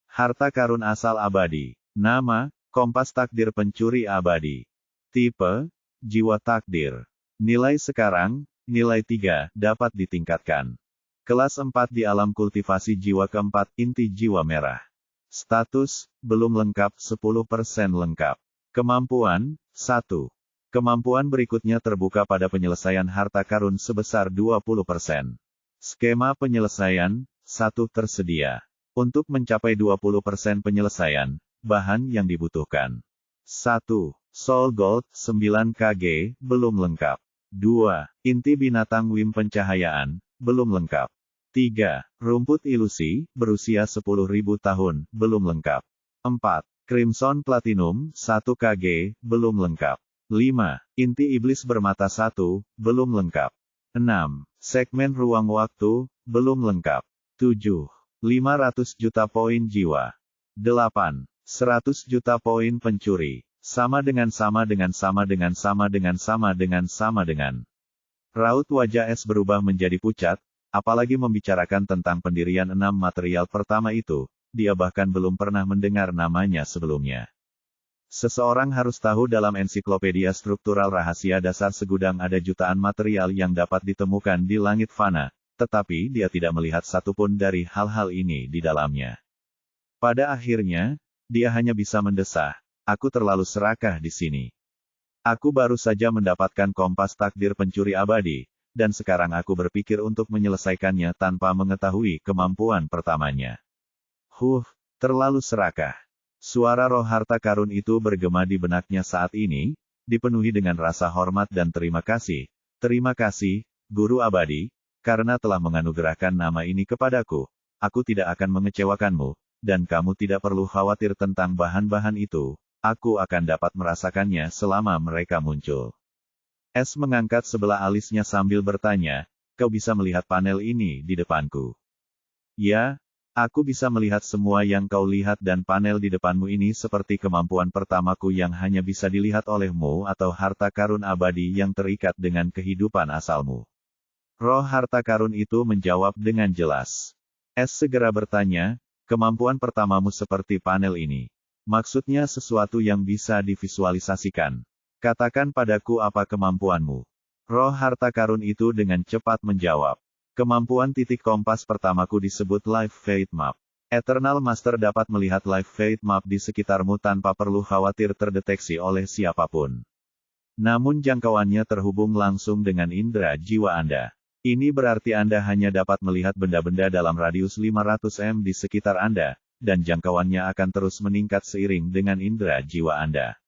Harta karun asal abadi. Nama, Kompas Takdir Pencuri Abadi. Tipe, Jiwa Takdir. Nilai sekarang, nilai 3, dapat ditingkatkan. Kelas 4 di alam kultivasi jiwa keempat, inti jiwa merah. Status, belum lengkap, 10% lengkap. Kemampuan, 1. Kemampuan berikutnya terbuka pada penyelesaian harta karun sebesar 20%. Skema penyelesaian, 1 tersedia. Untuk mencapai 20% penyelesaian, bahan yang dibutuhkan. 1. Soul Gold, 9 kg, belum lengkap. 2. Inti binatang Wim pencahayaan, belum lengkap. 3. Rumput ilusi, berusia 10.000 tahun, belum lengkap. 4. Crimson Platinum, 1 kg, belum lengkap. 5. Inti iblis bermata 1, belum lengkap. 6. Segmen ruang waktu, belum lengkap. 7. 500 juta poin jiwa. 8. 100 juta poin pencuri. Sama dengan. Raut wajah Es berubah menjadi pucat, apalagi membicarakan tentang pendirian 6 material pertama itu, dia bahkan belum pernah mendengar namanya sebelumnya. Seseorang harus tahu dalam ensiklopedia struktural rahasia dasar segudang ada jutaan material yang dapat ditemukan di langit fana, tetapi dia tidak melihat satupun dari hal-hal ini di dalamnya. Pada akhirnya, dia hanya bisa mendesah, aku terlalu serakah di sini. Aku baru saja mendapatkan kompas takdir pencuri abadi, dan sekarang aku berpikir untuk menyelesaikannya tanpa mengetahui kemampuan pertamanya. Terlalu serakah. Suara roh harta karun itu bergema di benaknya saat ini, dipenuhi dengan rasa hormat dan terima kasih. Terima kasih, Guru Abadi, karena telah menganugerahkan nama ini kepadaku. Aku tidak akan mengecewakanmu, dan kamu tidak perlu khawatir tentang bahan-bahan itu. Aku akan dapat merasakannya selama mereka muncul. S mengangkat sebelah alisnya sambil bertanya, kau bisa melihat panel ini di depanku? Ya, aku bisa melihat semua yang kau lihat dan panel di depanmu ini seperti kemampuan pertamaku yang hanya bisa dilihat olehmu atau harta karun abadi yang terikat dengan kehidupan asalmu. Roh harta karun itu menjawab dengan jelas. S segera bertanya, kemampuan pertamamu seperti panel ini. Maksudnya sesuatu yang bisa divisualisasikan. Katakan padaku apa kemampuanmu. Roh harta karun itu dengan cepat menjawab. Kemampuan titik kompas pertamaku disebut Life Fate Map. Eternal Master dapat melihat Life Fate Map di sekitarmu tanpa perlu khawatir terdeteksi oleh siapapun. Namun jangkauannya terhubung langsung dengan indera jiwa Anda. Ini berarti Anda hanya dapat melihat benda-benda dalam radius 500 m di sekitar Anda, dan jangkauannya akan terus meningkat seiring dengan indera jiwa Anda.